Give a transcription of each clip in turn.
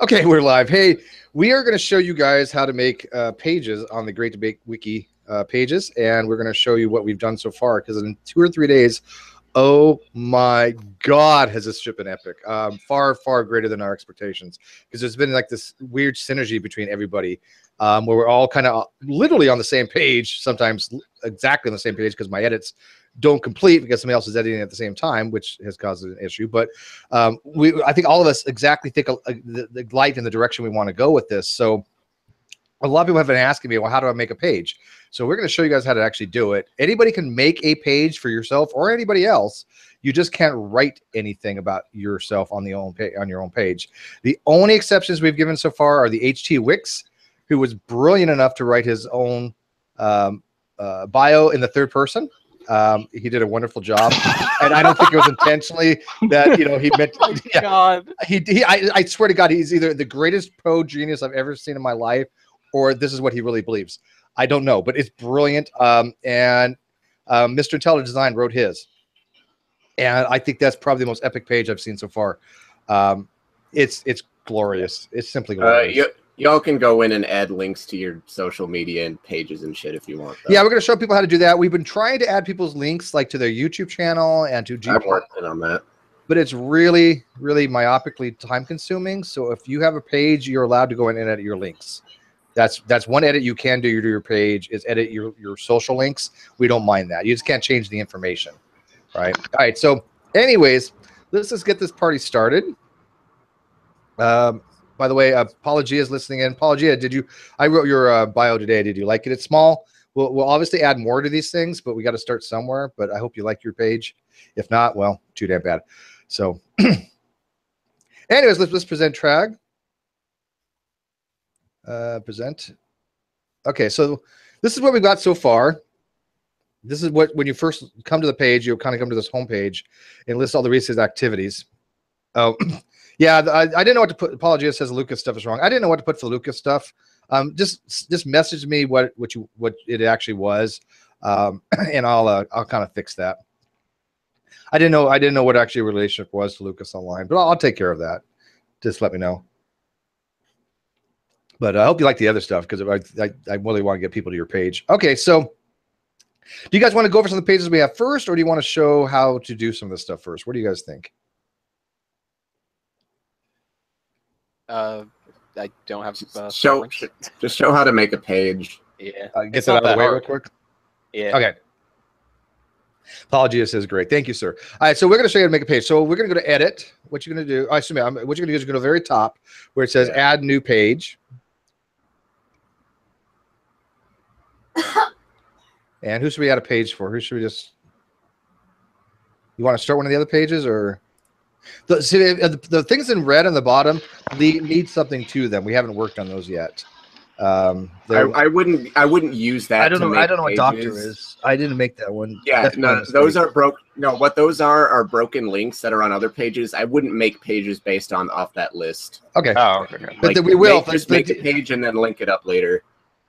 Okay, we're live. Hey, we are going to show you guys how to make pages on the Great Debate Wiki pages, and we're going to show you what we've done so far, because in 2 or 3 days, oh my God, has this ship been epic. Far, far greater than our expectations, because there's been like this weird synergy between everybody, where we're all kind of literally on the same page, sometimes exactly on the same page, because my edits don't complete because somebody else is editing at the same time, which has caused an issue. But I think all of us exactly think the light in the direction we want to go with this. So a lot of people have been asking me, well, how do I make a page? So we're going to show you guys how to actually do it. Anybody can make a page for yourself or anybody else. You just can't write anything about yourself on your own page. The only exceptions we've given so far are the HT Wicks, who was brilliant enough to write his own bio in the third person. He did a wonderful job, and I don't think it was intentionally that, you know, he meant. Oh my God. I swear to God, he's either the greatest pro genius I've ever seen in my life, or this is what he really believes. I don't know, but it's brilliant. And Mr. Intelligent Design wrote his, and I think that's probably the most epic page I've seen so far. It's glorious. It's simply glorious. Y'all can go in and add links to your social media and pages and shit if you want. Yeah, we're going to show people how to do that. We've been trying to add people's links like to their YouTube channel and to I'm working on that. But it's really, really myopically time consuming. So if you have a page, you're allowed to go in and edit your links. That's one edit you can do to your page, is edit your social links. We don't mind that. You just can't change the information. Right. All right. So anyways, let's just get this party started. By the way, Apologia is listening in. Apologia, I wrote your bio today. Did you like it? It's small. We'll obviously add more to these things, but we got to start somewhere. But I hope you like your page. If not, well, too damn bad. So anyways, let's present Trag. Present. Okay, so this is what we've got so far. This is what, when you first come to the page, you'll kind of come to this home page and list all the recent activities. Oh, yeah, I didn't know what to put. Apologia says Lucas stuff is wrong. I didn't know what to put for the Lucas stuff. Just message me what it actually was, and I'll kind of fix that. I didn't know what actually relationship was to Lucas Online, but I'll take care of that. Just let me know. But I hope you like the other stuff, because I really want to get people to your page. Okay, so do you guys want to go over some of the pages we have first, or do you want to show how to do some of this stuff first? What do you guys think? I don't have just show how to make a page. Yeah, get that out of the way real quick. Yeah. Okay. Apologia says great. Thank you, sir. All right, so we're going to show you how to make a page. So we're going to go to edit. What you're going to do? What you're going to do is go to the very top where it says add new page. And who should we add a page for? Who should we just? You want to start one of the other pages, or? The things in red on the bottom need something to them. We haven't worked on those yet. I wouldn't use that. I don't know what doctor is. I didn't make that one. Yeah, no, those are broke. No, what those are broken links that are on other pages. I wouldn't make pages based off that list. Okay. Oh, okay. But we will just make a page and then link it up later.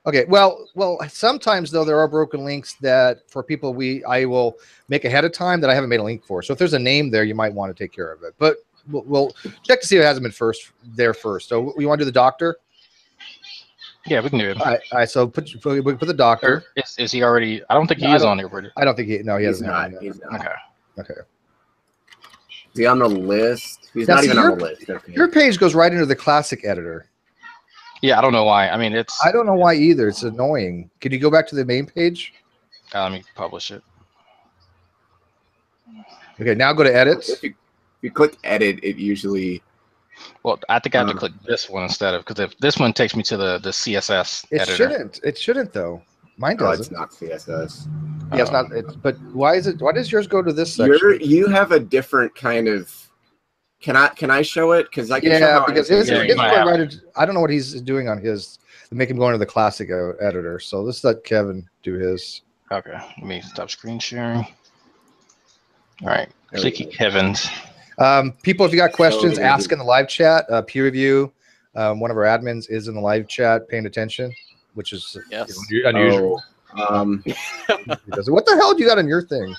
Okay. Well, sometimes though there are broken links that for people I will make ahead of time that I haven't made a link for. So if there's a name there, you might want to take care of it. But we'll check to see if it hasn't been there first. So we want to do the doctor. Yeah, we can do it. All right. So put the doctor. Is he already? I don't think he is on here. I don't think he. No, he he's hasn't. Not. He's not. Okay. Is he on the list? He's not even on the list. Okay. Your page goes right into the classic editor. Yeah, I don't know why. I mean, I don't know why either. It's annoying. Can you go back to the main page? Let me publish it. Okay, now go to edit. If you click edit, it usually. Well, I think I have to click this one instead of, because if this one takes me to the CSS editor. It shouldn't though. Mine does. It's not CSS. Yeah, it's not. But why does yours go to this section? You have a different kind of. Can I show it? Because I can. Yeah, because I don't know what he's doing on his to make him go into the classic editor. So let's let Kevin do his. Okay, let me stop screen sharing. All right, clicky Kevin's. People, if you got questions, ask in the live chat. Peer review. One of our admins is in the live chat, paying attention, which is unusual. What the hell do you got on your thing?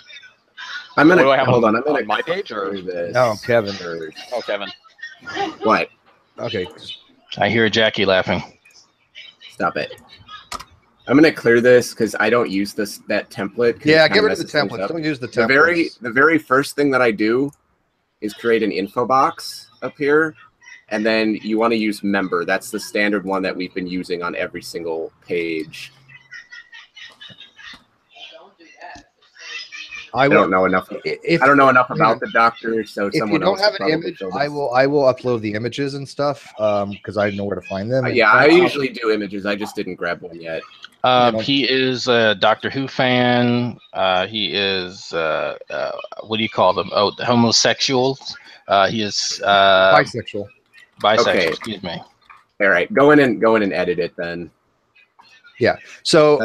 I'm gonna hold on. I'm gonna my page or no, Kevin. Oh, Kevin. What? Okay. I hear Jackie laughing. Stop it. I'm gonna clear this because I don't use that template. Yeah, get rid of the templates. Don't use the templates. The very first thing that I do is create an info box up here, and then you want to use member. That's the standard one that we've been using on every single page. I don't know enough. I don't know enough about the doctor, so if you don't have an image, I will upload the images and stuff because I know where to find them. Yeah, I usually do images. I just didn't grab one yet. He is a Doctor Who fan. He is what do you call them? Oh, the homosexuals. He is bisexual. Bisexual. Okay. Excuse me. All right, go in and edit it then. Yeah, so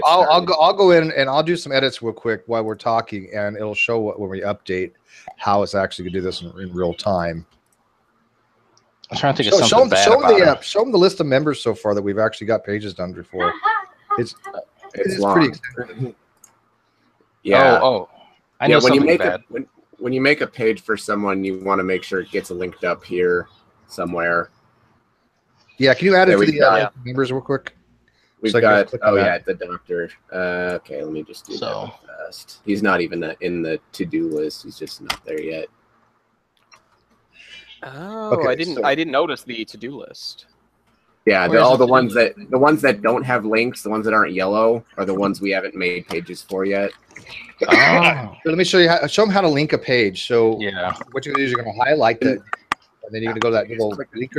I'll go in and I'll do some edits real quick while we're talking, and it'll show when we update how it's actually going to do this in real time. I'm trying to think of something bad about it. Show them the list of members so far that we've actually got pages done before. It's pretty extensive. Yeah. I know something bad. When you make a page for someone, you want to make sure it gets linked up here somewhere. Yeah, can you add it to the members real quick? We've got the doctor. Okay, let me just do that fast. He's not even in the to-do list. He's just not there yet. Oh, okay, I didn't notice the to-do list. Yeah, all the ones that don't have links, the ones that aren't yellow, are the ones we haven't made pages for yet. So let me show you show them how to link a page. So yeah, what you're gonna do is you're gonna highlight that. And then you're going to go to that little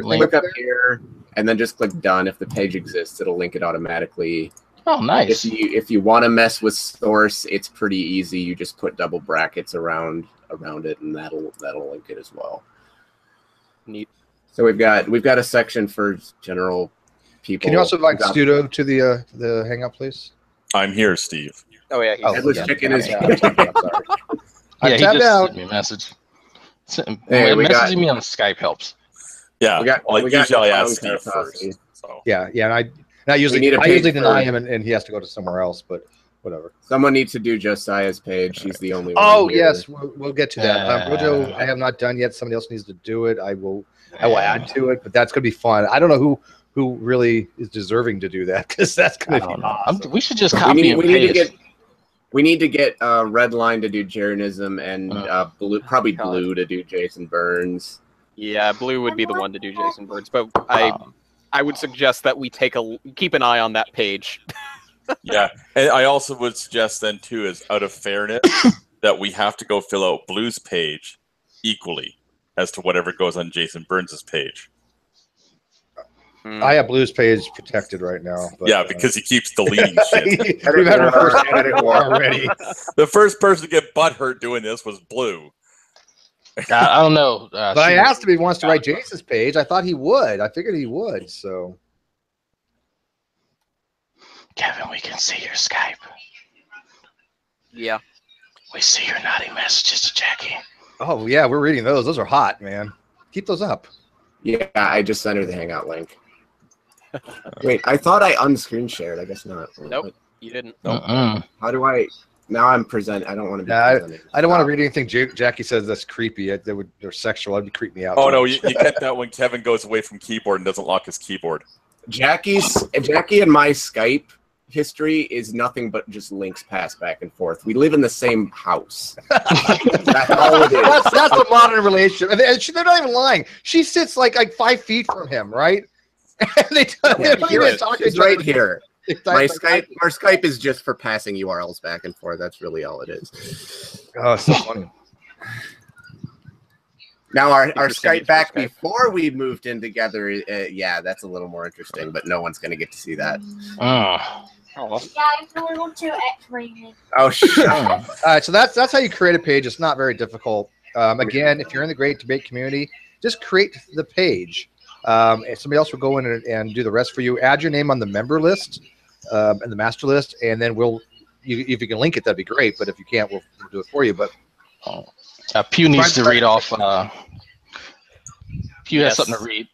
link up here, and then just click done. If the page exists, it'll link it automatically. Oh, nice. If you want to mess with source, it's pretty easy. You just put double brackets around it, and that'll link it as well. Neat. So we've got a section for general people. Can you also invite Studo to the hangout, please? I'm here, Steve. Oh yeah, Headless Chicken is. Yeah, he just sent me a message. Hey, messaging me on Skype helps. Yeah, usually I ask Steve first. So. Yeah, and I usually deny him, and he has to go to somewhere else. But whatever. Someone needs to do Josiah's page. He's the only one. Oh yes, we'll get to that. Rojo, I have not done yet. Somebody else needs to do it. I will add to it, but that's gonna be fun. I don't know who really is deserving to do that because that's gonna be awesome. We should just copy and paste. We need to get Red Line to do Jeranism and Blue to do Jason Burns. Yeah, Blue would be the one to do Jason Burns, but I would suggest that we keep an eye on that page. Yeah, and I also would suggest then too, is out of fairness, that we have to go fill out Blue's page equally as to whatever goes on Jason Burns' page. I have Blue's page protected right now. But, yeah, because he keeps deleting shit. We've had our first edit war already. The first person to get butthurt doing this was Blue. I don't know. But I asked him if he wants to write Jason's page. I thought he would. I figured he would. So, Kevin, we can see your Skype. Yeah. We see your naughty messages to Jackie. Oh, yeah, we're reading those. Those are hot, man. Keep those up. Yeah, I just sent her the Hangout link. Wait, I thought I unscreen shared. I guess not. Nope, you didn't. Nope. How do I? Now I'm present. I don't want to be presenting. I don't want to read anything Jackie says that's creepy. They're sexual. That'd creep me out. Oh, no, you get that when Kevin goes away from keyboard and doesn't lock his keyboard. Jackie and my Skype history is nothing but just links passed back and forth. We live in the same house. That's all it is. That's the modern relationship. And they're not even lying. She sits like 5 feet from him, right? And She's right here. Our Skype is just for passing URLs back and forth. That's really all it is. Oh, it's so funny. Now our Skype back before we moved in together, yeah, that's a little more interesting, but no one's going to get to see that. Guys, we're going to X-ray me. Oh, shit. All right, so that's how you create a page. It's not very difficult. Again, if you're in the Great Debate community, just create the page. And somebody else will go in and do the rest for you. Add your name on the member list and the master list, and then if you can link it, that'd be great. But if you can't, we'll do it for you. But Pew needs to read off. Pew has something to read.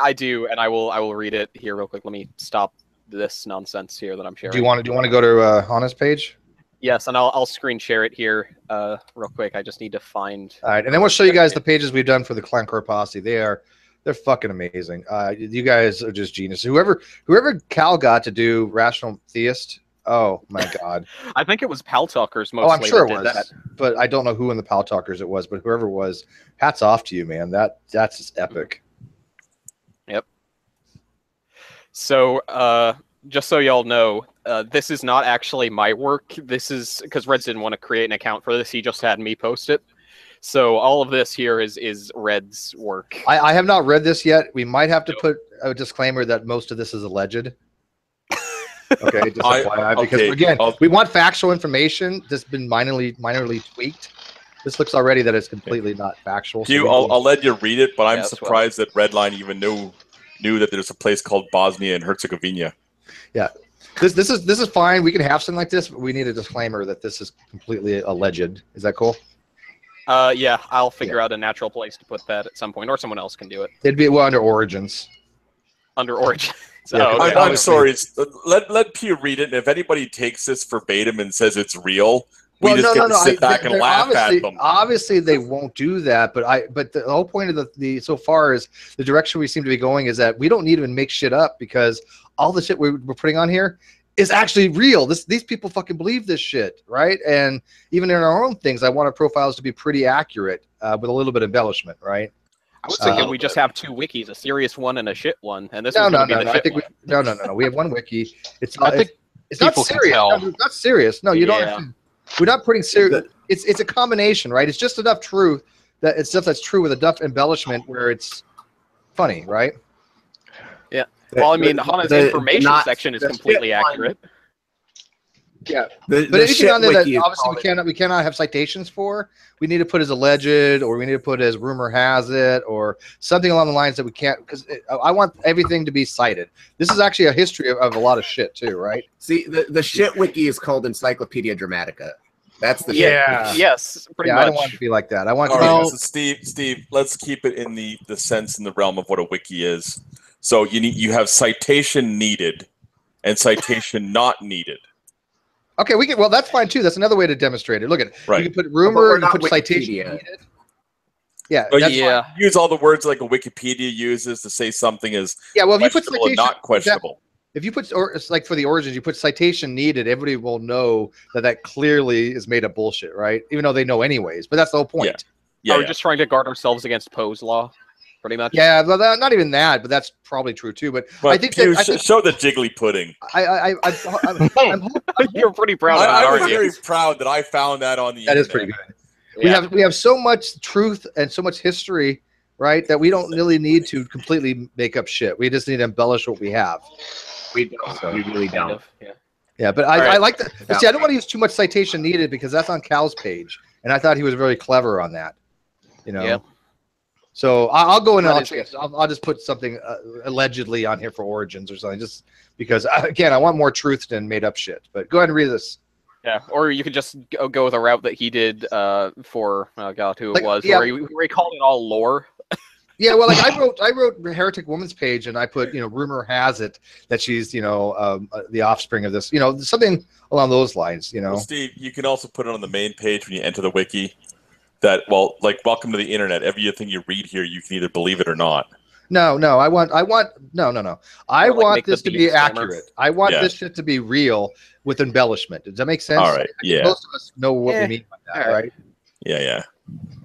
I do, and I will read it here real quick. Let me stop this nonsense here that I'm sharing. Do you want to go to Hannah's page? Yes, and I'll screen share it here real quick. I just need to find. All right, and then we'll show you guys the pages we've done for the Clown Core Posse. They're They're fucking amazing. You guys are just genius. Whoever Cal got to do Rational Theist. Oh my god. I think it was Pal Talkers mostly. Oh, I'm sure it that was. did that. But I don't know who in the Pal Talkers it was. But whoever it was, hats off to you, man. That's just epic. Yep. So, just so y'all know, this is not actually my work. This is because Reds didn't want to create an account for this. He just had me post it. So all of this here is Red's work. I have not read this yet. We might have to put a disclaimer that most of this is alleged. Okay, just FYI, because again, we want factual information that's been minorly tweaked. This looks already that it's completely not factual. I'll let you read it, but I'm surprised that Redline even knew that there's a place called Bosnia and Herzegovina. Yeah, this is fine. We can have something like this, but we need a disclaimer that this is completely alleged. Is that cool? Yeah, I'll figure out a natural place to put that at some point, or someone else can do it. It'd be under Origins. Under Origins. Yeah, okay. I'm sorry. Let P read it, and if anybody takes this verbatim and says it's real, we just get to sit back and laugh at them. Obviously, they won't do that. But the whole point of the so far is the direction we seem to be going is that we don't need to even make shit up, because all the shit we're putting on here is actually real. These people fucking believe this shit, right? And even in our own things, I want our profiles to be pretty accurate with a little bit of embellishment, right? I was thinking we just have two wikis, a serious one and a shit one, and this no. We have one wiki. It's not serious. No, it's not serious. No, you don't. We're not putting serious. It's a combination, right? It's just enough truth that it's stuff that's true with enough embellishment where it's funny, right? Yeah. Well, I mean, Hana's information section is completely accurate. Yeah, but anything on there that obviously we cannot have citations for, we need to put as alleged, or we need to put as rumor has it, or something along the lines that we can't, because I want everything to be cited. This is actually a history of a lot of shit too, right? See, the shit wiki is called Encyclopedia Dramatica. That's the shit. Yes, pretty much. I don't want it to be like that. I want. All right, so Steve, let's keep it in the sense, in the realm of what a wiki is. So you have citation needed and citation not needed. Okay, well, that's fine too. That's another way to demonstrate it. Look at it. Right. You can put rumor, you can put citation needed. Yeah, use all the words like a Wikipedia uses to say something is if you put citation, not questionable. If you put, or it's like for the Origins, you put citation needed, everybody will know that clearly is made of bullshit, right? Even though they know anyways. But that's the whole point. Are we just trying to guard ourselves against Poe's law? Pretty much. Yeah, well, not even that, but that's probably true too. But I think show the jiggly pudding. I'm You're pretty proud of that, I was aren't you? very proud that I found that on the internet. That is pretty good. We have so much truth and so much history, right, that we don't really need to completely make up shit. We just need to embellish what we have. We don't. So we really don't. Yeah, but I like that. But see, I don't want to use too much citation needed, because that's on Cal's page, and I thought he was very clever on that. Yeah. So I'll go in and I'll just put something allegedly on here for Origins or something, just because, again, I want more truth than made up shit. But go ahead and read this. Yeah, or you could just go with a route that he did for, oh god, who it was, where he called it all lore. Yeah, well, like I wrote Heretic Woman's page, and I put, rumor has it that she's, the offspring of this, something along those lines, Well, Steve, you can also put it on the main page when you enter the wiki. That, well, like, welcome to the internet. Everything you read here, you can either believe it or not. No. I want this to be accurate. I want this shit to be real with embellishment. Does that make sense? All right. Yeah. Most of us know what we mean by that, right? Yeah.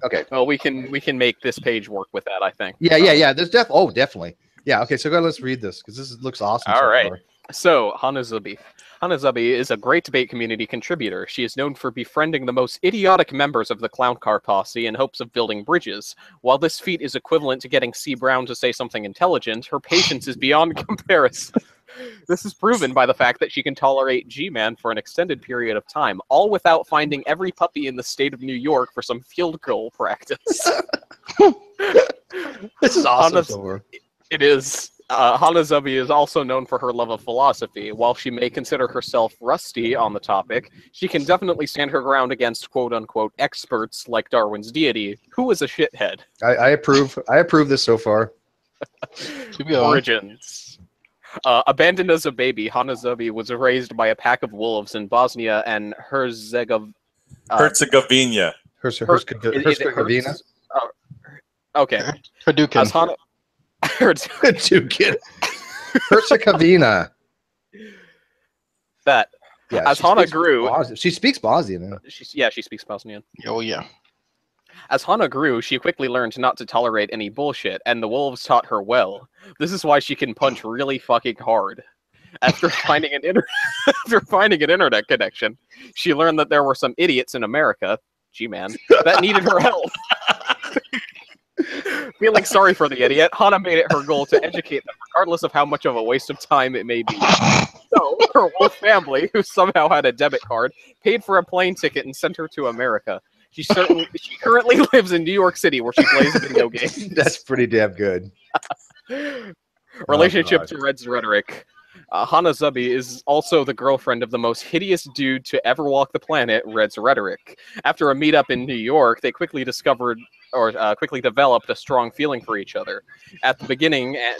Okay. Well, we can make this page work with that, I think. Yeah. There's definitely. Yeah. Okay. So let's read this, because this looks awesome. All right. So Hanazubi. Hanazubi is a great debate community contributor. She is known for befriending the most idiotic members of the Clown Car Posse in hopes of building bridges. While this feat is equivalent to getting C. Brown to say something intelligent, her patience is beyond comparison. This is proven by the fact that she can tolerate G-Man for an extended period of time, all without finding every puppy in the state of New York for some field goal practice. This is awesome. It is. Hanazubi is also known for her love of philosophy. While she may consider herself rusty on the topic, she can definitely stand her ground against quote-unquote experts like Darwin's deity, who is a shithead. I approve. I approve this so far. Origins. Abandoned as a baby, Hanazubi was raised by a pack of wolves in Bosnia and Herzegovina. Herzegovina. Okay. Herzegovina. That. Yeah, As Hana grew, she speaks Bosnian. she speaks Bosnian. Oh yeah. As Hana grew, she quickly learned not to tolerate any bullshit, and the wolves taught her well. This is why she can punch really fucking hard. After finding an internet connection, she learned that there were some idiots in America, G-man, that needed her help. Feeling sorry for the idiot, Hana made it her goal to educate them, regardless of how much of a waste of time it may be. So, her wolf family, who somehow had a debit card, paid for a plane ticket and sent her to America. She currently lives in New York City, where she plays video games. That's pretty damn good. Relationship to Red's rhetoric. Hana Zubi is also the girlfriend of the most hideous dude to ever walk the planet, Red's rhetoric. After a meetup in New York, they quickly developed a strong feeling for each other. At the beginning, and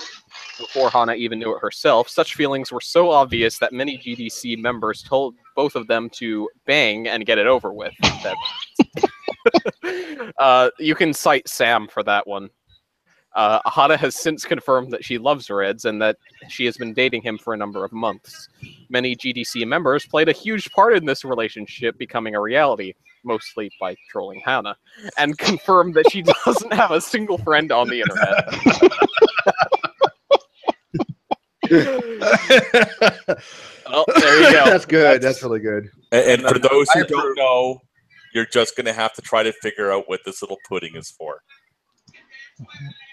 before Hana even knew it herself, such feelings were so obvious that many GDC members told both of them to bang and get it over with. You can cite Sam for that one. Hana has since confirmed that she loves Reds and that she has been dating him for a number of months. Many GDC members played a huge part in this relationship becoming a reality, mostly by trolling Hana, and confirmed that she doesn't have a single friend on the internet. Oh, there you go. That's good. That's really good. And for those who don't know, you're just going to have to try to figure out what this little pudding is for.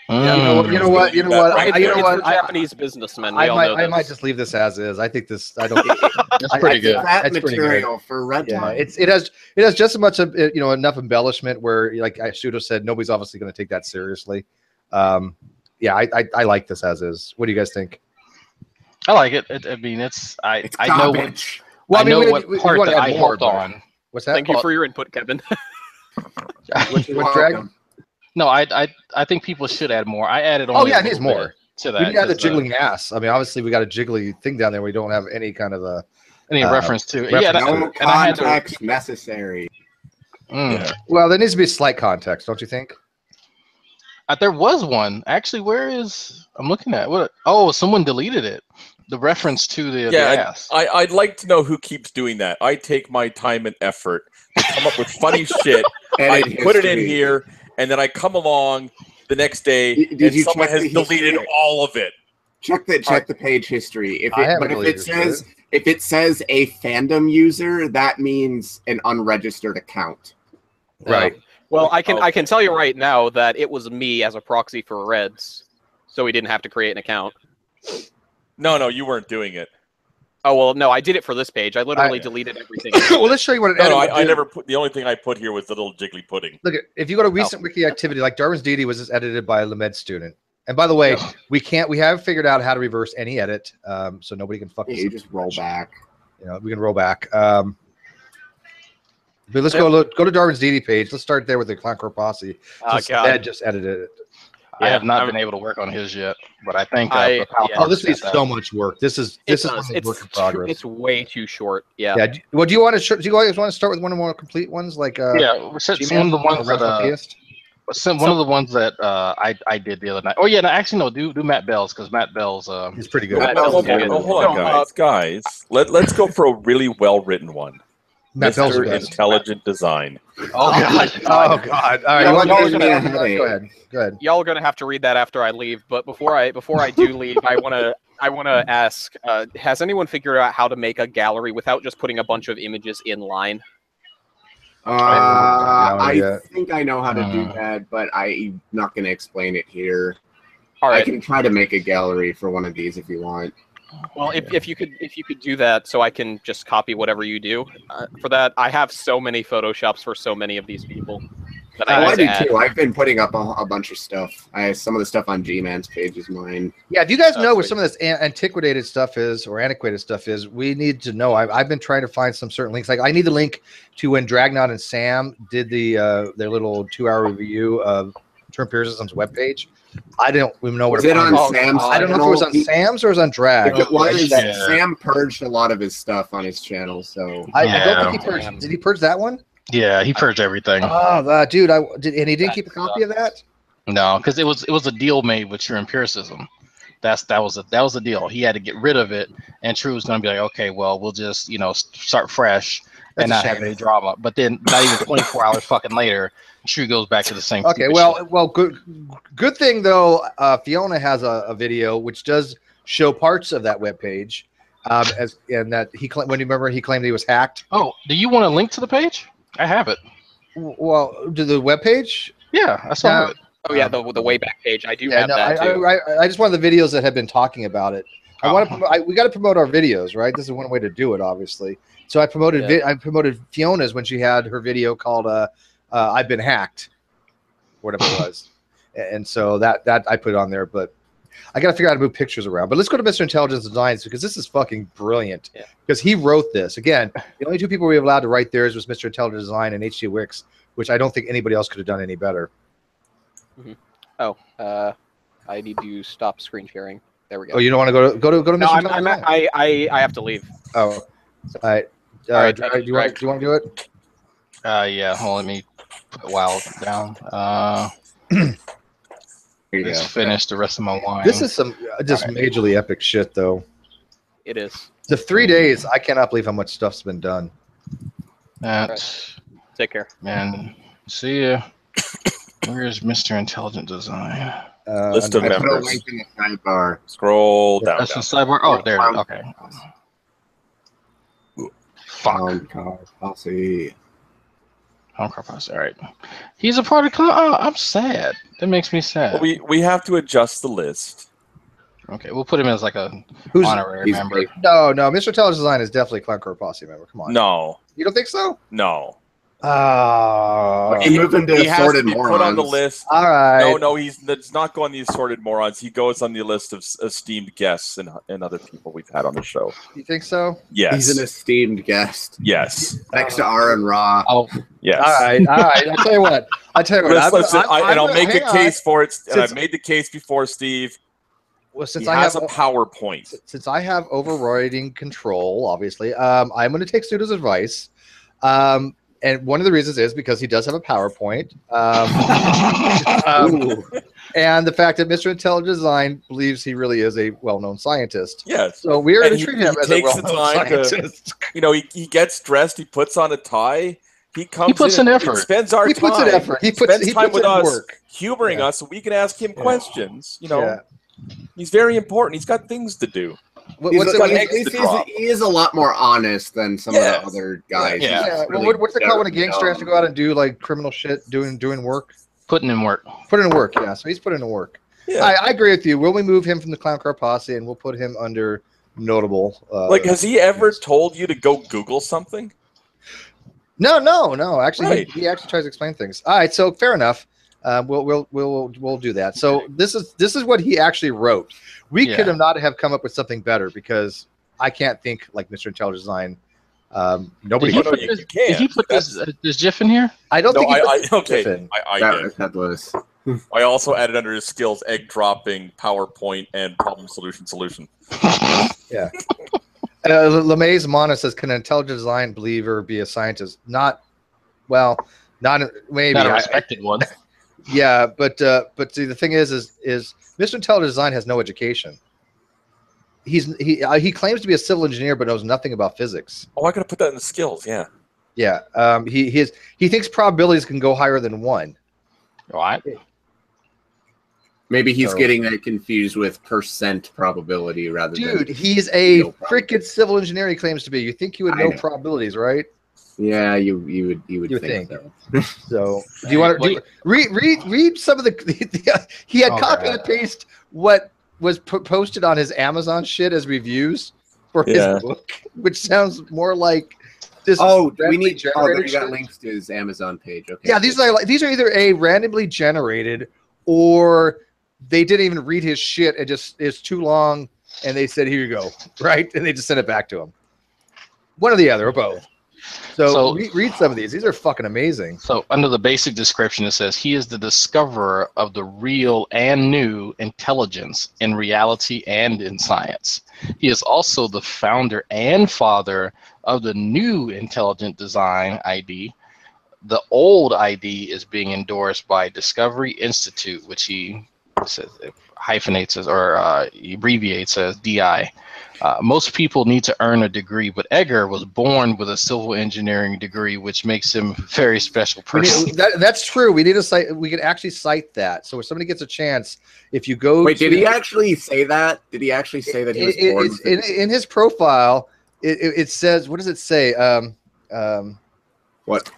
Yeah, you know what? Japanese businessmen. I might just leave this as is. I think this. I don't. That's pretty good. That material for red time. It has just as much of enough embellishment where, like Shudo said, nobody's obviously going to take that seriously. Yeah, I like this as is. What do you guys think? I like it. I mean, I know what. Well, I know what part that I helped on. What's that? Thank you for your input, Kevin. What drag? No, I think people should add more. I added on. Oh yeah, it needs more to that. We got the jiggling ass. I mean, obviously we got a jiggly thing down there. We don't have any kind of any reference to it. Yeah, no context necessary. Yeah. Well, there needs to be slight context, don't you think? There was one actually. Where is? I'm looking at what? Oh, someone deleted it. The reference to the ass. I'd like to know who keeps doing that. I take my time and effort to come up with funny shit. I put it in here. And then I come along the next day, and someone has deleted all of it. Check the page history. If it says a fandom user, that means an unregistered account. Right. Well, I can tell you right now that it was me as a proxy for Reds, so we didn't have to create an account. No, you weren't doing it. Oh well, no, I did it for this page. I literally deleted everything. Well, let's show you what. I never put. The only thing I put here was the little jiggly pudding. Look, if you go to recent wiki activity, like Darwin's Deity was just edited by a Lamed student. And by the way, we have figured out how to reverse any edit, so nobody can fuck. You just roll back. We can roll back. But let's go to Darwin's Deity page. Let's start there with the Clowncore Posse. Ed just edited it. I have not been able to work on his yet, but I think. This needs so much work. This is work in progress. It's way too short. Yeah. Yeah. Well, do you guys want to start with one of the more complete ones, like? Some of the ones that. One of the ones that I did the other night. Oh yeah, no, actually no. Do Matt Bell's because Matt Bell's he's pretty good. Hold on, guys. Let's go for a really well written one. Mr. Intelligent Design. Oh god! Oh god! All right, go ahead. Y'all are gonna have to read that after I leave. But before I do leave, I wanna ask: has anyone figured out how to make a gallery without just putting a bunch of images in line? I think I know how to do that, but I'm not gonna explain it here. All right. I can try to make a gallery for one of these if you want. Well, if you could do that, so I can just copy whatever you do. For that, I have so many photoshops for so many of these people. I do too. I've been putting up a bunch of stuff. Some of the stuff on G-Man's page is mine. Yeah, do you guys know where some of this antiquated stuff is, or antiquated stuff is? We need to know. I've been trying to find some certain links. Like I need the link to when Dragnot and Sam did their little 2-hour review of Turn Pearson's webpage. I don't even know what it was. On Sam's? I don't know if it was on Sam's or it was on Drag. If it was, Sam purged a lot of his stuff on his channel. So I don't think he purged. Did he purge that one? Yeah, he purged everything. Oh, dude! And he didn't keep a copy of that. No, because it was a deal made with True Empiricism. That was a deal. He had to get rid of it, and True was going to be like, okay, well, we'll just start fresh and not have any drama. But then, not even 24 hours fucking later, True goes back to the same. Okay, well, good thing though. Fiona has a video which does show parts of that webpage, and that he claimed he was hacked. Oh, do you want a link to the page? I have it. Well, to the webpage? Yeah, I saw it. Oh yeah, the Wayback page. I do have that too. I just wanted the videos that have been talking about it. We got to promote our videos, right? This is one way to do it, obviously. So I promoted I promoted Fiona's when she had her video called "I've Been Hacked," whatever it was, and so that I put on there. But I got to figure out how to move pictures around. But let's go to Mr. Intelligence Designs because this is fucking brilliant. Because he wrote this again. The only two people we were allowed to write theirs was Mr. Intelligence Design and HG Wix, which I don't think anybody else could have done any better. Mm-hmm. Oh, I need to stop screen sharing. There we go. Oh, you don't want to go to no, Mr. I have to leave. Oh, all right. All right. Do you want to do it? Yeah. Well, let me put WoW down. Let's finish the rest of my wine. This is some just majorly epic shit, though. It is. The 3 days, I cannot believe how much stuff's been done. Take care, man. See ya. Where's Mr. Intelligent Design? List of members. I put a link in the sidebar. Scroll down. That's the sidebar. Oh, there. Okay. Fuck. Posse. All right. He's a part of. Oh, I'm sad. That makes me sad. Well, we have to adjust the list. Okay, we'll put him as like a honorary member. No, Mr. Intelligent Design is definitely Clown Core Posse member. Come on. No. You don't think so? No. He moved into he has assorted to be morons. put on the list. All right. No, it's not go on the assorted morons. He goes on the list of esteemed guests and other people we've had on the show. You think so? Yes. He's an esteemed guest. Yes. Next to Aaron Ra. Oh, yes. All right. I'll tell you what. Listen, I'll make a case for it. And I've made the case before, Steve. Well, since he has a PowerPoint. Since I have overriding control, obviously, I'm going to take Studo's advice. And one of the reasons is because he does have a PowerPoint. And the fact that Mr. Intelligent Design believes he really is a well-known scientist. Yes. So we're going to treat him as a well-known scientist. He gets dressed, he puts on a tie, he puts in effort. Spends our time. He puts in effort. He spends time with us, humoring us so we can ask him questions. He's very important. He's got things to do. He is a lot more honest than some of the other guys. Really what's it called when a gangster has to go out and do like criminal shit, doing work? Putting in work. Yeah. So he's putting in work. Yeah. I agree with you. Will we move him from the Clown Car Posse and we'll put him under notable? Has he ever told you to go Google something? No. Actually, he actually tries to explain things. All right. So fair enough. We'll do that. So this is what he actually wrote. We could not have come up with something better because I can't think like Mr. Intelligent Design. Nobody. Did he put this GIF in here? I don't think. I did. I also added under his skills egg dropping, PowerPoint, and problem solution. Yeah. LeMay's Mana says, "Can an intelligent design believer be a scientist?" Not maybe not a respected one. Yeah, but see, the thing is Mr. Intelligent Design has no education. He claims to be a civil engineer, but knows nothing about physics. Oh, I gotta put that in the skills. Yeah. Yeah. He thinks probabilities can go higher than 1. Right. Maybe he's getting that confused with percent probability rather than. Dude, he's a freaking civil engineer. He claims to be. You think he would know probabilities, right? Yeah, you would think so. So, do you want to read some of the? He had copy and paste what was posted on his Amazon shit as reviews for his book, which sounds more like this. We need you got links to his Amazon page. Okay. Yeah, these are either a randomly generated or they didn't even read his shit. It just is too long, and they said, "Here you go," right? And they just sent it back to him. One or the other, or both. So read some of these. These are fucking amazing. So under the basic description, it says he is the discoverer of the real and new intelligence in reality and in science. He is also the founder and father of the new intelligent design ID, the old ID is being endorsed by Discovery Institute, which he says hyphenates as, or he abbreviates as DI. Most people need to earn a degree, but Edgar was born with a civil engineering degree, which makes him a very special person. That's true. We need to cite. We could actually cite that. So if somebody gets a chance, if you go, wait, did he actually say that? Did he actually say that he was born? In his profile, it says. What does it say? What?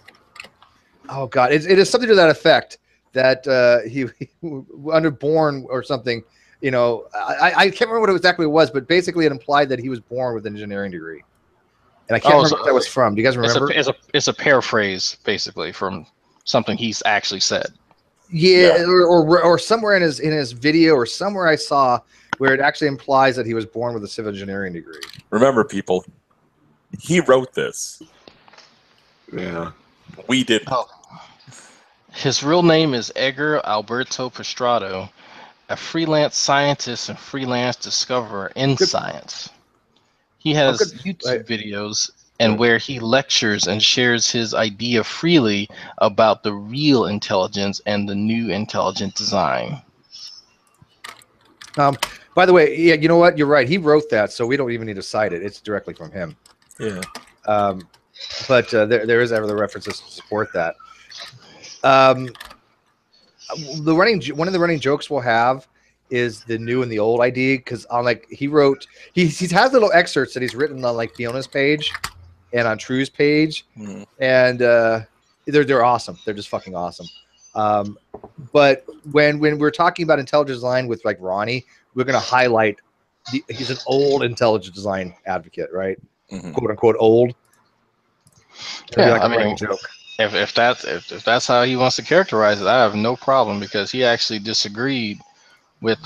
Oh God, it is something to that effect. That he underborn or something. You know, I can't remember what it exactly was, but basically it implied that he was born with an engineering degree. And I can't remember what that was from. Do you guys remember? It's a paraphrase, basically, from something he's actually said. Yeah. Or somewhere in his video or somewhere I saw where it actually implies that he was born with a civil engineering degree. Remember, people, he wrote this. Yeah. We didn't. Oh. His real name is Edgar Alberto Pastrado, a freelance scientist and freelance discoverer in science. He has YouTube videos and where he lectures and shares his idea freely about the real intelligence and the new intelligent design. By the way, yeah, you know what? You're right. He wrote that, so we don't even need to cite it. It's directly from him. Yeah. But there is other references to support that. One of the running jokes we'll have is the new and the old ID, because on he has little excerpts that he's written on Fiona's page and on True's page, and they're awesome. They're just fucking awesome. But when we're talking about intelligent design with Ronnie, we're going to highlight he's an old intelligent design advocate, right? Quote unquote old. Yeah, I mean, joke. If that's how he wants to characterize it, I have no problem, because he actually disagreed with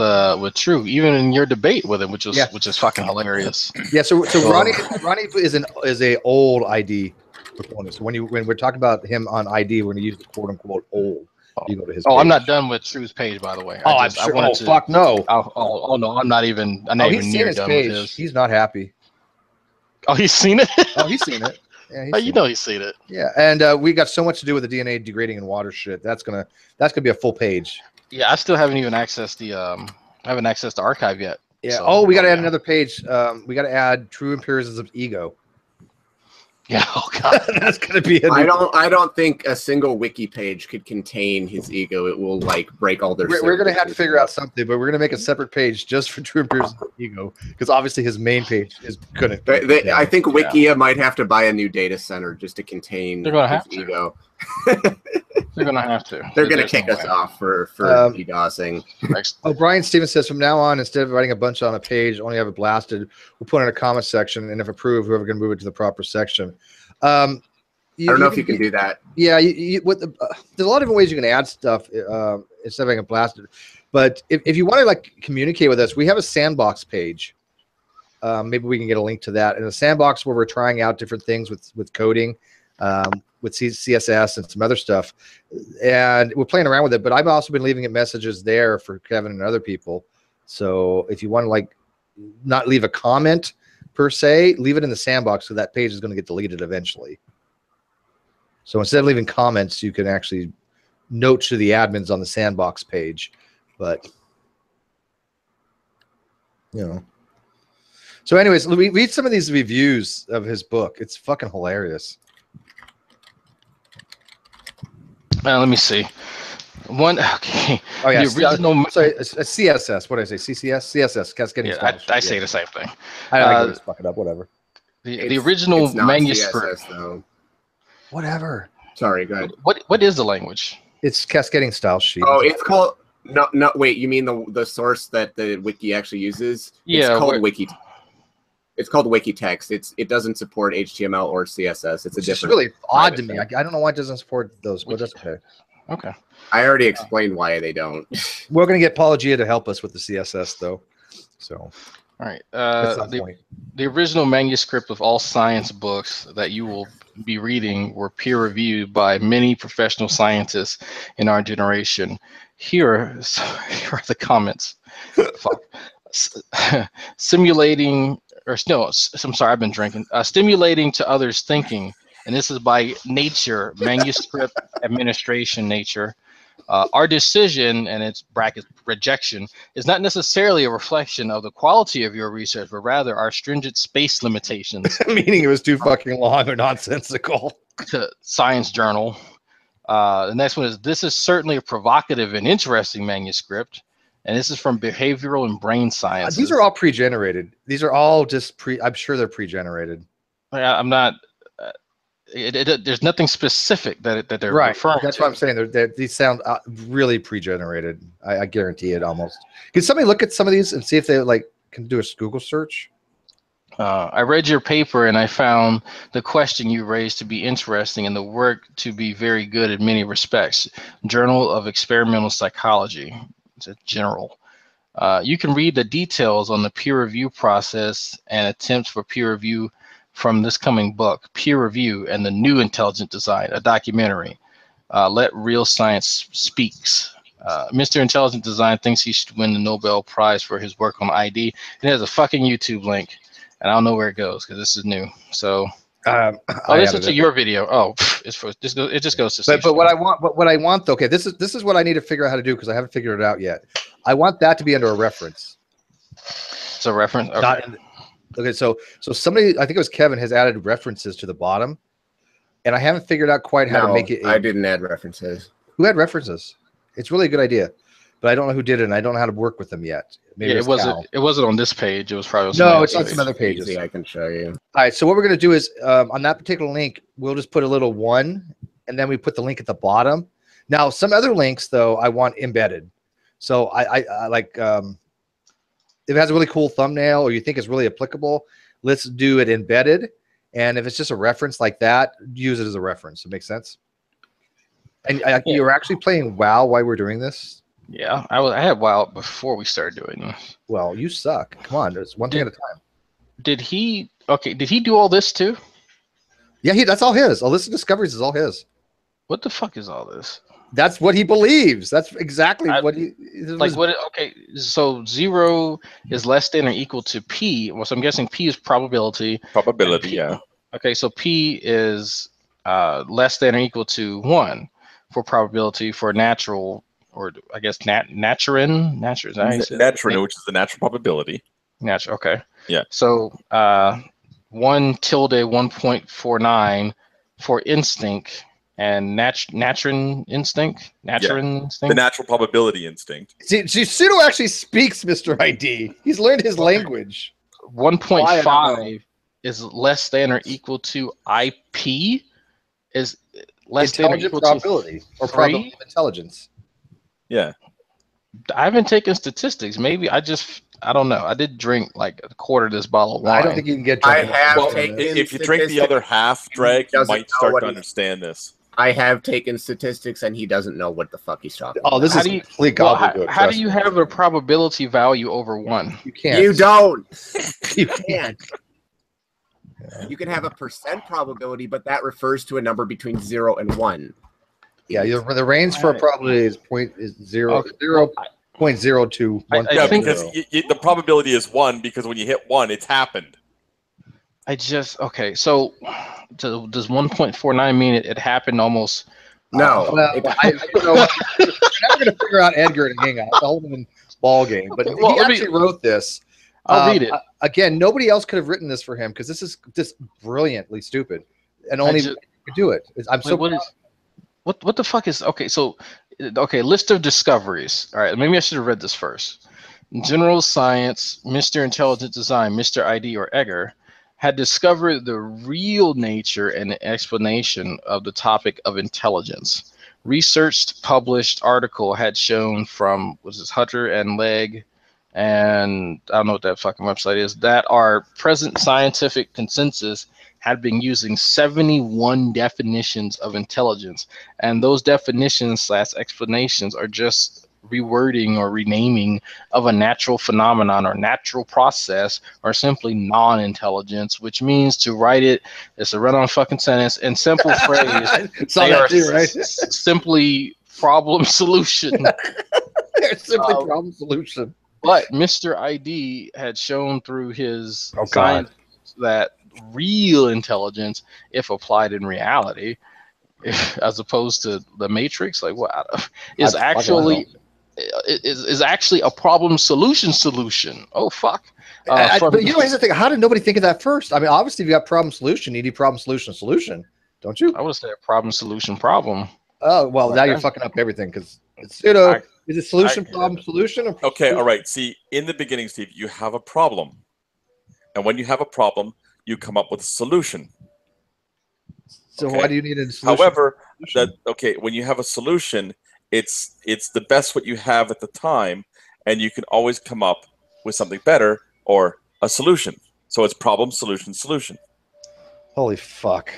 True, even in your debate with him, which is fucking hilarious. Yeah, so Ronnie is a old ID proponent. So when we're talking about him on ID, we're going to use the quote unquote old. You go to his page. I'm not done with True's page, by the way. Fuck no. No, I'm not even. I'm not even near done with his. He's not happy. Oh, he's seen it. He's seen it. Yeah, he's seen it. Yeah, and we got so much to do with the DNA degrading in water shit. That's gonna be a full page. Yeah, I still haven't even accessed the archive yet. Yeah. So, we got to add another page. We got to add true empiricism of ego. Yeah. Oh God, that's gonna be. I don't think a single wiki page could contain his ego. It will break all their. We're gonna have to figure out something, but we're gonna make a separate page just for true empiricism of ego, because obviously his main page is gonna. I think Wikia might have to buy a new data center just to contain his ego. They're gonna have to. They're gonna kick us off for DDoSing. Brian Stevens says, from now on, instead of writing a bunch on a page, only have it blasted. We'll put it in a comment section, and if approved, whoever can move it to the proper section. I don't know if you can do that. Yeah, there's a lot of different ways you can add stuff instead of having it blasted. But if you want to communicate with us, we have a sandbox page. Maybe we can get a link to that. In the sandbox, where we're trying out different things with coding. With CSS and some other stuff, and we're playing around with it. But I've also been leaving it messages there for Kevin and other people. So if you want to not leave a comment per se, leave it in the sandbox, so that page is going to get deleted eventually. So instead of leaving comments, you can actually note to the admins on the sandbox page. But so anyways, read some of these reviews of his book. It's fucking hilarious. Let me see. One, okay. Oh yeah. The original, sorry, CSS. What did I say? CSS. Cascading style. I say the same thing. I just fuck it up. Whatever. The original manuscript. CSS, though. Whatever. Sorry. Go ahead. What is the language? It's cascading style sheet. Oh, it's called. No. Wait. You mean the source that the wiki actually uses? Yeah. It's called Wiki. It's called Wiki Text. It doesn't support HTML or CSS. It's a different. It's really odd to me. I don't know why it doesn't support those, but that's okay. Okay. I already explained why they don't. We're gonna get Paulogia to help us with the CSS though. So. All right. The original manuscript of all science books that you will be reading were peer reviewed by many professional scientists in our generation. Here are the comments. Fuck. Simulating. I'm sorry, I've been drinking. Stimulating to others' thinking and this is by Nature, Manuscript Administration Nature. Our decision, and its bracket rejection, is not necessarily a reflection of the quality of your research, but rather our stringent space limitations. Meaning it was too fucking long or nonsensical. To Science Journal. The next one is, this is certainly a provocative and interesting manuscript. And this is from Behavioral and Brain Sciences. These are all pre-generated. These are all just I'm sure they're pre-generated. I'm not. There's nothing specific that they're referring That's to. what I'm saying. These sound really pre-generated. I guarantee it almost. Can somebody look at some of these and see if they can do a Google search? I read your paper and I found the question you raised to be interesting and the work to be very good in many respects. Journal of Experimental Psychology. It's a general. You can read the details on the peer review process and attempts for peer review from this coming book, Peer Review and the New Intelligent Design, a documentary. Let Real Science Speaks. Mr. Intelligent Design thinks he should win the Nobel Prize for his work on ID. It has a fucking YouTube link, and I don't know where it goes because this is new. So, listen to your video. Oh, it's for it just goes to. But what I want though, okay, this is what I need to figure out how to do because I haven't figured it out yet. I want that to be under a reference. It's a reference. Okay. Okay, so somebody, I think it was Kevin, has added references to the bottom, and I haven't figured out quite how to make it. I didn't add references. Who had references? It's really a good idea, but I don't know who did it, and I don't know how to work with them yet. Maybe it wasn't on this page. It was probably it's on some other pages. I can show you. All right, so what we're gonna do is on that particular link, we'll just put a little 1, and then we put the link at the bottom. Now, some other links though, I want embedded. So I like. If it has a really cool thumbnail or you think it's really applicable, let's do it embedded. And if it's just a reference like that, use it as a reference. It makes sense. And you were actually playing WoW while we're doing this? Yeah, I had WoW before we started doing this. Well, you suck. Come on, there's one thing at a time. Did he do all this too? Yeah, that's all his. Alyssa Discoveries is all his. What the fuck is all this? That's what he believes. That's exactly what he like. What? Okay, so 0 is less than or equal to P. Well, so I'm guessing P is probability. Probability, yeah. Okay, so P is less than or equal to 1 for probability for natural, or I guess naturin, which is the natural probability. Natural. Okay. Yeah. So 1 tilde 1.49 for instinct. And naturin instinct. The natural probability instinct. See, Pseudo actually speaks Mr. ID. He's learned his language. 1.5 is less than or equal to IP. Is less than or equal probability to or probability of intelligence. Yeah. I haven't taken statistics. Maybe I don't know. I did drink like a quarter of this bottle of wine. I don't think you can get drunk. If you drink the other half, Drake, you might start to understand this. I have taken statistics, and he doesn't know what the fuck he's talking about. Oh, this is complete gobbledygook. How do you have a probability value over 1? You can't. You don't. You can't. You can have a % probability, but that refers to a number between 0 and 1. Yeah, the range for a probability is 0.02. Yeah, because the probability is 1 because when you hit 1, it's happened. So does 1.49 mean it happened almost? No. I don't know. You're never going to figure out Edgar and Hangout. It's a whole different ball game. But he actually wrote this. I'll read it. Again, nobody else could have written this for him because this is just brilliantly stupid. And only you could do it. I'm so proud. What the fuck is list of discoveries. All right, maybe I should have read this first. General Science, Mr. Intelligent Design, Mr. ID or Egger had discovered the real nature and explanation of the topic of intelligence. Researched, published article had shown from Hunter and Legg, and I don't know what that fucking website is, that our present scientific consensus had been using 71 definitions of intelligence, and those definitions / explanations are just rewording or renaming of a natural phenomenon or natural process or simply non-intelligence, which means to write it's a run-on fucking sentence in simple phrase. They are right? Simply problem solution. They're simply problem solution. But Mr. ID had shown through his science that real intelligence if applied in reality, as opposed to the Matrix. Like what is actually a problem solution. Oh fuck. But you know, here's the thing. How did nobody think of that first? I mean, obviously, if you got problem solution, you need problem solution, don't you? I would say a problem solution problem. Oh well, now you're fucking up everything because it's pseudo. Is it solution problem solution? Or okay, all right. See, in the beginning, Steve, you have a problem, and when you have a problem, you come up with a solution. So why do you need a solution? However, when you have a solution, it's the best what you have at the time, and you can always come up with something better or a solution. So it's problem, solution, solution. Holy fuck.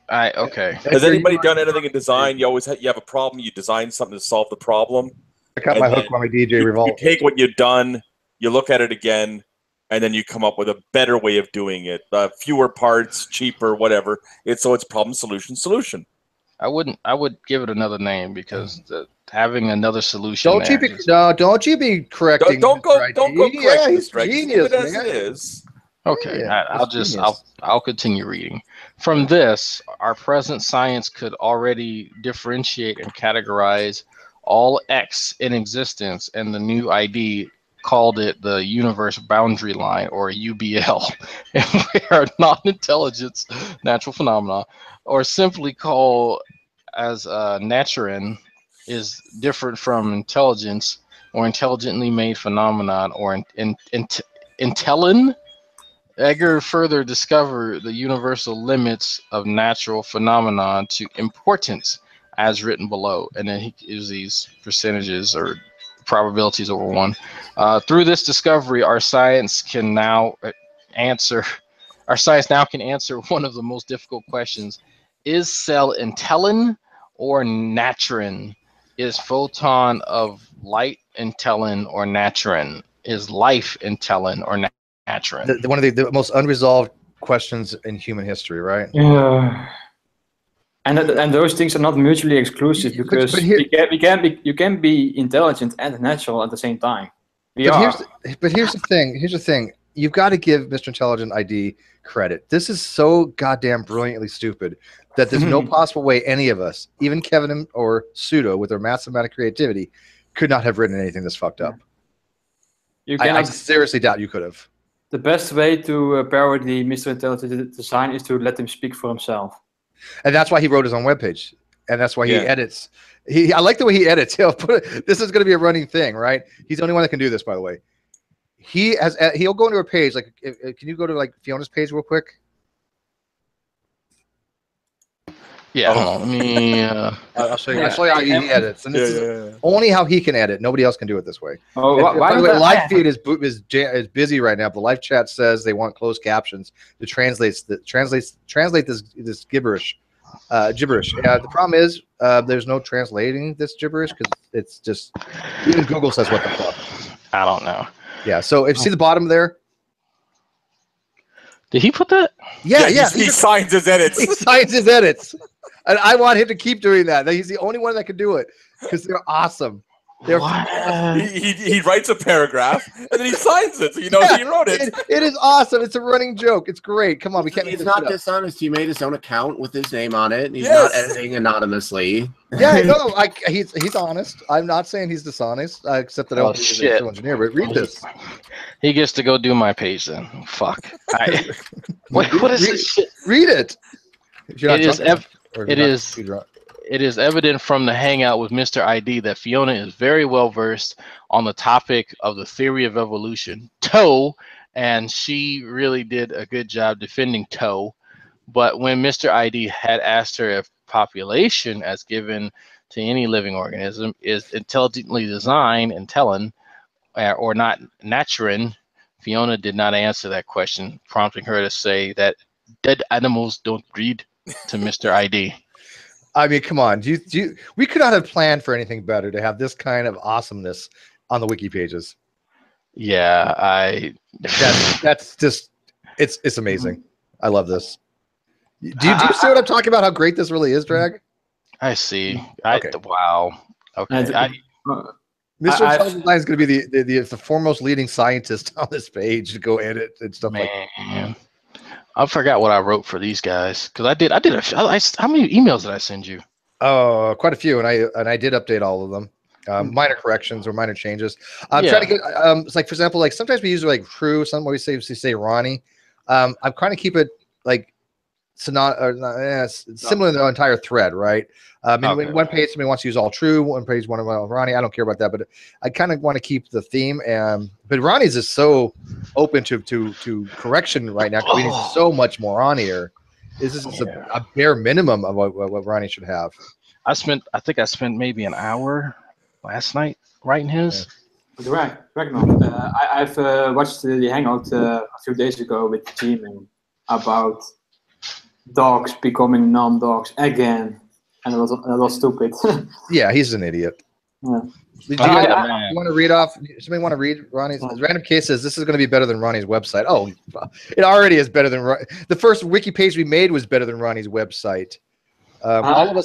Has anybody done anything in design? You have a problem, you design something to solve the problem. I got my hook on my DJ Revolver. You take what you've done, you look at it again, and then you come up with a better way of doing it. Fewer parts, cheaper, whatever. It's problem, solution, solution. I would give it another name because having another solution. Don't you be correcting. Don't go correct. Yeah, he's genius, as it is. Okay, yeah, I'll continue reading. From this, our present science could already differentiate and categorize all X in existence, and the new ID called it the universe boundary line, or UBL. And we are non-intelligence natural phenomena, or simply call as naturin, is different from intelligence or intelligently made phenomenon, or intellin. Egger further discovered the universal limits of natural phenomenon to importance as written below. And then he gives these percentages or probabilities over 1. Through this discovery, our science now can answer one of the most difficult questions. Is cell intellin or natrin? Is photon of light intellin or natrin? Is life intellin or natrin? One of the most unresolved questions in human history, right? Yeah. And those things are not mutually exclusive, because you can be intelligent and natural at the same time. But here's the thing. You've got to give Mr. Intelligent ID credit. This is so goddamn brilliantly stupid that there's no possible way any of us, even Kevin or Pseudo, with their massive amount of creativity, could not have written anything this fucked up. I seriously doubt you could have. The best way to parody Mr. Intelligent Design is to let him speak for himself. And that's why he wrote his own webpage. And that's why he edits. I like the way he edits. This is going to be a running thing, right? He's the only one that can do this, by the way. He'll go into a page. Like, can you go to like Fiona's page real quick? Yeah, hold on. Let me. I'll show you how he edits, and this is only how he can edit. Nobody else can do it this way. By the way, live feed is busy right now. The live chat says they want closed captions to translate this gibberish. The problem is there's no translating this gibberish because it's just even Google says what the fuck. I don't know. Yeah. So if you see the bottom there. Did he put that? Yeah. He signs his edits. He signs his edits. And I want him to keep doing that. He's the only one that can do it because they're awesome. He writes a paragraph and then he signs it, so you know he wrote it. It is awesome. It's a running joke. It's great. Come on, we can't. He's not dishonest. He made his own account with his name on it. He's not editing anonymously. Yeah, no, he's honest. I'm not saying he's dishonest, except that I don't think he's a engineer. But read this. He gets to go do my page then. Fuck. What is this shit? Read it. It is evident from the hangout with Mr. ID that Fiona is very well versed on the topic of the theory of evolution, TOE, and she really did a good job defending TOE. But when Mr. ID had asked her if population, as given to any living organism, is intelligently designed, intellin, or not naturin, Fiona did not answer that question, prompting her to say that dead animals don't breed to Mr. ID. I mean, come on. We could not have planned for anything better to have this kind of awesomeness on the wiki pages. Yeah, that's just it's amazing. I love this. Do you see what I'm talking about? How great this really is, Drag? I see. Okay. Wow. Okay. Mr. Intelligent Design is going to be the foremost leading scientist on this page to go edit and stuff like that. I forgot what I wrote for these guys because I did how many emails did I send you? Oh, quite a few, and I did update all of them. Minor corrections or minor changes. I'm trying to get it's like, for example, like sometimes we use like true. Some we say Ronnie. I'm trying to keep it like similar to the entire thread, right? In one page somebody wants to use all true, one page one of Ronnie. I don't care about that, but I kind of want to keep the theme. But Ronnie's is so open to correction right now because we need so much more on here. This is a bare minimum of what Ronnie should have. I think I spent maybe an hour last night writing his. Right, I've watched the hangout a few days ago with G-Man about dogs becoming non-dogs again, and it was stupid. Yeah, he's an idiot. Yeah. You want to read off? Somebody want to read Ronnie's? Random Case says this is going to be better than Ronnie's website. Oh, it already is better than the first wiki page we made was better than Ronnie's website. All of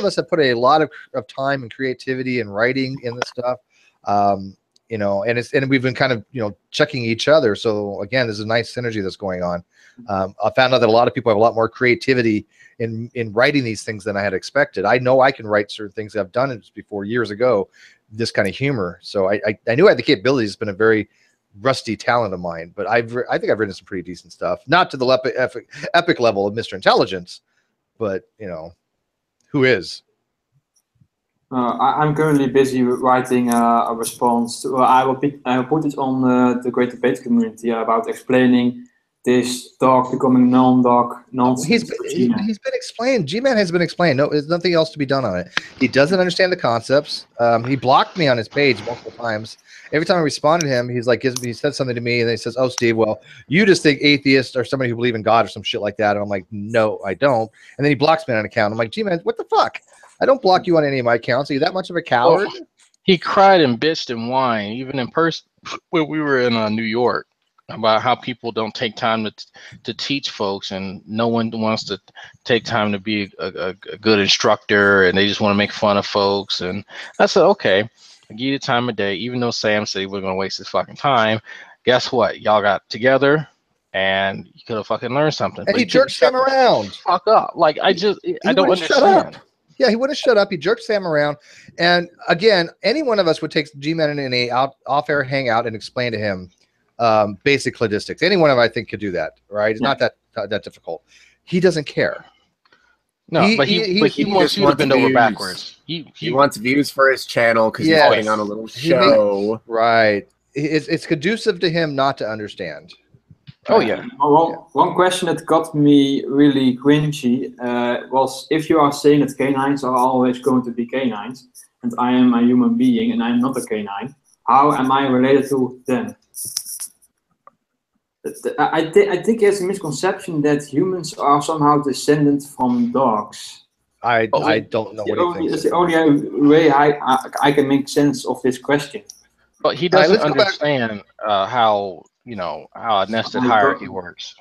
us have put a lot of time and creativity and writing in this stuff. You know, and we've been kind of checking each other. So again, there's a nice synergy that's going on. I found out that a lot of people have a lot more creativity in writing these things than I had expected. I know I can write certain things I've done before years ago, this kind of humor. So I knew I had the capabilities. It's been a very rusty talent of mine, but I think I've written some pretty decent stuff. Not to the epic level of Mr. Intelligence, but who is? I'm currently busy writing a response. I will put it on the Great Debate community about explaining this dog becoming non-dog nonsense. He's been explained. G-Man has been explained. No, there's nothing else to be done on it. He doesn't understand the concepts. He blocked me on his page multiple times. Every time I responded to him, he said something to me, and then he says, "Oh, Steve, well, you just think atheists are somebody who believe in God or some shit like that." And I'm like, "No, I don't." And then he blocks me on an account. I'm like, "G-Man, what the fuck? I don't block you on any of my accounts. Are you that much of a coward?" He cried and bitched and whined, even in person when we were in New York, about how people don't take time to teach folks, and no one wants to take time to be a good instructor, and they just want to make fun of folks. And I said, okay, I'll give you the time of day, even though Sam said we're going to waste his fucking time. Guess what? Y'all got together, and you could have fucking learned something. And he jerked Sam around. Fuck up. Like, I don't understand. Shut up. Yeah, he wouldn't shut up. He jerked Sam around. And again, any one of us would take G-Man in a off-air hangout and explain to him basic cladistics. Any one of us, I think, could do that, right? It's not that difficult. He doesn't care. No, he wants you to bend over backwards. He wants views for his channel because he's putting on a little show. Right. It's conducive to him not to understand. Oh yeah. One question that got me really cringy was, if you are saying that canines are always going to be canines, and I am a human being and I'm not a canine, how am I related to them? I think there's a misconception that humans are somehow descendant from dogs. I don't know what he thinks. That's the only way I can make sense of this question. But he doesn't understand how a nested hierarchy works.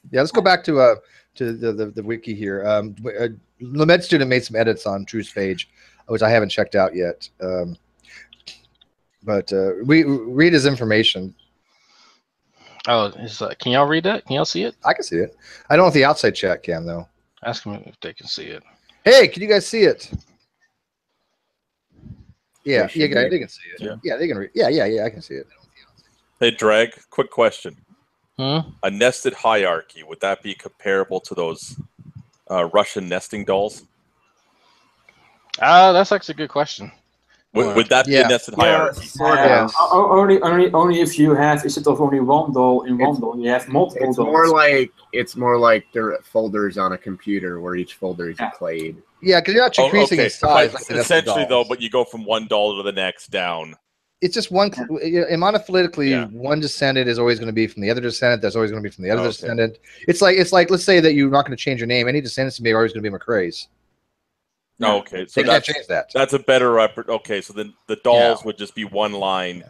Yeah, let's go back to the wiki here. The med student made some edits on Drew's page, which I haven't checked out yet. But we read his information. Oh, can y'all read that? Can y'all see it? I can see it. I don't know if the outside chat can, though. Ask them if they can see it. Hey, can you guys see it? Yeah, they can see it. Yeah, they can read. Yeah, I can see it. Hey, Drag, quick question. A nested hierarchy, would that be comparable to those Russian nesting dolls? That's actually a good question. Would that be a nested hierarchy? Only if you have, instead of only one doll in one doll, you have multiple dolls. It's more like they're folders on a computer where each folder is a clade. Yeah, because you're not increasing in size. Like essentially, though, but you go from one doll to the next down. It's just one. Monophyletically, one descendant is always going to be from the other descendant. That's always going to be from the other descendant. It's like let's say that you're not going to change your name. Any descendants are always going to be McRae's. Okay, so you can't change that. That's a better okay. So then the dolls would just be one line.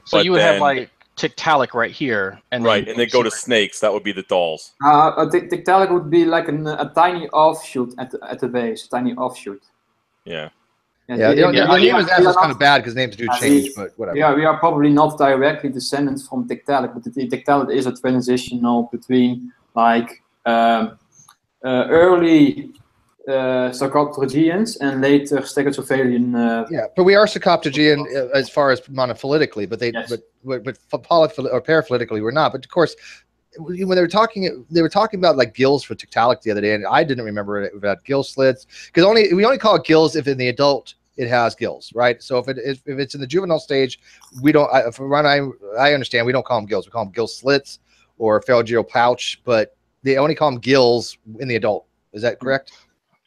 So you would have like Tiktaalik right here, and then go to snakes. That would be the dolls. Tiktaalik would be like a tiny offshoot at the base, tiny offshoot. Yeah. Yeah, the name is kind of bad because names do change, but whatever. Yeah, we are probably not directly descendants from Tiktaalik, but the Tiktaalik is a transitional between like early Sarcopterygians and later Stegosaphalian. Yeah, but we are Sarcopterygian as far as monophyletically, but they but paraphyletically we're not. But of course, when they were talking about like gills for Tiktaalik the other day, and I didn't remember it about gill slits because we only call it gills if in the adult it has gills, right? So if it's in the juvenile stage, we don't. I understand we don't call them gills. We call them gill slits or phalangeal pouch, but they only call them gills in the adult. Is that correct?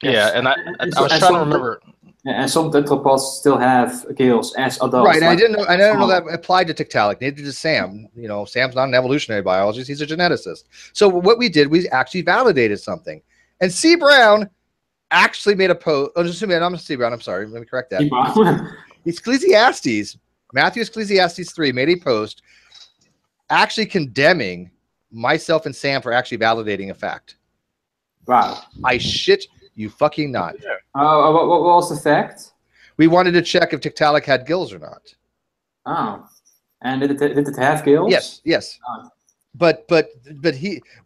Yeah, and I was trying to remember. And some tetrapods still have gills as adults. Right, and I didn't know that applied to Tiktaalik. Neither did Sam. You know, Sam's not an evolutionary biologist; he's a geneticist. So what we did, we actually validated something. And C. Brown actually made a post. Oh, just a minute, I'm C. Brown. I'm sorry. Let me correct that. Ecclesiastes, Matthew Ecclesiastes 3 made a post actually condemning myself and Sam for actually validating a fact. Wow. I shit you fucking not. What was the fact? We wanted to check if Tiktaalik had gills or not. Oh. And did it have gills? Yes. Oh. But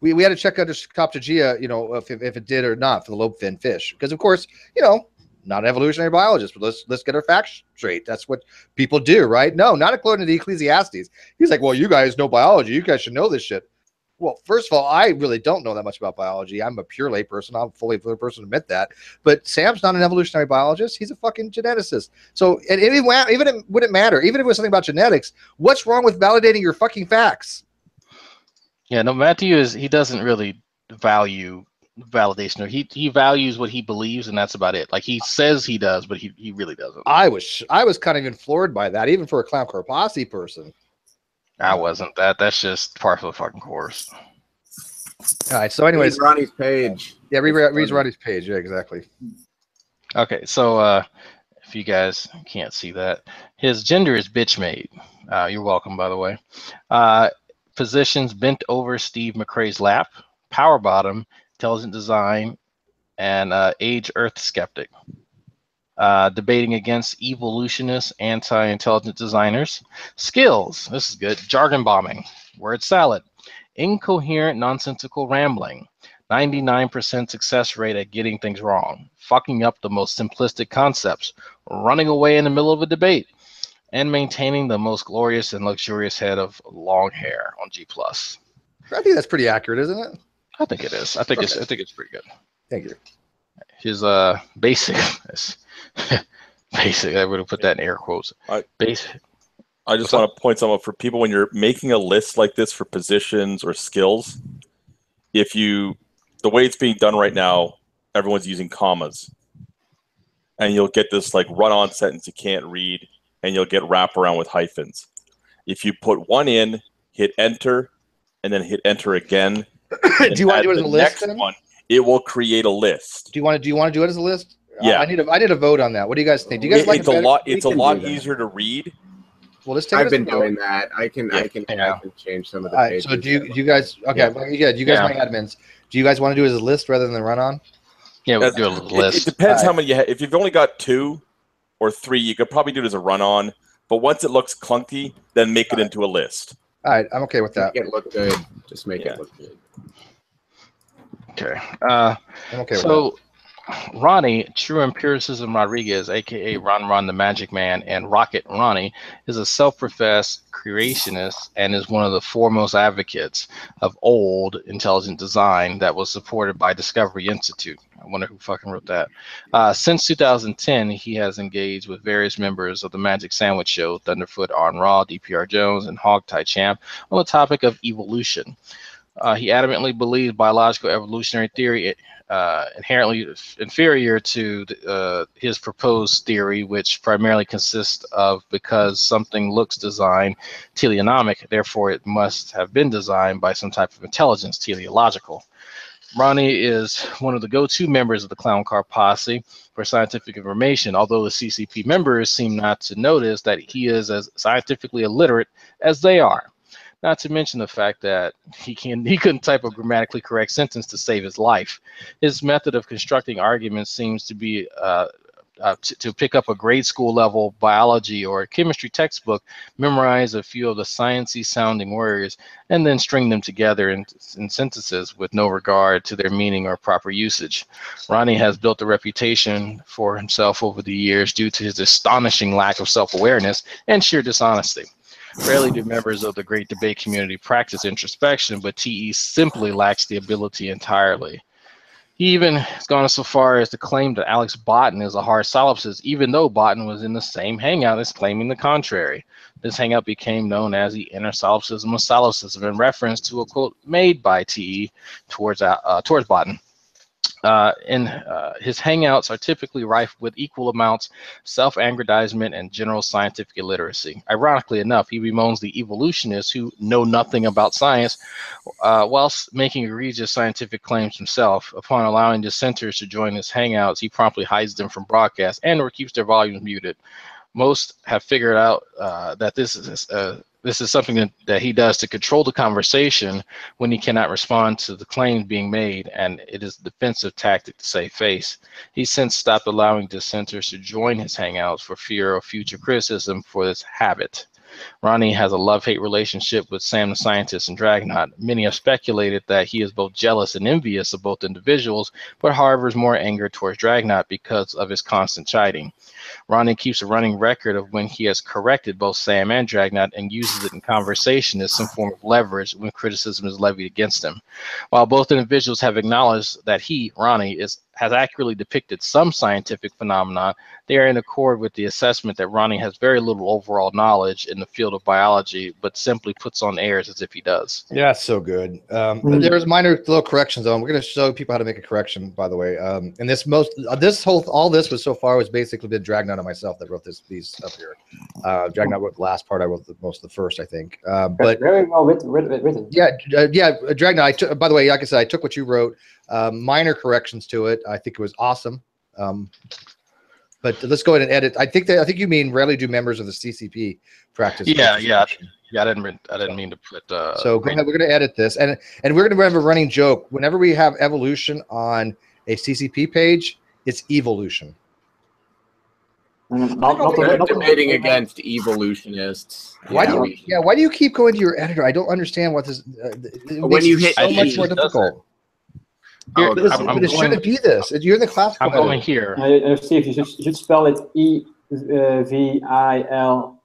we had to check under Sarcopterygia, you know, if it did or not for the lobe-fin fish. Because of course, you know, not an evolutionary biologist, but let's get our facts straight. That's what people do, right? No, not according to the Ecclesiastes. He's like, well, you guys know biology. You guys should know this shit. Well, first of all, I really don't know that much about biology. I'm a pure lay person. I'm a fully person to admit that. But Sam's not an evolutionary biologist. He's a fucking geneticist. So, and even it wouldn't matter. Even if it was something about genetics, what's wrong with validating your fucking facts? Yeah, no, Matthew he doesn't really value validation, or he values what he believes, and that's about it. Like he says he does, but he really doesn't. I was kind of even floored by that, even for a Clown Car Posse person. I wasn't. That's just part of the fucking course. All right. So, anyways, read Ronnie's page. Yeah, read Ronnie's page. Yeah, exactly. Okay, so if you guys can't see that, his gender is bitch made. You're welcome, by the way. Positions bent over Steve McRae's lap, power bottom, intelligent design, and age Earth skeptic. Debating against evolutionists, anti-intelligent designers. Skills, this is good. Jargon bombing, word salad, incoherent, nonsensical rambling, 99% success rate at getting things wrong, fucking up the most simplistic concepts, running away in the middle of a debate, and maintaining the most glorious and luxurious head of long hair on G+. I think that's pretty accurate, isn't it? I think it is. I think it's pretty good. Thank you. His basic basic. I would have put that in air quotes. Basic. I just want to point something out for people when you're making a list like this for positions or skills. The way it's being done right now, everyone's using commas, and you'll get this like run-on sentence you can't read, and you'll get wraparound with hyphens. If you put one in, hit enter, and then hit enter again. Do you want to do it as a list? Next one, it will create a list. Do you want to do it as a list? Yeah. I need a vote on that. What do you guys think? Do you guys like it? It's a lot easier to read. Well, let's take. I've been doing that. I can change some of the pages. So do you guys? Okay, yeah. Do you guys my admins? Do you guys want to do it as a list rather than the run-on? Yeah, we'll do a list. It depends how many you have. If you've only got 2 or 3, you could probably do it as a run-on. But once it looks clunky, then make it into a list. All right, I'm okay with that. Make it look good. Just make it look good. Okay. I'm okay with that. Ronnie, True Empiricism Rodriguez, aka Ron the Magic Man, and Rocket Ronnie, is a self-professed creationist and is one of the foremost advocates of old intelligent design that was supported by Discovery Institute. I wonder who fucking wrote that. Since 2010, he has engaged with various members of the Magic Sandwich Show, Thunderfoot, Arn Raw, DPR Jones, and Hogtie Champ on the topic of evolution. He adamantly believes biological evolutionary theory inherently inferior to his proposed theory, which primarily consists of because something looks designed teleonomic, therefore it must have been designed by some type of intelligence, teleological. Ronnie is one of the go-to members of the Clown Car Posse for scientific information, although the CCP members seem not to notice that he is as scientifically illiterate as they are. Not to mention the fact that he couldn't type a grammatically correct sentence to save his life. His method of constructing arguments seems to be to pick up a grade school level biology or chemistry textbook, memorize a few of the sciencey sounding words, and then string them together in sentences with no regard to their meaning or proper usage. Ronnie has built a reputation for himself over the years due to his astonishing lack of self-awareness and sheer dishonesty. Rarely do members of the Great Debate community practice introspection, but TE simply lacks the ability entirely. He even has gone so far as to claim that Alex Botten is a hard solipsist, even though Botten was in the same hangout as claiming the contrary. This hangout became known as the inner solipsism of solipsism in reference to a quote made by TE towards Botten. His hangouts are typically rife with equal amounts of self-aggrandizement and general scientific illiteracy. Ironically enough, he bemoans the evolutionists who know nothing about science whilst making egregious scientific claims himself. Upon allowing dissenters to join his hangouts, he promptly hides them from broadcast and or keeps their volumes muted. Most have figured out that this is something that he does to control the conversation when he cannot respond to the claims being made, and it is a defensive tactic to save face. He's since stopped allowing dissenters to join his hangouts for fear of future criticism for this habit. Ronnie has a love-hate relationship with Sam the Scientist and Dragnot. Many have speculated that he is both jealous and envious of both individuals, but harbors more anger towards Dragnot because of his constant chiding. Ronnie keeps a running record of when he has corrected both Sam and Dragnot and uses it in conversation as some form of leverage when criticism is levied against him. While both individuals have acknowledged that he, Ronnie, has accurately depicted some scientific phenomena, they are in accord with the assessment that Ronnie has very little overall knowledge in the field of biology, but simply puts on airs as if he does. Yeah, it's so good. There's minor little corrections on. We're going to show people how to make a correction, by the way. And all this was so far was basically been Dragnot and myself that wrote these up here. Dragnot wrote the last part. I wrote most of the first, I think. But very well written. Yeah, Dragnot. By the way, like I said, I took what you wrote. Minor corrections to it. I think it was awesome. But let's go ahead and edit. I think you mean rarely do members of the CCP practice. Yeah. I didn't mean to put. So go ahead. We're going to edit this, and we're going to have a running joke. Whenever we have evolution on a CCP page, it's evolution. We're debating against evolutionists. Why do you keep going to your editor? I don't understand what this. When you hit so much more difficult. It shouldn't be this. You're in the class. I'm going here. Steve, you should spell it E-V-I-L.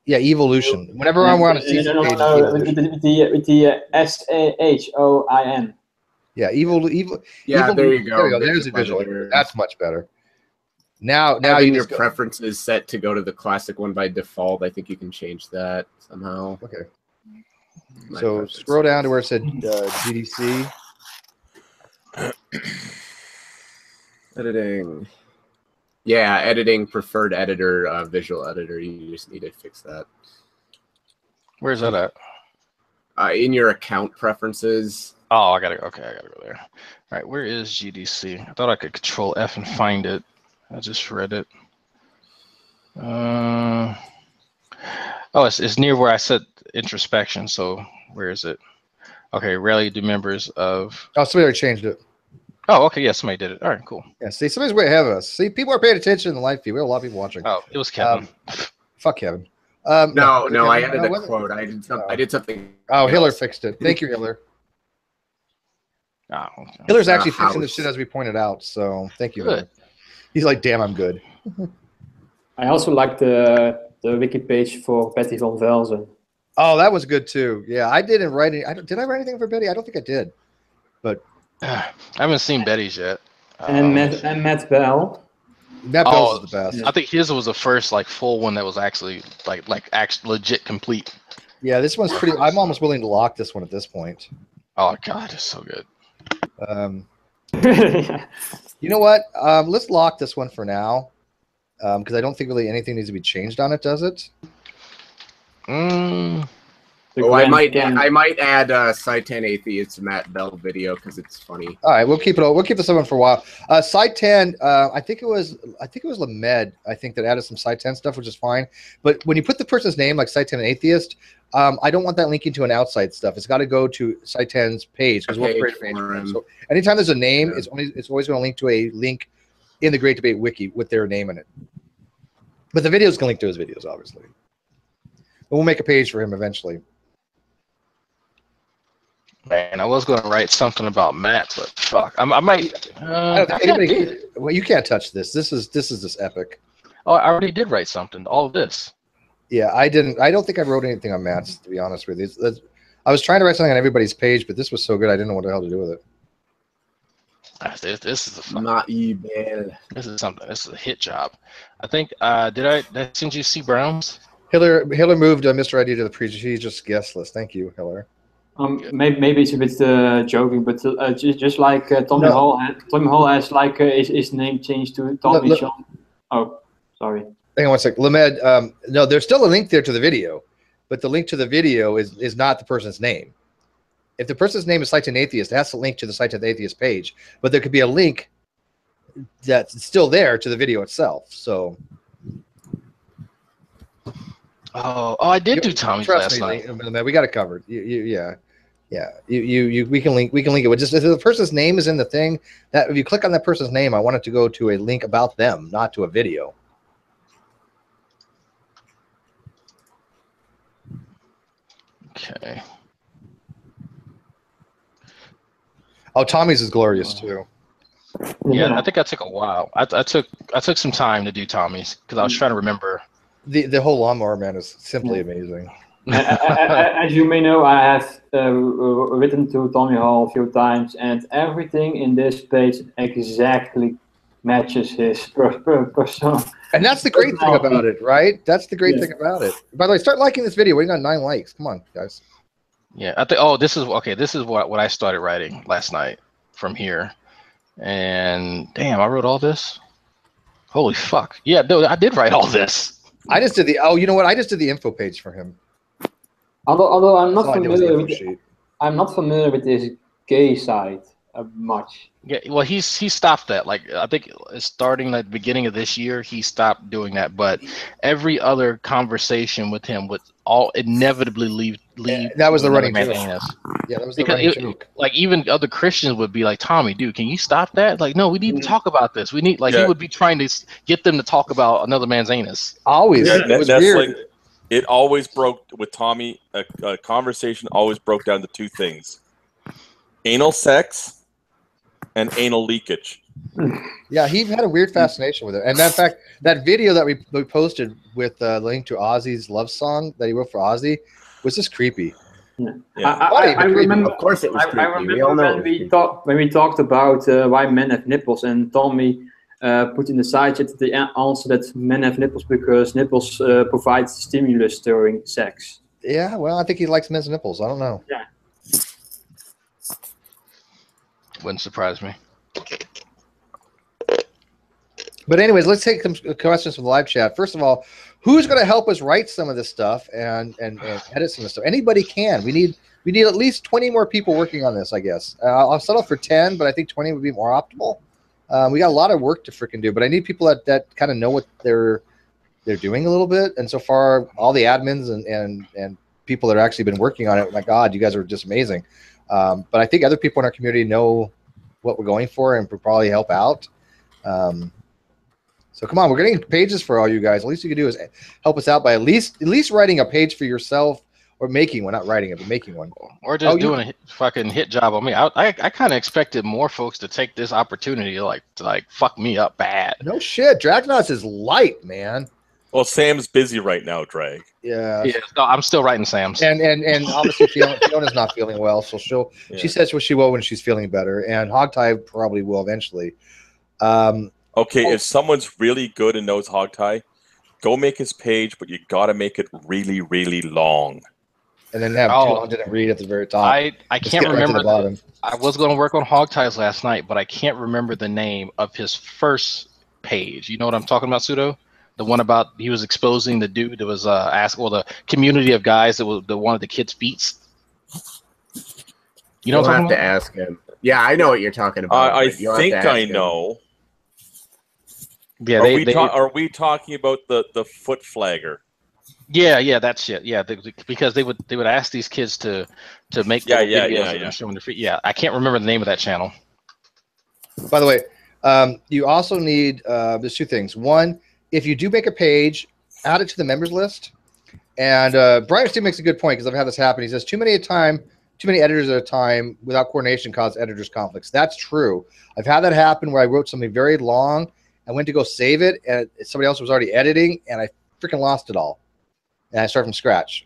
Yeah, evolution. Whenever we're on a season page, with the S-H-O-I-N. Yeah, evil. Yeah, there you go. There's a visual. That's much better. Now having your preferences set to go to the classic one by default, I think you can change that somehow. Okay. So scroll down to where it said GDC. Editing. Yeah, editing preferred editor, visual editor. You just need to fix that. Where's that at? In your account preferences. Oh, I gotta go there. All right, where is GDC? I thought I could Control F and find it. I just read it. Oh, it's near where I said introspection. So where is it? Okay, rarely do members of. Oh, somebody already changed it. Oh, okay, yeah, somebody did it. All right, cool. Yeah, see, somebody's way ahead of us. See, people are paying attention in the live feed. We have a lot of people watching. Oh, it was Kevin. Fuck Kevin. No, I added a quote. I did something. Oh, Hiller fixed it. Thank you, Hiller. Oh, okay. Hiller's actually fixing the shit as we pointed out. So thank you, Hiller. He's like, damn, I'm good. I also like the wiki page for Betty van Velzen. Oh, that was good too. Yeah, I didn't write any. Did I write anything for Betty? I don't think I did. But I haven't seen Betty's yet. And Matt Bell. Matt Bell's is the best. I think his was the first full one that was actually actually legit complete. Yeah, this one's pretty. I'm almost willing to lock this one at this point. Oh God, it's so good. You know what? Let's lock this one for now, because I don't think really anything needs to be changed on it, does it? I might add Sci-10 Atheist Matt Bell video because it's funny. All right, we'll keep it. We'll keep this one for a while. Sci-10, I think it was Lamed. I think that added some Sci-10 stuff, which is fine. But when you put the person's name like Sci-10 Atheist, I don't want that linking to an outside stuff. It's got to go to Sci-10's page because we'll create a page for him. So anytime there's a name, it's always going to link to a link in the Great Debate Wiki with their name in it. But the videos can link to his videos, obviously. But we'll make a page for him eventually. Man, I was going to write something about Matt, but fuck, I might. I don't think anybody. Well, you can't touch this. This is just epic. Oh, I already did write something. All of this. Yeah, I didn't. I don't think I wrote anything on Matt's, to be honest with you. I was trying to write something on everybody's page, but this was so good, I didn't know what the hell to do with it. This is a fucking, Not bad. This is something. This is a hit job. I think. Did I send you C Browns? Hiller moved Mr. ID to the prestigious guest list. Thank you, Hiller. Maybe it's a bit joking, but just like Tommy Hall has like his name changed to Tommy Sean. Oh, sorry. Hang on one sec. Lamed, no, there's still a link there to the video, but the link to the video is not the person's name. If the person's name is Site to an Atheist, it has to link to the Site to the Atheist page, but there could be a link that's still there to the video itself. So. Oh, I did do Tommy's last night. We got it covered. Yeah. We can link it with just if the person's name is in the thing. That if you click on that person's name, I want it to go to a link about them, not to a video. Okay. Oh, Tommy's is glorious too. Yeah, I think I took a while. I took some time to do Tommy's because I was trying to remember. The whole lawnmower man is simply amazing. As you may know, I have written to Tommy Hall a few times, and everything in this page exactly matches his persona. And that's the great thing about it, right? That's the great thing about it. By the way, start liking this video. We got 9 likes. Come on, guys. Yeah, I think. Oh, this is okay. This is what I started writing last night from here, and damn, I wrote all this. Holy fuck! Yeah, no, I did write all this. I just did the. Oh, you know what? I just did the info page for him. Although I'm not familiar with his gay side much. Yeah, well, he stopped that. Like I think starting at the beginning of this year, he stopped doing that. But every other conversation with him would all inevitably leave. That was the running joke. Yeah, that was the running joke. Like even other Christians would be like, "Tommy, dude, can you stop that?" Like, no, we need to talk about this. We need he would be trying to get them to talk about another man's anus. Always, it was weird. Like, it always broke with Tommy. A conversation always broke down to 2 things: anal sex and anal leakage. Yeah, he had a weird fascination with it. And in fact, that video that we posted with the link to Ozzy's love song that he wrote for Ozzy was just creepy. Yeah. I remember. Of course, it was creepy. I remember we all know when we talked about why men have nipples, and Tommy put in the side chat the answer that men have nipples because nipples provide stimulus during sex. Yeah, well, I think he likes men's nipples. I don't know. Yeah. Wouldn't surprise me. But anyways, let's take some questions from the live chat. First of all, who's going to help us write some of this stuff and edit some of this stuff? Anybody can. We need at least 20 more people working on this, I guess. I'll settle for 10, but I think 20 would be more optimal. We got a lot of work to freaking do, but I need people that kind of know what they're doing a little bit. And so far, all the admins and people that have actually been working on it, my God, you guys are just amazing. But I think other people in our community know what we're going for and would probably help out. So come on, we're getting pages for all you guys. The least you can do is help us out by at least writing a page for yourself, or making one, not writing it, but making one. Or just doing a fucking hit job on me. I kind of expected more folks to take this opportunity to fuck me up bad. No shit, Dragnauts is light, man. Well, Sam's busy right now, Drag. Yeah. Yeah. No, I'm still writing Sam's. And obviously Fiona's not feeling well, so she says what she will when she's feeling better, and Hogtie probably will eventually. Okay, if someone's really good and knows Hogtie, go make his page, but you gotta make it really, really long. And then have 200 read at the very top. I can't remember. I was going to work on Hogties last night, but I can't remember the name of his first page. You know what I'm talking about, Pseudo? The one about he was exposing the dude that was the community of guys that wanted the kids' feet. You know what I'm talking about? You'll have to ask him. Yeah, I know what you're talking about. I think I know. Yeah, are we talking about the foot flagger? Yeah, that shit. Yeah, because they would ask these kids to make videos of them showing their feet. Yeah, I can't remember the name of that channel. By the way, you also need there's 2 things. One, if you do make a page, add it to the members list. And Brian still makes a good point because I've had this happen. He says too many editors at a time without coordination cause editors conflicts. That's true. I've had that happen where I wrote something very long. I went to go save it, and somebody else was already editing, and I freaking lost it all. And I start from scratch.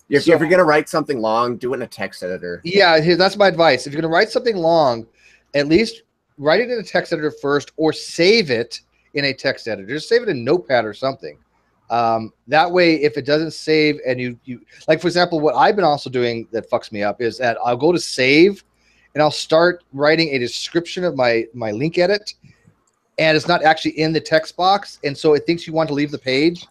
If you're going to write something long, do it in a text editor. Yeah, that's my advice. If you're going to write something long, at least write it in a text editor first or save it in a text editor. Just save it in Notepad or something. That way, if it doesn't save and you like, for example, what I've been also doing that fucks me up is that I'll go to save and I'll start writing a description of my link edit, and it's not actually in the text box. And so it thinks you want to leave the page.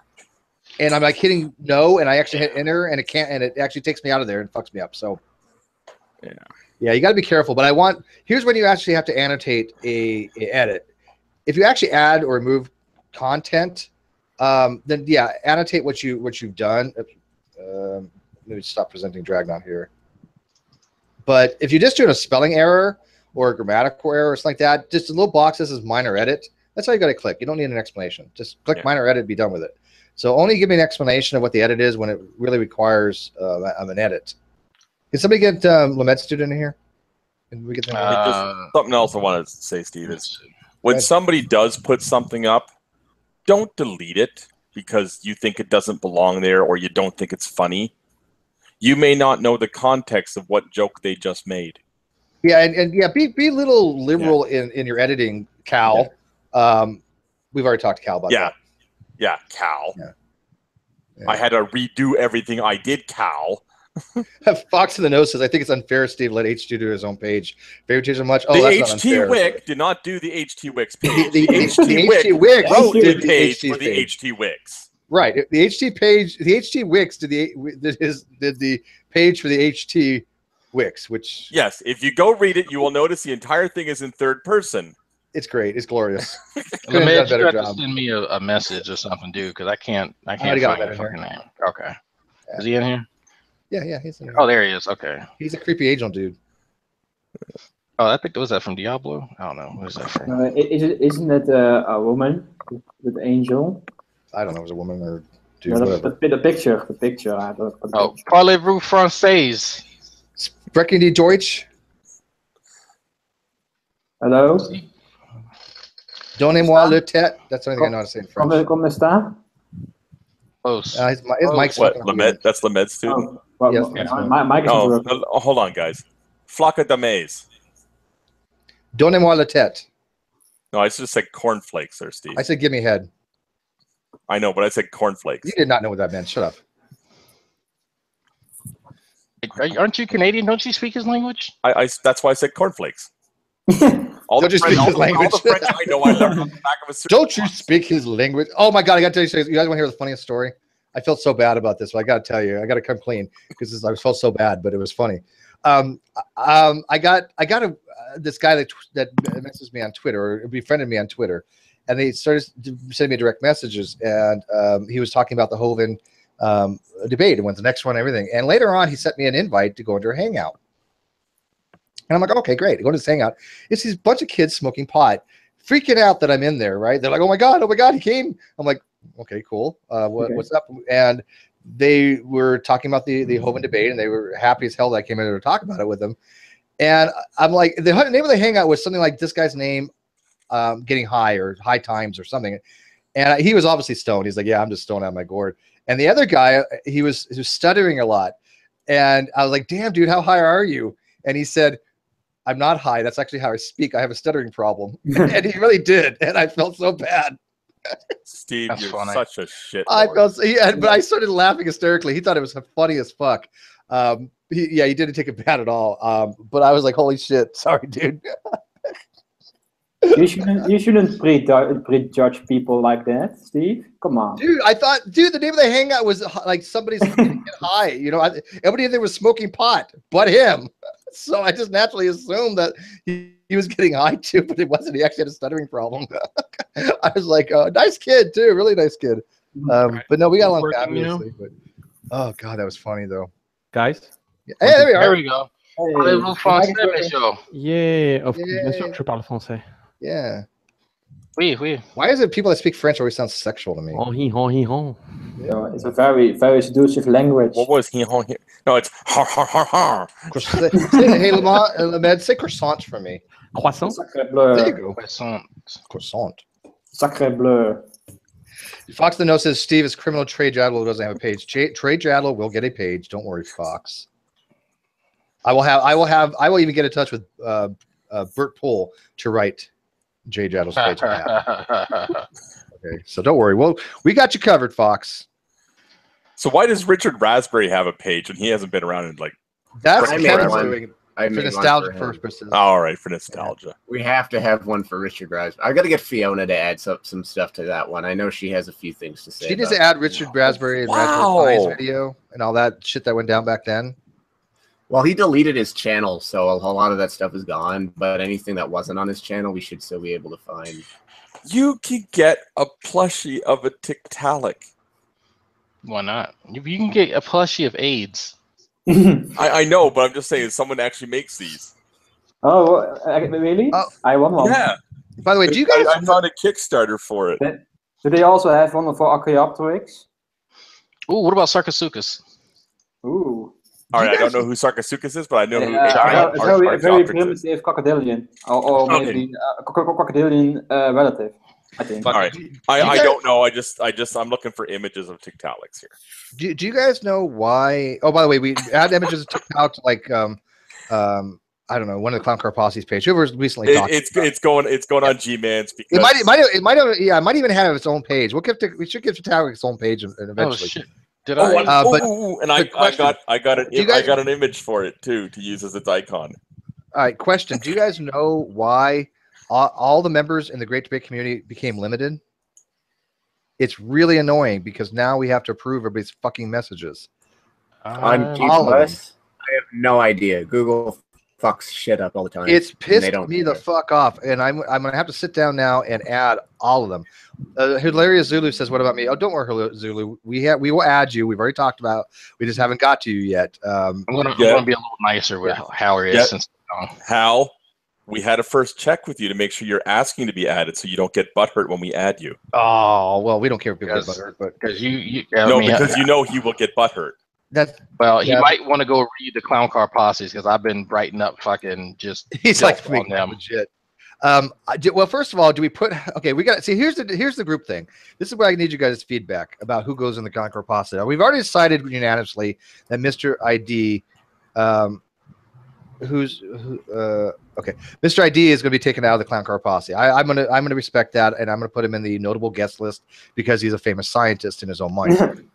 And I'm like hitting no, and I actually hit enter, and it can't, and it actually takes me out of there and fucks me up. So, yeah, you got to be careful. But here's when you actually have to annotate a edit. If you actually add or remove content, then yeah, annotate what you've done. Let me stop presenting Dragnon here. But if you're just doing a spelling error or a grammatical error or something like that, just a little box that says minor edit. That's all you got to click. You don't need an explanation. Just click minor edit, be done with it. So only give me an explanation of what the edit is when it really requires an edit. Can somebody get Lamed student in here? Can we get them something else I wanted to say, Steve, is when somebody does put something up, don't delete it because you think it doesn't belong there or you don't think it's funny. You may not know the context of what joke they just made. Yeah, and yeah, be a little liberal in your editing, Cal. Yeah. We've already talked to Cal about that. Yeah, Cal. Yeah. I had to redo everything I did, Cal. Fox in the Nose says, I think it's unfair, Steve, let HT do his own page. Favoritism much? Oh, the that's HT Wick did not do the HT Wix page. The HT Wix wrote the page for the HT Wix. Right. The HT page, the HT Wix did the page for the HT Wix, which... Yes, if you go read it, you will notice the entire thing is in third person. It's great. It's glorious. You have to send me a message or something, dude, because I can't find your fucking name. Okay. Yeah. Is he in here? Yeah, he's in here. Oh, there he is. Okay. He's a creepy angel dude. Oh, I think was that from Diablo? I don't know. What is that from? Isn't it a woman with angel? I don't know. It was a woman or dude. No, the picture. Oh, parlez-vous français? Sprechen die Deutsch? Hello? Donnez-moi le tête. That's the only thing I know how to say in French. Comment está? Close. His mic's what? Lamed? That's Lamed's student? Well, yes, hold on, guys. Flaca de maize. Donnez-moi le tête. No, I just said cornflakes there, Steve. I said give me head. I know, but I said cornflakes. You did not know what that meant. Shut up. Aren't you Canadian? Don't you speak his language? That's why I said cornflakes. Don't you speak his language? All the French I know, I learned on the back of a suit. Don't you speak his language? Oh my God, I got to tell you, you guys want to hear the funniest story? I felt so bad about this, but I got to tell you, I got to come clean because I felt so bad, but it was funny. I got this guy that messaged me on Twitter or befriended me on Twitter, and they started sending me direct messages, and he was talking about the Hovind debate and when's the next one and everything. And later on, he sent me an invite to go into a hangout. And I'm like, okay, great. Go to this hangout. It's these bunch of kids smoking pot, freaking out that I'm in there, right? They're like, oh my God, he came. I'm like, okay, cool. What's up? And they were talking about the Hovind debate, and they were happy as hell that I came in there to talk about it with them. And I'm like, the name of the hangout was something like this guy's name, getting high or high times or something. And he was obviously stoned. He's like, yeah, I'm just stoned out of my gourd. And the other guy, he was stuttering a lot. And I was like, damn, dude, how high are you? And he said, I'm not high. That's actually how I speak. I have a stuttering problem. And he really did. And I felt so bad. Steve, you're such a shit. But I started laughing hysterically. He thought it was funny as fuck. He didn't take it bad at all. But I was like, holy shit. Sorry, dude. You shouldn't prejudge people like that, Steve. Come on, dude. I thought, the name of the hangout was like somebody's getting high. You know, everybody there was smoking pot, but him. So I just naturally assumed that he was getting high too, but it wasn't. He actually had a stuttering problem. I was like, nice kid too, really nice kid. But no, we got along fabulously. But oh God, that was funny though, guys. Yeah. Hey, there we are. There we go. Parlez-vous français, monsieur? Yeah, bien sûr que je parle français. Yeah. Oui. Why is it people that speak French always sound sexual to me? Yeah, it's a very, very seductive language. What was he? No, it's har har har har. Hey, Lamed, say croissant for me. Croissant. Sacre bleu. There you go. Croissant. Sacre bleu. Fox the No says Steve is criminal. Trey Jadlow doesn't have a page. Trey Jadlow will get a page. Don't worry, Fox. I will even get in touch with Bert Poole to write Jay Jadlow's page. Okay, so don't worry. Well, we got you covered, Fox. So why does Richard Raspberry have a page when he hasn't been around in like? That's I Kevin's made doing I for made nostalgia one for him. purposes. All right, for nostalgia. We have to have one for Richard Raspberry. I got to get Fiona to add some stuff to that one. I know she has a few things to say. She needs to add Richard Raspberry and Raspberry Pi's video and all that shit that went down back then. Well, he deleted his channel, so a lot of that stuff is gone. But anything that wasn't on his channel, we should still be able to find. You can get a plushie of a Tiktaalik. Why not? You can get a plushie of AIDS. I know, but I'm just saying someone actually makes these. Oh, really? Oh. I want one. Yeah. By the way, do you guys? I found a Kickstarter for it. Do they also have one for Archaeopteryx? Ooh, what about Sarcosuchus? Ooh. All right, I don't know who Sarcosuchus is, but I know who. It's very primitive crocodilian, or maybe a crocodilian relative. I think. All right, I don't know. I'm looking for images of Tiktaaliks here. Do you guys know why? Oh, by the way, we add images of TikTok to like I don't know, one of the Clown Car Posse's page. Whoever's recently talked. It's going on G-Man's because it might even have its own page. We should give Tiktaalik its own page eventually. Oh shit! Did I? I got an image for it too to use as its icon. All right, question: do you guys know why all the members in the Great Debate community became limited? It's really annoying because now we have to approve everybody's fucking messages. On G+, I have no idea. Google fucks shit up all the time. It's pissed me the fuck off, and I'm gonna have to sit down now and add all of them. Hilarious Zulu says, "What about me?" Oh, don't worry, Zulu. We will add you. We've already talked about. We just haven't got to you yet. I'm gonna be a little nicer with how it is. Since Hal, we had a first check with you to make sure you're asking to be added, so you don't get butthurt when we add you. Oh well, we don't care if people get butthurt, but because because you know he will get butthurt. He might want to go read the Clown Car Posses because I've been writing up fucking just. He's like on them legit. Well, first of all, do we put? Okay, we got. See, here's the group thing. This is where I need you guys' feedback about who goes in the Clown Car Posse. We've already decided unanimously that Mr. ID, okay, Mr. ID is going to be taken out of the Clown Car Posse. I'm gonna respect that, and I'm gonna put him in the notable guest list because he's a famous scientist in his own mind.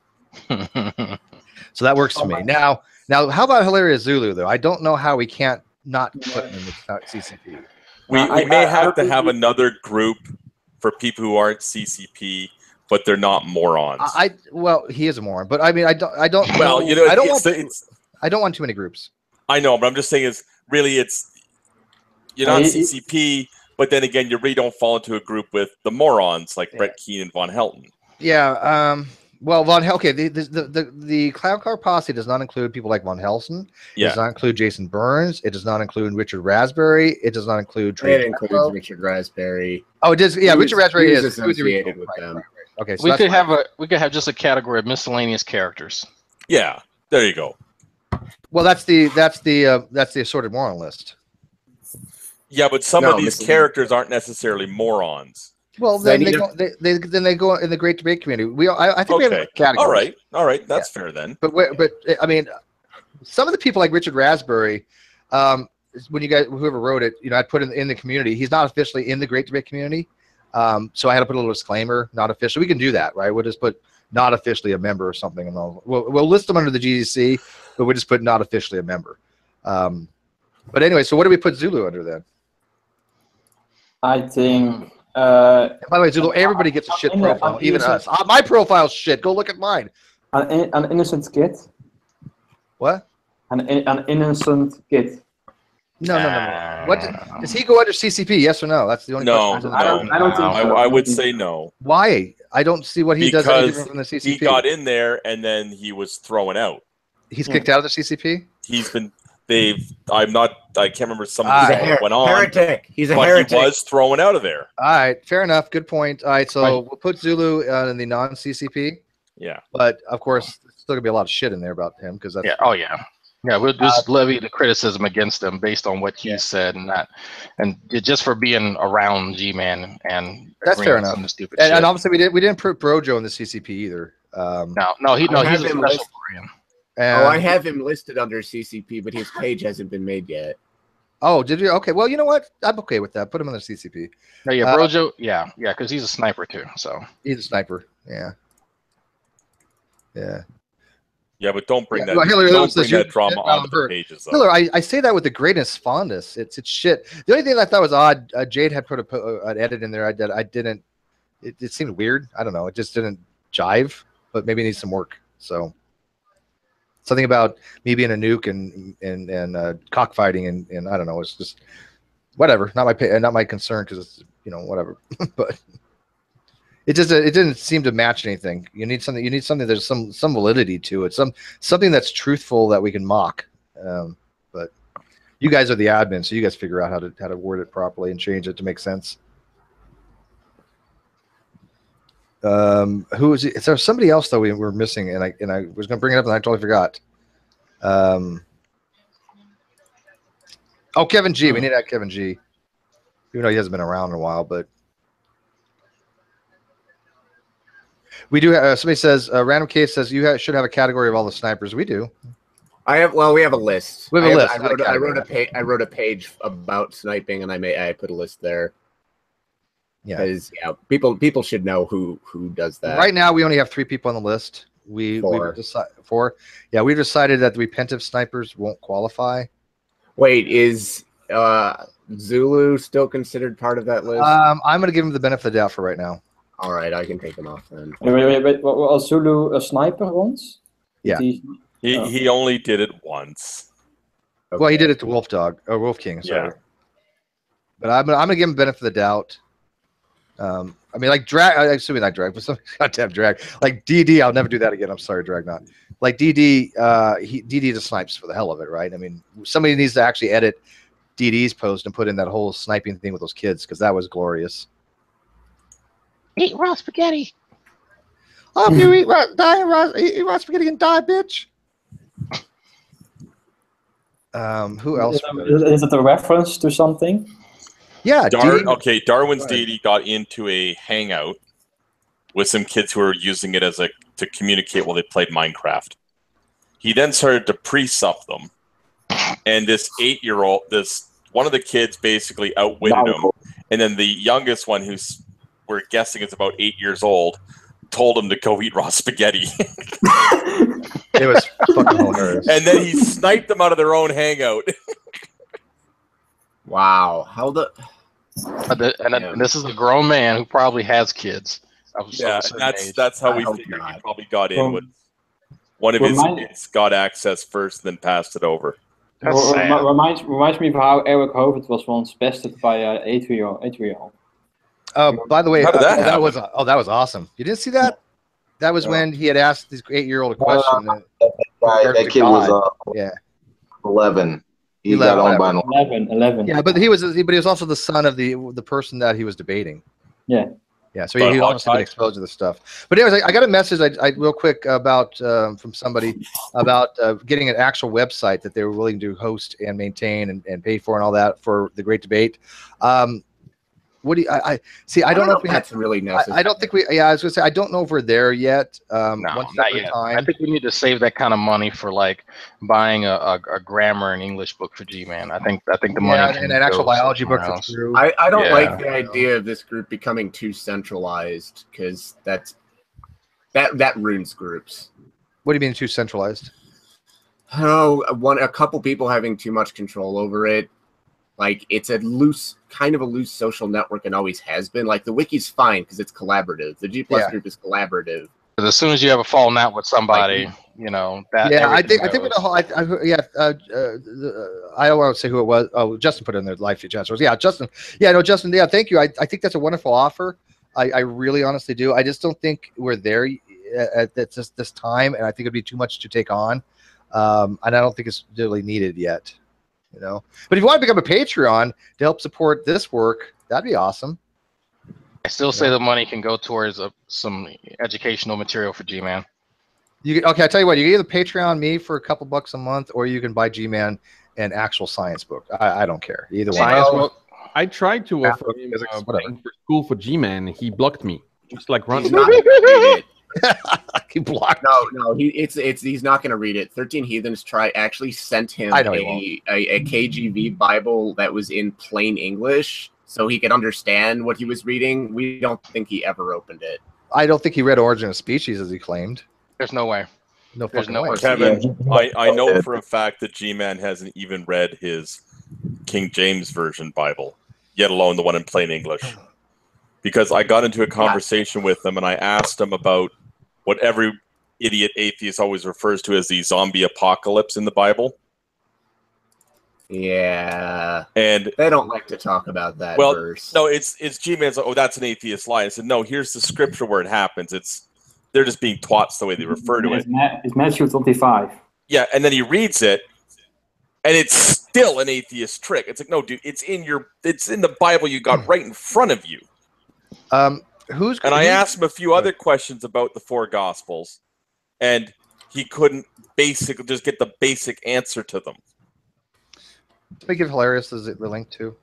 So that works for me. Now, how about Hilarious Zulu though? I don't know how we can't not put him in the CCP. We may have to have another group for people who aren't CCP, but they're not morons. Well, he is a moron, but I mean, I don't. Well, you know, I don't want too many groups. I know, but I'm just saying you're not CCP, but then again, you really don't fall into a group with the morons like Brett Keane and Von Helton. Yeah. Well, Von Helton. Okay, the Clown Car Posse does not include people like Von Helton. It does not include Jason Burns. It does not include Richard Raspberry. It does not include. It includes Richard Raspberry. Oh, it does. Yeah, Richard Raspberry is associated with them. Right. Okay, so we could have just a category of miscellaneous characters. Yeah, there you go. Well, that's the assorted moron list. Yeah, but some of these characters aren't necessarily morons. Well, then they go in the Great Debate community. I think we have a category. All right, that's fair then. But I mean, some of the people like Richard Raspberry, when whoever wrote it, I'd put in the community. He's not officially in the Great Debate community, so I had to put a little disclaimer, not official. We can do that, right? We'll just put not officially a member or something, and we'll list them under the GDC, but we just put not officially a member. But anyway, so what do we put Zulu under then? I think. By the way, Zulu, everybody gets a shit profile, even us. My profile's shit. Go look at mine. An innocent kid. What? An innocent kid. No. What does he go under CCP? Yes or no? That's the only question. I don't think so. I would say no. Why? I don't see what he does any different from the CCP. He got in there and then he was thrown out. He's kicked out of the CCP. I'm not. I can't remember some of He's the a stuff that went on. Heretic. He's a but heretic. He was thrown out of there. All right, fair enough. Good point. All right, so we'll put Zulu in the non-CCP. Yeah. But of course, there's still gonna be a lot of shit in there about him because that's Yeah, we'll just levy the criticism against him based on what he said and just for being around G-Man and that's fair enough. Some stupid and, shit. and obviously we didn't put Brojo in the CCP either. He's a special Korean. I have him listed under CCP, but his page hasn't been made yet. Oh, did you? Okay, well, you know what? I'm okay with that. Put him on the CCP. No, yeah, Brojo, yeah, because he's a sniper too. So he's a sniper. Yeah. Yeah, but don't bring that. Well, Hillary don't bring says that drama onto the pages. Though. Hillary, I say that with the greatest fondness. It's shit. The only thing I thought was odd, Jade had put an edit in there. I didn't. It seemed weird. I don't know. It just didn't jive. But maybe it needs some work. So something about me being a nuke and cockfighting and I don't know. It's just whatever. Not my concern because it's whatever. But. It didn't seem to match anything. You need something. There's some validity to it. Something that's truthful that we can mock. But you guys are the admin, so you guys figure out how to word it properly and change it to make sense. Who is it? Is there somebody else though we were missing? And I was going to bring it up and I totally forgot. Kevin G. We need to add Kevin G. Even though he hasn't been around in a while, but. We do. Somebody says random case says you should have a category of all the snipers. We do. I have. Well, we have a list. We have a list. I wrote a page about sniping, and I put a list there. Yeah. Because people should know who does that. Right now, we only have 3 people on the list. Four. Yeah, we decided that the repentive snipers won't qualify. Wait, is Zulu still considered part of that list? I'm going to give him the benefit of the doubt for right now. All right, I can take him off then. Wait, was Zulu a sniper once? Yeah. He only did it once. Okay. Well, he did it to Wolf King. Sorry. Yeah. But I'm gonna give him the benefit of the doubt. I mean, like drag. Assuming not drag, but some goddamn drag. Like DD, I'll never do that again. I'm sorry, Dragnot. Like DD, DD just snipes for the hell of it, right? I mean, somebody needs to actually edit DD's post and put in that whole sniping thing with those kids because that was glorious. Eat raw spaghetti. Oh, you eat raw spaghetti and die, bitch. Who else? Is it a reference to something? Yeah. Darwin's deity got into a hangout with some kids who were using it to communicate while they played Minecraft. He then started to pre-sup them, and this 8-year-old, one of the kids basically outwitted him, and then the youngest one who's we're guessing is about 8 years old, told him to go eat raw spaghetti. It was fucking hilarious. And then he sniped them out of their own hangout. Wow. How the... And this is a grown man who probably has kids. That's how we figured he probably got in with one of his kids got access first, then passed it over. Reminds me of how Eric Hovind was once bested by an 8-year-old. By the way, how did that was awesome. You didn't see that? That was when he had asked this 8-year-old a question. That kid was 11. He got on by 11. Yeah, but he was also the son of the person that he was debating. Yeah. Yeah, so he also been exposed to this stuff. But anyways, I got a message I real quick about from somebody about getting an actual website that they were willing to host and maintain and pay for and all that for the Great Debate. What do you, I see? I don't know if that's really necessary. I don't think we. Yeah, I was gonna say I don't know if we're there yet. No, not yet. I think we need to save that kind of money for like buying a grammar and English book for G-Man. I think the money and an actual biology book for Drew. I don't like the idea of this group becoming too centralized because that ruins groups. What do you mean too centralized? Oh, a couple people having too much control over it. Like it's kind of a loose social network and always has been. Like the wiki's fine because it's collaborative. The G+ group is collaborative. But as soon as you have a falling out with somebody, that. Yeah, I think with the whole. I don't want to say who it was. Oh, Justin put it in their live feed chat. So yeah, Justin. Yeah, no, Justin. Yeah, thank you. I think that's a wonderful offer. I really honestly do. I just don't think we're there at this time, and I think it'd be too much to take on. And I don't think it's really needed yet. you know. But if you want to become a Patreon to help support this work, that'd be awesome. I still say the money can go towards some educational material for G-Man. Okay, I tell you what, you can either Patreon me for a couple bucks a month, or you can buy G-Man an actual science book. I don't care. Either Science one. book. I tried to offer him whatever. for school for G-Man. He blocked me, just like Ron. He's not going to read it. He blocked. No. He's not going to read it. 13 Heathens actually sent him a KGV Bible that was in plain English, so he could understand what he was reading. We don't think he ever opened it. I don't think he read Origin of Species as he claimed. There's no way. There's no way. Kevin, I know for a fact that G-Man hasn't even read his King James Version Bible, yet alone the one in plain English. Because I got into a conversation with him and I asked him about what every idiot atheist always refers to as the zombie apocalypse in the Bible. Yeah. And they don't like to talk about that verse. No, it's G-Man's like, oh, that's an atheist lie. I said, no, here's the scripture where it happens. They're just being twats the way they refer to it. It's Matthew 25. Yeah, and then he reads it, and it's still an atheist trick. It's like, no, dude, it's in the Bible you got right in front of you. I asked him a few other questions about the four Gospels, and he couldn't basically just get the basic answer to them. Make it hilarious. Is it the link to?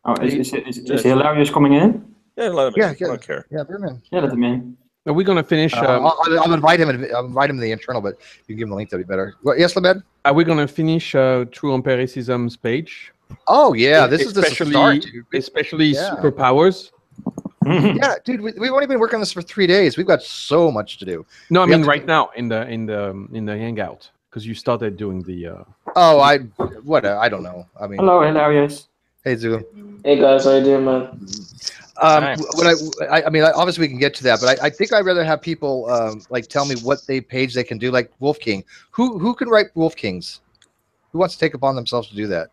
Oh, is Hilarious coming in? Yeah, let him in. Yeah, I don't care. Yeah, bring him in. Yeah, let him in. Are we going to finish? I'll invite him. I'll invite him to the internal, but you can give him the link. That'd be better. What, yes, Lamed? Are we going to finish True Empiricism's page? Oh yeah, this is the start, dude. Especially superpowers. Yeah, dude, we've only been working on this for 3 days. We've got so much to do. No, I mean right now in the hangout, because you started doing the. Oh, I don't know. I mean. Hello, Hilarious. Hey, Zoo. Hey guys, how you doing, man? I mean, obviously we can get to that, but I think I'd rather have people like tell me what page they can do, like Wolf King. Who can write Wolf Kings? Who wants to take upon themselves to do that?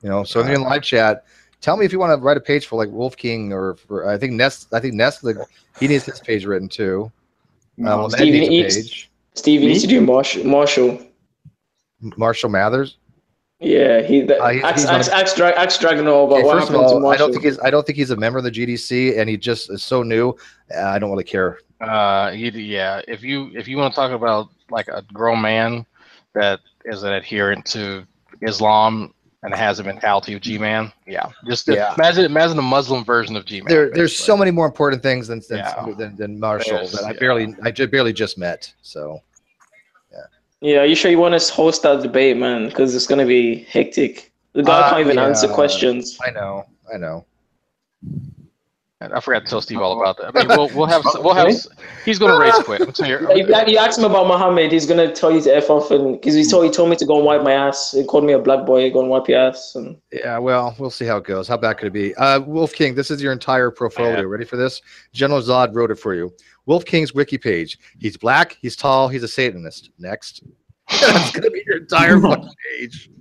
You know, so if you're in live chat, tell me if you want to write a page for like Wolf King or for I think Nestlig, he needs his page written too. Steve needs to do Marshall Mathers. Yeah, Axe Dragon all about what happened to Marshall. I don't think he's a member of the GDC, and he just is so new. I don't really care. Yeah, if you want to talk about like a grown man that is an adherent to Islam and has a mentality of G-Man, imagine a Muslim version of G-Man. There's so many more important things than Marshall that I barely just met. So. Yeah, are you sure you want to host that debate, man? Because it's going to be hectic. The guy can't even answer questions. I know. I forgot to tell Steve all about that. I mean, we'll have. He's going to race quit. You asked him about Muhammad. He's going to tell you to f off, and because he told me to go and wipe my ass. He called me a black boy. Go and wipe your ass. And yeah, well, we'll see how it goes. How bad could it be? Wolf King, this is your entire portfolio. Ready for this? General Zod wrote it for you. Wolf King's wiki page. He's black. He's tall. He's a Satanist. Next. That's going to be your entire fucking page.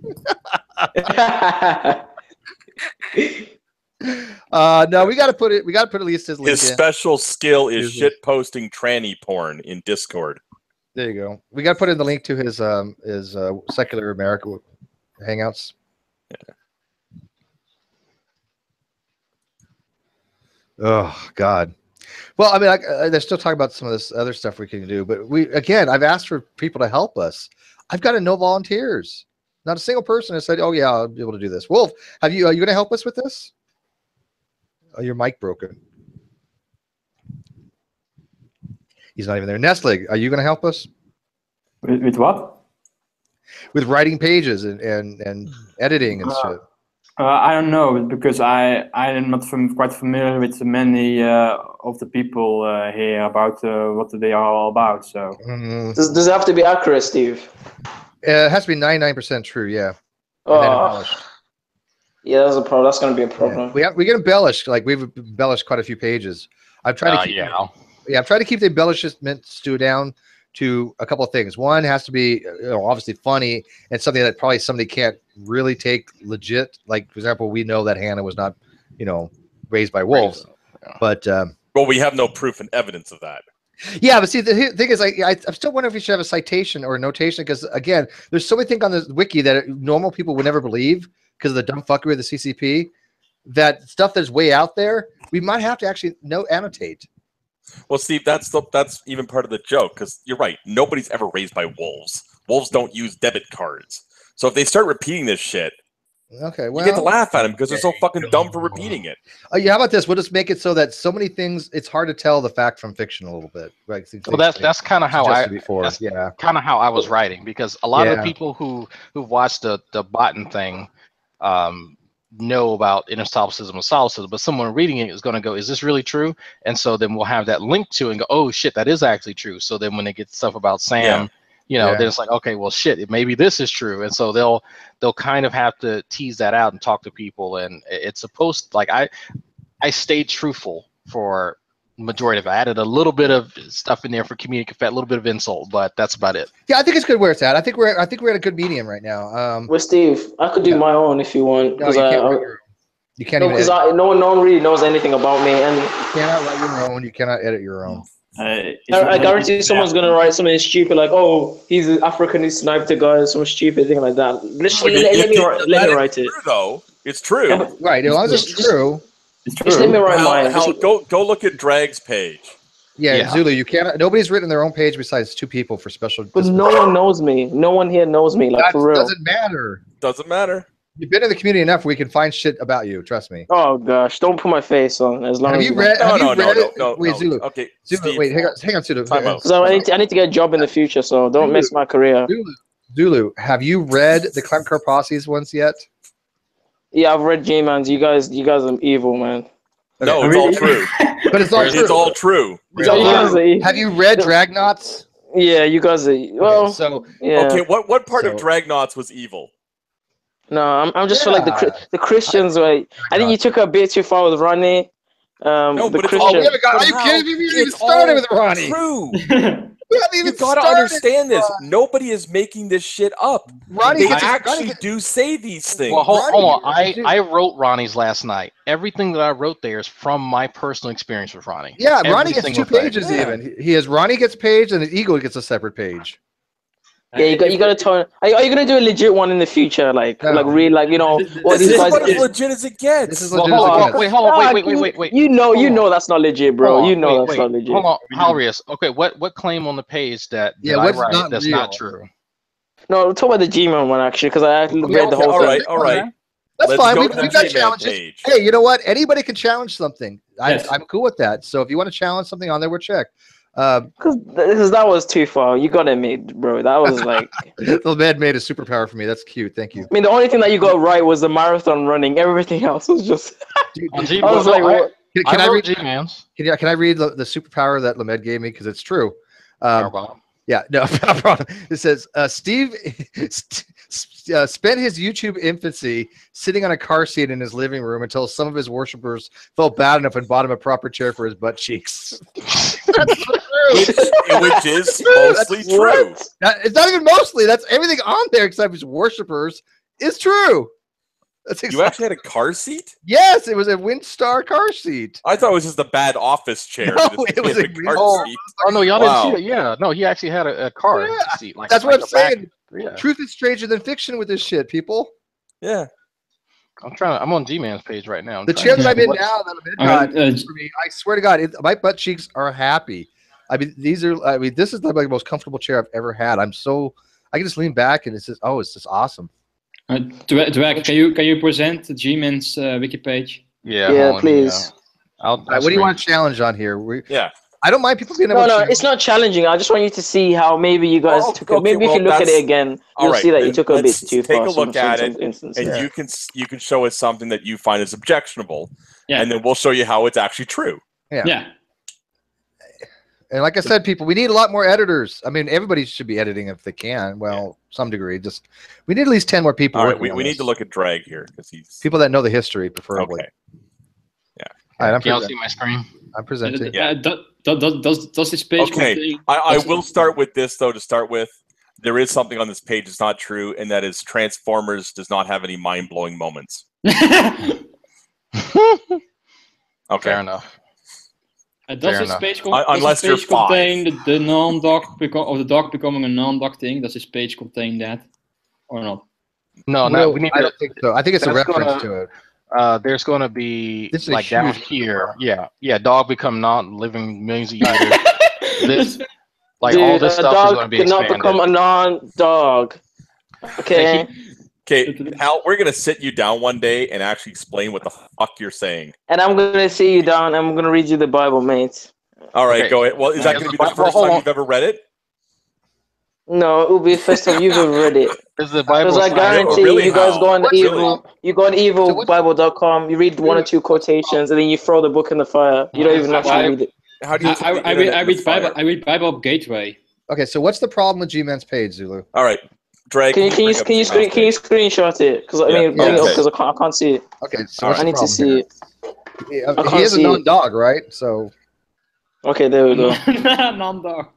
No, we got to put it. We got to put at least his link. His special skill is shit posting tranny porn in Discord. There you go. We got to put in the link to his Secular America Hangouts. Yeah. Oh God. Well, I mean, they're still talking about some of this other stuff we can do, but I've asked for people to help us. I've got no volunteers. Not a single person has said, "Oh yeah, I'll be able to do this." Wolf, are you going to help us with this? Oh, your mic broken. He's not even there. Nestlig, are you going to help us? With what? With writing pages and editing and shit. I don't know, because I am not quite familiar with many of the people here about what they are all about. So does it have to be accurate, Steve? It has to be 99% true. Yeah. Yeah, that's a problem. That's going to be a problem. Yeah. We get embellished. Like we've embellished quite a few pages. I've tried to keep. I've tried to keep the embellishment down to a couple of things. One has to be obviously funny and something that probably somebody can't really take legit. Like, for example, we know that Hannah was not, raised by wolves. But well, we have no proof and evidence of that. Yeah, but see, the thing is, I'm still wondering if we should have a citation or a notation because, again, there's so many things on the wiki that normal people would never believe because of the dumb fuckery of the CCP. That stuff that's way out there, we might have to actually annotate. Well, Steve, that's even part of the joke because you're right. Nobody's ever raised by wolves. Wolves don't use debit cards. So if they start repeating this shit, okay, well, you get to laugh at them because they're so fucking dumb for repeating it. Yeah, how about this? We'll just make it so that so many things it's hard to tell the fact from fiction a little bit. Right? Well, that's kind of how kind of how I was writing because a lot of the people who watched the Botan thing know about intersolipsism and solipsism, but someone reading it is going to go, is this really true? And so then we'll have that link to it and go, oh shit, that is actually true. So then when they get stuff about Sam, then it's like, okay, well shit, maybe this is true. And so they'll kind of have to tease that out and talk to people. And it's supposed, like, I stayed truthful for majority of it. I added a little bit of stuff in there for community, a little bit of insult, but that's about it. Yeah, I think it's good where it's at. I think we're at a good medium right now. Well, Steve, I could do my own if you want. No, you can't even. Because no one really knows anything about me, and you cannot write your own. You cannot edit your own. I guarantee someone's gonna write something stupid like, "Oh, he's an African who sniped a guy," some stupid thing like that. Let me write it. True, though, it's true. Yeah, right, as long as it's true. Just let me write mine. Go look at Drag's page. Yeah, Zulu, you cannot. Nobody's written their own page besides 2 people for special. But no one knows me. No one here knows me. Like, for real. Doesn't matter. Doesn't matter. You've been in the community enough. We can find shit about you. Trust me. Oh gosh, don't put my face on. As long have as you read? No. Wait, Zulu. Okay, Zulu, Steve, wait, hang on, Zulu. So I need to get a job in the future. So don't miss my career. Zulu, have you read the Clown Car Posse's ones yet? Yeah, I've read G-Man's. You guys are evil, man. Okay. No, it's all true. But it's all true. It's all true. Have you read Dragnauts? Yeah, you guys are. Well, okay. What part of Dragnauts was evil? No, I'm just for like the Christians. Right? I think you took it a bit too far with Ronnie. No, but are you kidding me? We haven't even started with Ronnie. True. You gotta understand this. Nobody is making this shit up. They actually do say these things. Well, hold on. I wrote Ronnie's last night. Everything that I wrote there is from my personal experience with Ronnie. Yeah, Ronnie gets 2 pages even. He has Ronnie gets a page and the Eagle gets a separate page. Yeah, you got to turn. Are you gonna do a legit one in the future? Like real, like This is about as legit as it gets. This is legit as it gets. Hold on. Wait. You know that's not legit, bro. You know that's not legit. Hold on, Halrius. Okay, what claim on the page that I write that's not true? No, talk about the G-Man one actually, because I read the whole thing. All right. That's fine. We've got challenges. Hey, you know what? Anybody can challenge something. I'm cool with that. So if you want to challenge something on there, we'll check. Because that was too far. You got it made, bro. That was like the med made a superpower for me. That's cute. Thank you. I mean, the only thing that you got right was the marathon running. Everything else was just. I was like, what? Can I read G-Mans? Can I read the superpower that Lamed gave me because it's true? Yeah, no problem. It says Steve spent his YouTube infancy sitting on a car seat in his living room until some of his worshippers felt bad enough and bought him a proper chair for his butt cheeks. That's true. Which is mostly true. It's not even mostly. That's everything on there except his worshippers is true. That's exactly. You actually had a car seat? Yes, it was a Windstar car seat. I thought it was just a bad office chair. No, it was a car seat. Oh no, y'all didn't see it. Yeah, no, he actually had a car seat. Like, that's what I'm saying. Yeah. Truth is stranger than fiction with this shit, people. Yeah. I'm on G-Man's page right now. The chair that I'm in now, that I'm in, for me, I swear to God, my butt cheeks are happy. I mean, this is like the most comfortable chair I've ever had. I can just lean back and it's just awesome. Dwag, can you present the G-Man's wiki page? Yeah, please. What do you want to challenge on here? I don't mind people being able to. No, it's not challenging. I just want you to see how maybe you guys took it. Maybe if you look at it again, you'll see that you took a bit too far. Take a look at it, and you can show us something that you find is objectionable, and then we'll show you how it's actually true. Yeah. And like I said, people, we need a lot more editors. I mean, everybody should be editing if they can. Well, some degree. Just we need at least 10 more people. All right, we need to look at Drag here because he's people that know the history, preferably. Okay. Yeah. All right, can y'all see my screen? I'm presenting. Does this page? Okay. I will start with this though. To start with, there is something on this page that's not true, and that is Transformers does not have any mind-blowing moments. Okay. Fair enough. Does this page, unless does this page contain the non-dog or the dog becoming a non-dog thing? Does this page contain that or not? No, Well, we need I don't think so. I think it's a reference to it. There's going to be This is like down here. Yeah, dog become non-living millions of years. This, like Dude, all this stuff is going to be cannot expanded. become a non-dog. Okay. Okay, Al, we're gonna sit you down one day and actually explain what the fuck you're saying. And I'm gonna sit you down. I'm gonna read you the Bible, mate. All right, Okay. go ahead. Well, is that gonna be the first time you've ever read it? No, it will be the first time you've ever read it. Is the Bible? Because I guarantee Really? you guys go on What's evil. You go on evilbible.com. You read one or two quotations, and then you throw the book in the fire. You don't even actually read it. How do you? I read Bible Gateway. Okay, so what's the problem with G-Man's page, Zulu? All right, Drake. Can you screenshot it? Because I mean, bring it up because I can't see it. Okay, so I need to see it. He is a non-dog, right? So. Okay, there we go. Non-dog.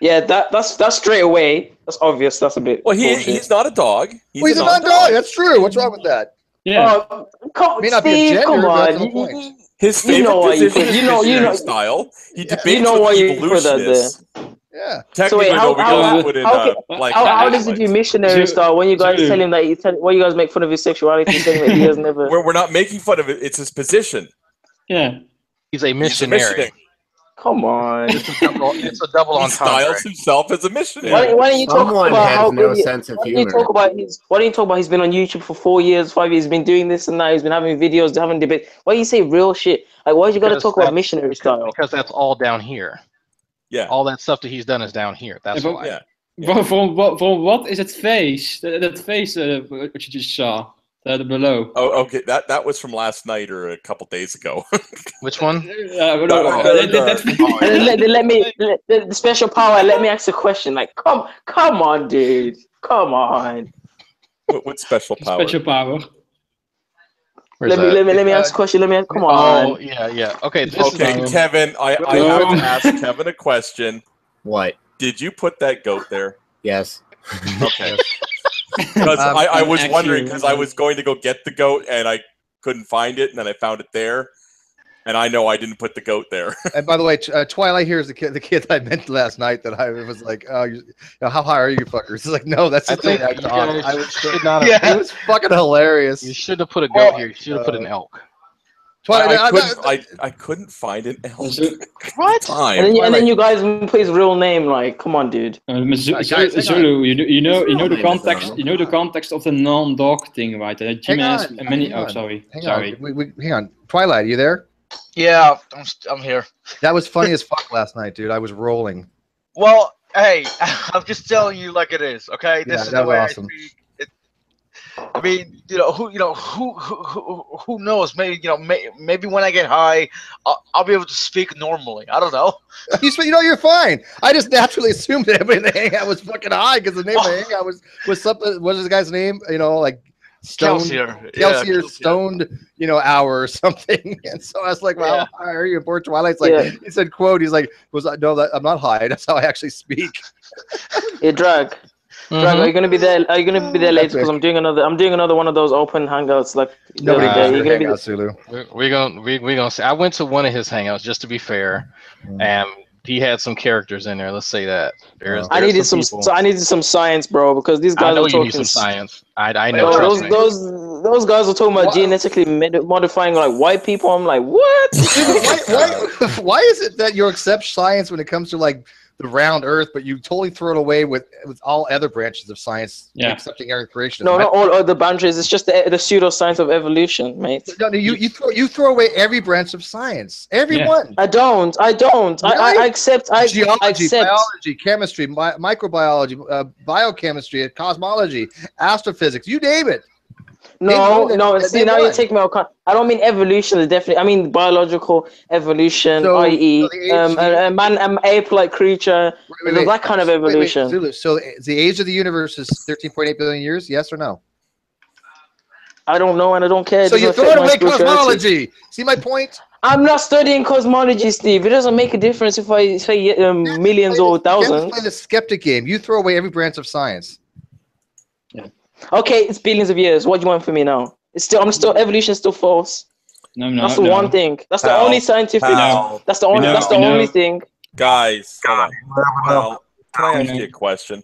Yeah, that's straight away. That's obvious. That's a bit. Well, he's not a dog. He's a non-dog. That's true. What's wrong with that? Yeah. May not be a gender, come but that's on. the point. His favorite position is missionary style. He debates with evolutionists. Yeah. So wait, how does he do missionary style when you guys tell him that when you guys make fun of his sexuality, saying that he has never? We're not making fun of it. It's his position. Yeah. He's a missionary. Come on. It's a double He entendre. styles himself as a missionary. Why don't you talk Someone about has how no good sense of why don't humor. you talk about he's been on YouTube for 4 years, 5 years, he's been doing this and that, he's been having videos, having debate. Why do you say real shit? Like, why you got to talk about missionary style? Because that's all down here. Yeah. All that stuff that he's done is down here. That's why. Yeah. For what is it face? That face what you just saw. Below. Oh, okay. That was from last night or a couple days ago. Which one? The special power. Let me ask a question. Like, come on, dude. Come on. What special power? Special power. Let me ask a question. Come on. Oh, yeah. Okay. Kevin. I have to ask Kevin a question. What? Did you put that goat there? Yes. Okay. Because I was wondering, because I was going to go get the goat and I couldn't find it, and then I found it there, and I know I didn't put the goat there. And by the way, Twilight here is the kid that I mentioned last night that I was like, oh, how high are you fuckers? It's like, no, that's the thing. It was fucking hilarious. You should have put a goat here. You should have put an elk. Twilight, I couldn't find an elk. What? And then you guys put his real name. Like, come on, dude. Zulu, you know the context. You know the context of the non-dog thing, right? Jim has many. Oh, sorry. Hang on. Twilight, are you there? Yeah, I'm here. That was funny as fuck last night, dude. I was rolling. Well, hey, I'm just telling you like it is. Okay, this is the way awesome. I speak. I mean, who knows? Maybe maybe when I get high, I'll be able to speak normally. I don't know. You're fine. I just naturally assumed that everybody in the hangout was fucking high because the name of the hangout was something. What is the guy's name? Like stoned, Kelsier stoned, hour or something. And so I was like, "Well, how high are you?" And poor Twilight's like, he said, "Quote." He's like, "No, I'm not high. That's how I actually speak." Yeah, Drag. Drag, are you gonna be there? Are you gonna be there later? Because I'm doing another one of those open hangouts. Like nobody goes to hangouts, Zulu. We're gonna see. I went to one of his hangouts just to be fair, and he had some characters in there. Let's say that. I needed some science, bro, because these guys I know are talking. You need some science. I know. Those guys are talking about genetically modifying like white people. I'm like, what? Why is it that you accept science when it comes to like the round Earth, but you totally throw it away with all other branches of science, accepting Earth creation? No, not all other boundaries. It's just the pseudoscience of evolution, mate. No, you throw away every branch of science. Everyone. I don't. Really? I accept. Geology, biology, chemistry, microbiology, biochemistry, cosmology, astrophysics. You name it. No. See, now you're taking me out. I don't mean evolution. Definitely, I mean biological evolution, i.e., an ape-like creature. That kind of evolution. Zulu. So the age of the universe is 13.8 billion years. Yes or no? I don't know, and I don't care. So you throw away cosmology. See my point? I'm not studying cosmology, Steve. It doesn't make a difference if I say millions or thousands. You play the skeptic game. You throw away every branch of science. Yeah. Okay, it's billions of years. What do you want from me now? Evolution is still false. That's the one thing. That's the only scientific. That's the only. That's the only thing. Guys, hold on. Now, can I ask you a question?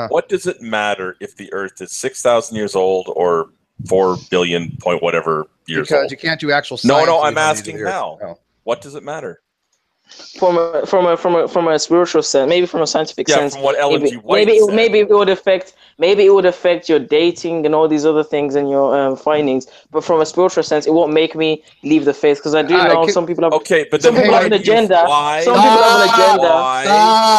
What does it matter if the Earth is 6,000 years old or 4 billion point whatever years old? Because you can't do actual science. No, I'm asking how. No. What does it matter? From a spiritual sense, maybe from a scientific sense. From what Ellen G. White said. Maybe it would affect your dating and all these other things and your findings. But from a spiritual sense, it won't make me leave the faith because I do know some people have. But some people have an agenda. Some people have an agenda.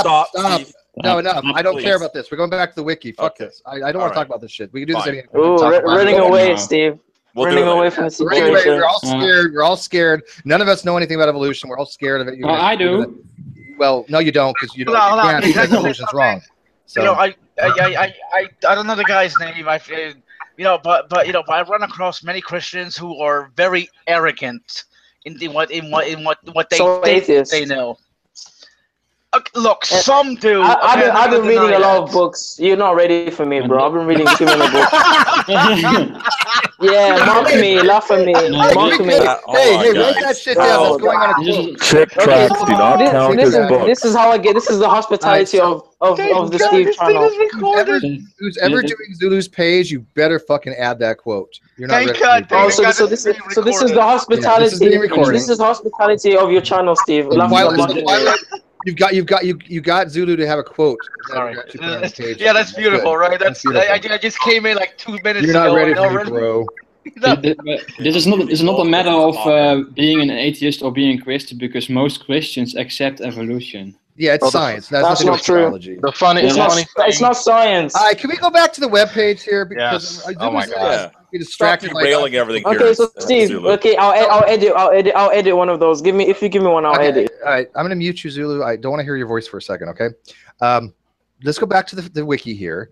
Stop. No, enough. I don't care about this. We're going back to the wiki. Fuck this. I don't want to talk about this shit. We can do this anytime. Running away, Steve. Running away from the situation. We're all scared. We're all scared. None of us know anything about evolution. We're all scared of it. I do. Well, no, you don't, because you can't because evolution's wrong. So. You know, I don't know the guy's name. But I run across many Christians who are very arrogant in what they think they know. Look, some do. I've been reading a lot of books. You're not ready for me, bro. I've been reading too many books. Yeah, mock me, laugh at me, mock me. Hey, write that shit down. What's going on? Check tracks do not count as books. This is how I get. This is the hospitality of the Steve channel. Who's ever doing Zulu's page, you better fucking add that quote. You're not ready. So this is the hospitality. This is hospitality of your channel, Steve. You got Zulu to have a quote. Yeah, that's beautiful, right? That's I just came in like 2 minutes ago. You're not ready for me, bro. This is not a matter of being an atheist or being Christian, because most Christians accept evolution. Yeah, it's science. That's not true. It's not science. All right, can we go back to the webpage here? Because oh my god, stop derailing everything. Okay, so Steve. Okay, I'll edit one of those. If you give me one, I'll edit. All right, I'm gonna mute you, Zulu. I don't want to hear your voice for a second. Okay, let's go back to the wiki here.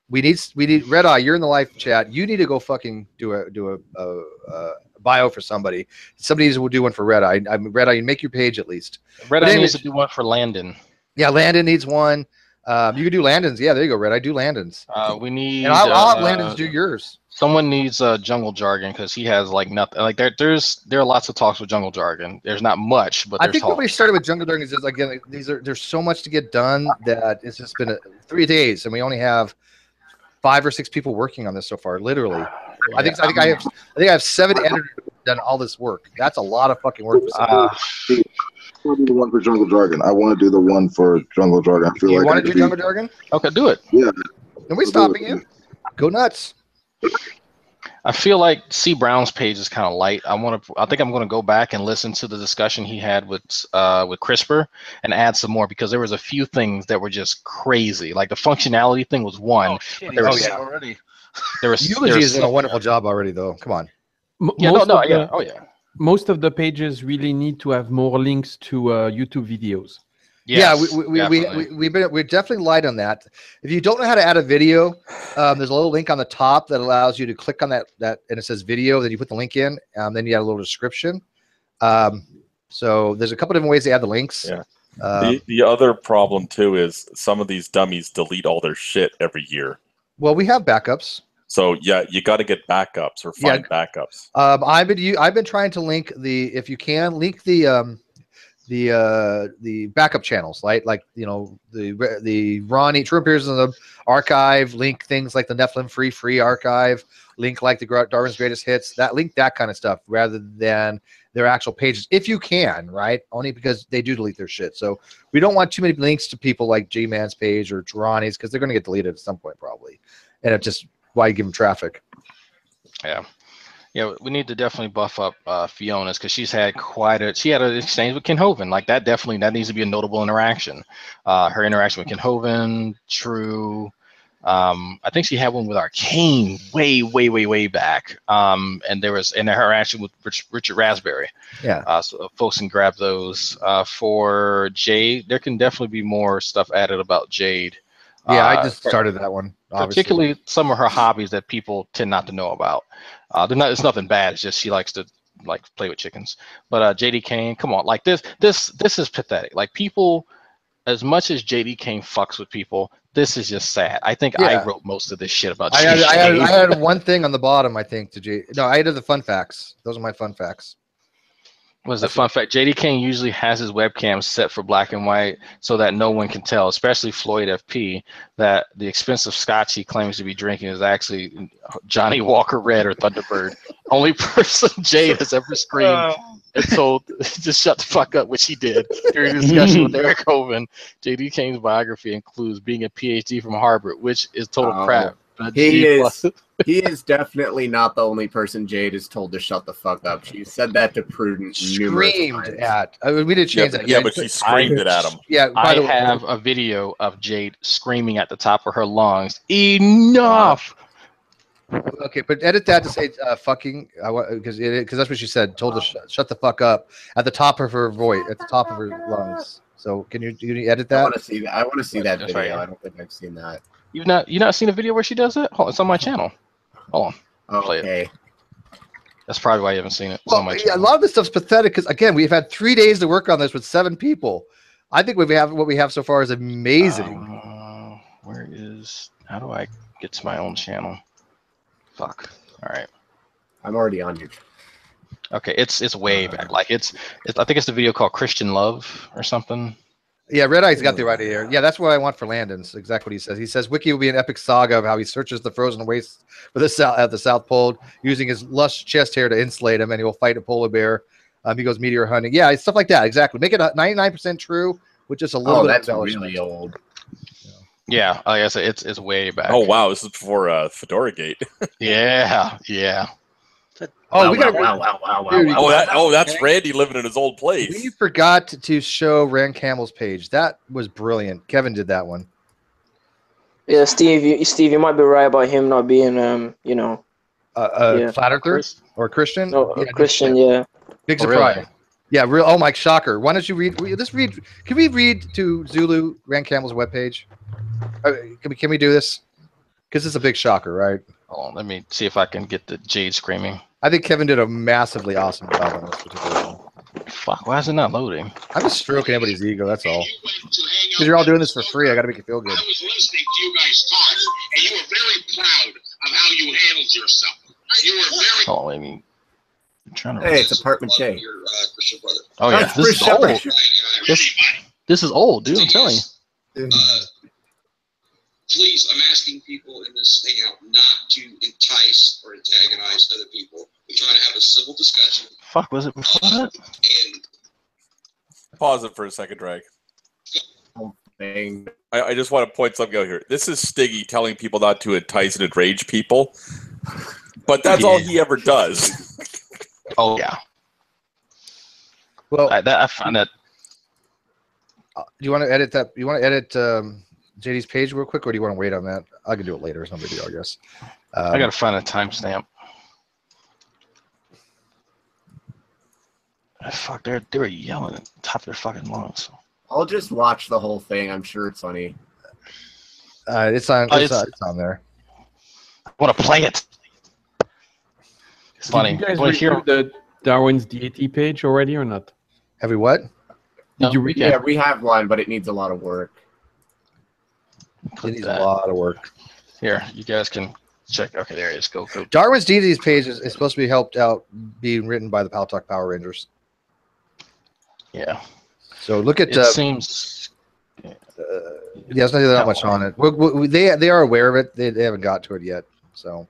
We need Red Eye. You're in the live chat. You need to go fucking do a bio for somebody. Somebody will do one for Red Eye. Red Eye, you make your page at least. Red Eye needs to do one for Landon. Yeah, Landon needs one. You can do Landon's. Yeah, there you go, Red Eye. Do Landon's. We need. And I'll have Landon's do yours. Someone needs jungle jargon because he has like nothing. Like there are lots of talks with jungle jargon. There's not much, but I think nobody started with jungle jargon. Is again, there's so much to get done that it's just been 3 days, and we only have 5 or 6 people working on this so far. Literally, I think I have 7 editors done all this work. That's a lot of fucking work. I want to do the one for jungle jargon. I want to do the one for jungle jargon. I feel you want to do jungle jargon? Okay, do it. Yeah. Nobody's stopping you. Go nuts. I feel like C. Brown's page is kind of light. I think I'm going to go back and listen to the discussion he had with CRISPR and add some more, because there was a few things that were just crazy. Like the functionality thing was one. Oh, shit. Already. Eulogy is doing a wonderful job already, though. Come on. Most of the pages really need to have more links to YouTube videos. Yes, we're definitely light on that. If you don't know how to add a video, there's a little link on the top that allows you to click on that and it says video. Then you put the link in, then you add a little description. So there's a couple different ways to add the links. Yeah. The other problem too is some of these dummies delete all their shit every year. Well, we have backups. So yeah, you got to get backups or find backups. I've been trying to link if you can link the backup channels, right? Like, you know, the Ronnie True Appears in the archive, link things like the Nephilim free archive, link like the Darwin's Greatest Hits, that kind of stuff, rather than their actual pages, if you can, right? Only because they do delete their shit. So we don't want too many links to people like G-Man's page or Ronnie's, because they're going to get deleted at some point probably, and it's just why you give them traffic. Yeah, we need to definitely buff up Fiona's, because she had an exchange with Ken Hovind. Like that needs to be a notable interaction. Her interaction with Ken Hovind, True. I think she had one with Arcane way back. And her interaction with Richard Raspberry. Yeah. So folks can grab those. For Jade, there can definitely be more stuff added about Jade. Yeah, I just started that one. Obviously. Particularly some of her hobbies that people tend not to know about. It's nothing bad. It's just she likes to play with chickens. But JD Kane, come on, this is pathetic. Like people, as much as JD Kane fucks with people, This is just sad. I think I wrote most of this shit about. I had one thing on the bottom. I think to J. No, I added the fun facts. Those are my fun facts. Was the fun fact? JD King usually has his webcam set for black and white so that no one can tell, especially Floyd FP, that the expensive scotch he claims to be drinking is actually Johnny Walker Red or Thunderbird. Only person Jade has ever screamed and told just shut the fuck up, which he did during a discussion with Eric Hovind. JD King's biography includes being a PhD from Harvard, which is total crap. He is definitely not the only person Jade has told to shut the fuck up. She said that to Prudent. Screamed at. I mean, we did change that. Yeah, but she screamed it at him. Yeah, I have a video of Jade screaming at the top of her lungs. Enough. Okay, but edit that to say fucking. Because that's what she said. Told to shut the fuck up at the top of her voice, at the top of her lungs. So can you edit that? I want to see that. I want to see that video. Right. I don't think I've seen that. You not seen a video where she does it? Hold on, it's on my channel. Hold on. Play it. That's probably why you haven't seen it. It's on my channel. A lot of this stuff's pathetic because again, we've had 3 days to work on this with 7 people. I think what we have so far is amazing. How do I get to my own channel? Fuck. All right. I'm already on you. Okay, it's way back. Like it's I think it's the video called Christian Love or something. Yeah, Red Eye's got the right here. Yeah, that's what I want for Landon's. Exactly what he says. He says Wiki will be an epic saga of how he searches the frozen wastes for at the South Pole, using his lush chest hair to insulate him, and he will fight a polar bear. He goes meteor hunting. Yeah, stuff like that. Exactly. Make it 99% true with just a little bit that's of embellishment. Really old. Yeah, like I said, it's way back. Oh wow, this is before Fedora Gate. yeah. Oh, we got wow. That's Randy living in his old place. We forgot to show Rand Campbell's page. That was brilliant. Kevin did that one. Yeah, Steve, you might be right about him not being, flat earther or Christian. No, Christian, yeah. Big surprise. Really? Yeah, real. Oh my, shocker. Why don't you read? Can we read to Zulu Rand Campbell's webpage? Can we do this? Because it's a big shocker, right? Hold on, let me see if I can get the Jade screaming. I think Kevin did a massively awesome job on this particular one. Fuck, why is it not loading? I'm just stroking everybody's ego, that's all. Because you're all doing this for free, I gotta make you feel good. I was listening to you guys talk, and you were very proud of how you handled yourself. You were very... Oh, I mean... Hey, it's Apartment J. Oh, yeah, this is old. This is old, dude, I'm telling you. Please, I'm asking people in this hangout not to entice or antagonize other people. We're trying to have a civil discussion. Fuck, was it before that? And pause it for a second, Drag. I just want to point something out here. This is Stiggy telling people not to entice and enrage people, but that's all he ever does. Oh yeah. Well, I find that. Do you want to edit that? You want to edit JD's page real quick, or do you want to wait on that? I can do it later. It's no big deal, I guess. I gotta find a timestamp. Fuck, they were yelling at the top of their fucking lungs. I'll just watch the whole thing. I'm sure it's funny. It's on there. I want to play it. It's funny. Did you guys read the Darwin's deity page already or not? Have we what? Did you read? Yeah, we have one, but it needs a lot of work. It needs a lot of work. Here, you guys can check. Okay, there it is. Go. Darwin's deities page is supposed to be helped out being written by the Paltalk Power Rangers. Yeah. So look at. It seems. There's not that much on it. They are aware of it. They haven't got to it yet. So.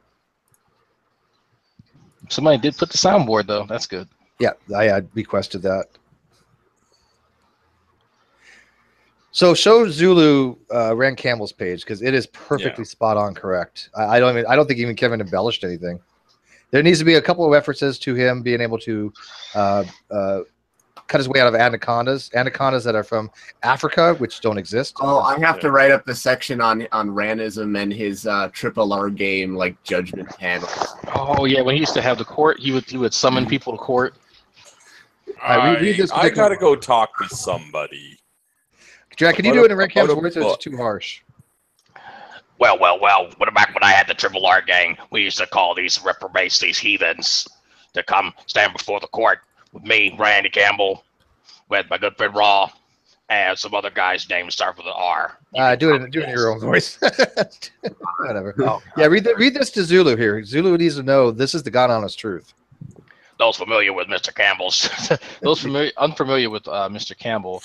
Somebody did put the soundboard though. That's good. Yeah, I requested that. So show Zulu Rand Campbell's page because it is perfectly spot on correct. I don't think even Kevin embellished anything. There needs to be a couple of references to him being able to cut his way out of anacondas that are from Africa, which don't exist. Oh, I have to write up the section on Ranism and his triple R game like judgment panels. Oh yeah, when he used to have the court, he would summon people to court. I gotta go talk to somebody. Jack, can you do it in Rand Campbell's words, or is it too harsh? Well, back when I had the Triple R gang, we used to call these reprobates, these heathens, to come stand before the court with me, Randy Campbell, with my good friend Raw, and some other guy's name start with an R. Do it in your own voice. Whatever. Oh, yeah, read this to Zulu here. Zulu needs to know this is the God honest truth. Those familiar with Mr. Campbell's, unfamiliar with Mr. Campbell,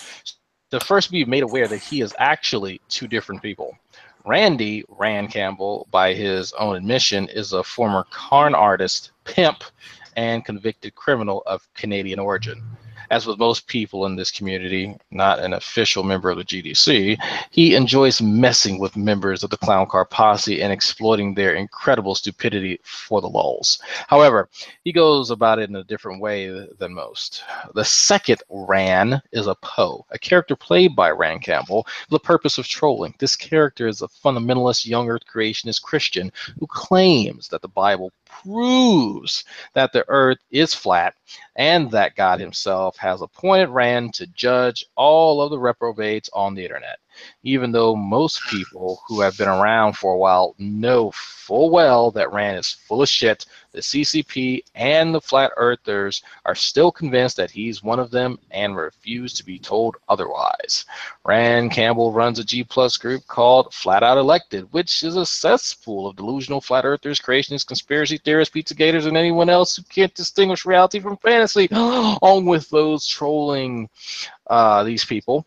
to first be made aware that he is actually two different people. Randy Rand Campbell, by his own admission, is a former con artist, pimp, and convicted criminal of Canadian origin. As with most people in this community, not an official member of the GDC, he enjoys messing with members of the Clown Car Posse and exploiting their incredible stupidity for the lulz. However, he goes about it in a different way than most. The second Ran is a Poe, a character played by Rand Campbell for the purpose of trolling. This character is a fundamentalist young earth creationist Christian who claims that the Bible proves that the earth is flat and that God himself has appointed Rand to judge all of the reprobates on the internet. Even though most people who have been around for a while know full well that Rand is full of shit, the CCP and the flat earthers are still convinced that he's one of them and refuse to be told otherwise. Rand Campbell runs a G+ group called Flat Out Elected, which is a cesspool of delusional flat earthers, creationists, conspiracy theorists, Pizzagators, and anyone else who can't distinguish reality from fantasy, along with those trolling these people.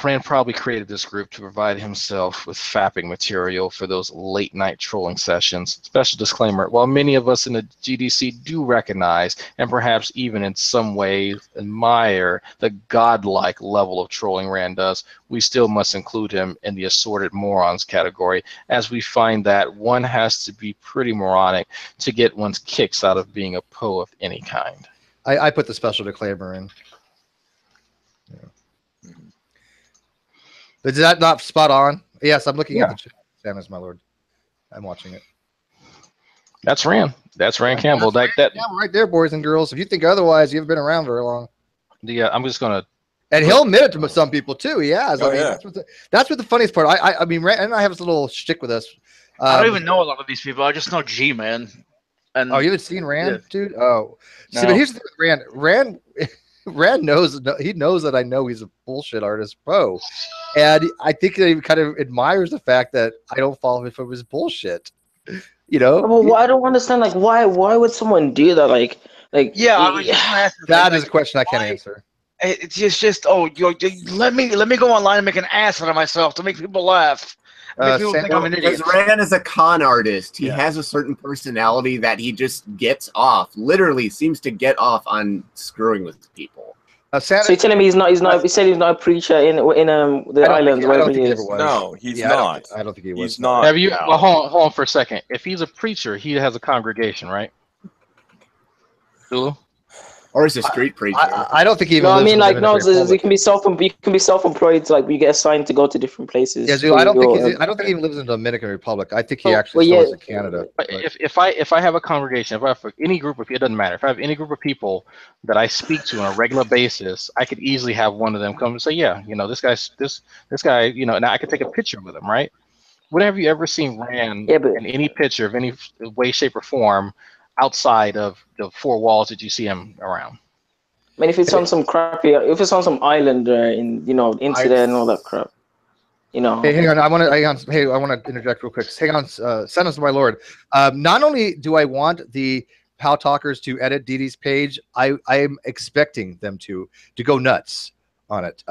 Rand probably created this group to provide himself with fapping material for those late night trolling sessions. Special disclaimer, while many of us in the GDC do recognize and perhaps even in some ways admire the godlike level of trolling Rand does, we still must include him in the assorted morons category, as we find that one has to be pretty moronic to get one's kicks out of being a Poe of any kind. I put the special disclaimer in. Yeah. Is that not spot on? Yes, I'm looking at the chat. Samus, my lord. I'm watching it. That's Rand. That's Rand Campbell. That's Rand Campbell right there, boys and girls. If you think otherwise, you haven't been around very long. I'm just going to... And he'll admit it to some people, too. He has. I mean, that's what the funniest part. I mean, Rand and I have this little shtick with us. I don't even know a lot of these people. I just know G-Man. And you haven't seen Rand, dude? Oh. No. See, but here's the thing with Rand. Rand knows, he knows that I know he's a bullshit artist Poe. And I think that he kind of admires the fact that I don't follow him for his bullshit. You know? Well, I don't understand, like, why would someone do that? Like yeah, I was just gonna ask that is a question I can't answer. It's just let me go online and make an ass out of myself to make people laugh. People think I'm an idiot. Because Rand is a con artist. He has a certain personality that he just gets off. Literally seems to get off on screwing with people. So you're telling me he's not? He said he's not a preacher in the islands, wherever he is. No, he's not. I don't think he was. He's not. Have you? Well, hold on for a second. If he's a preacher, he has a congregation, right? Zulu? Or is a street preacher? I don't think he even. No, I mean, like, no, you can be self-employed. Like, you get assigned to go to different places. Yeah, I don't think he even lives in the Dominican Republic. I think he actually lives in Canada. But if I have a congregation, if I have any group of, it doesn't matter. If I have any group of people that I speak to on a regular basis, I could easily have one of them come and say, yeah, you know, this guy, you know, and I could take a picture with him, right? When have you ever seen Rand in any picture of any way, shape, or form outside of the four walls that you see him around? I mean, if it's on some some island in, you know, into there and all that crap, you know. Hey, hang on. I want to interject real quick. Hang on, send us, my lord. Not only do I want the POW Talkers to edit DD's page, I am expecting them to go nuts on it.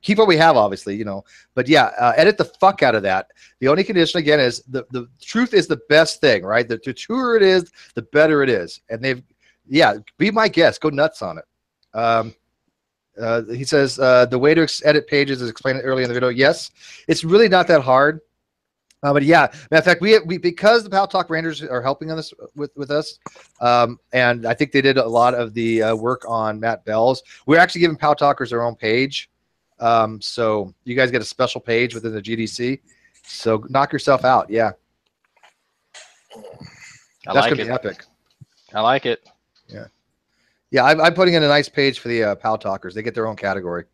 Keep what we have, obviously, you know. But yeah, edit the fuck out of that. The only condition, again, is the truth is the best thing, right? The truer it is, the better it is. And be my guest. Go nuts on it. He says the way to edit pages is explained earlier in the video. Yes, it's really not that hard. But yeah, matter of fact, we because the POW Talk Rangers are helping on this with us, and I think they did a lot of the work on Matt Bell's. We're actually giving POW Talkers their own page. So you guys get a special page within the GDC. So knock yourself out. Yeah. That's going to be epic. I like it. Yeah. Yeah. I'm putting in a nice page for the POW Talkers. They get their own category.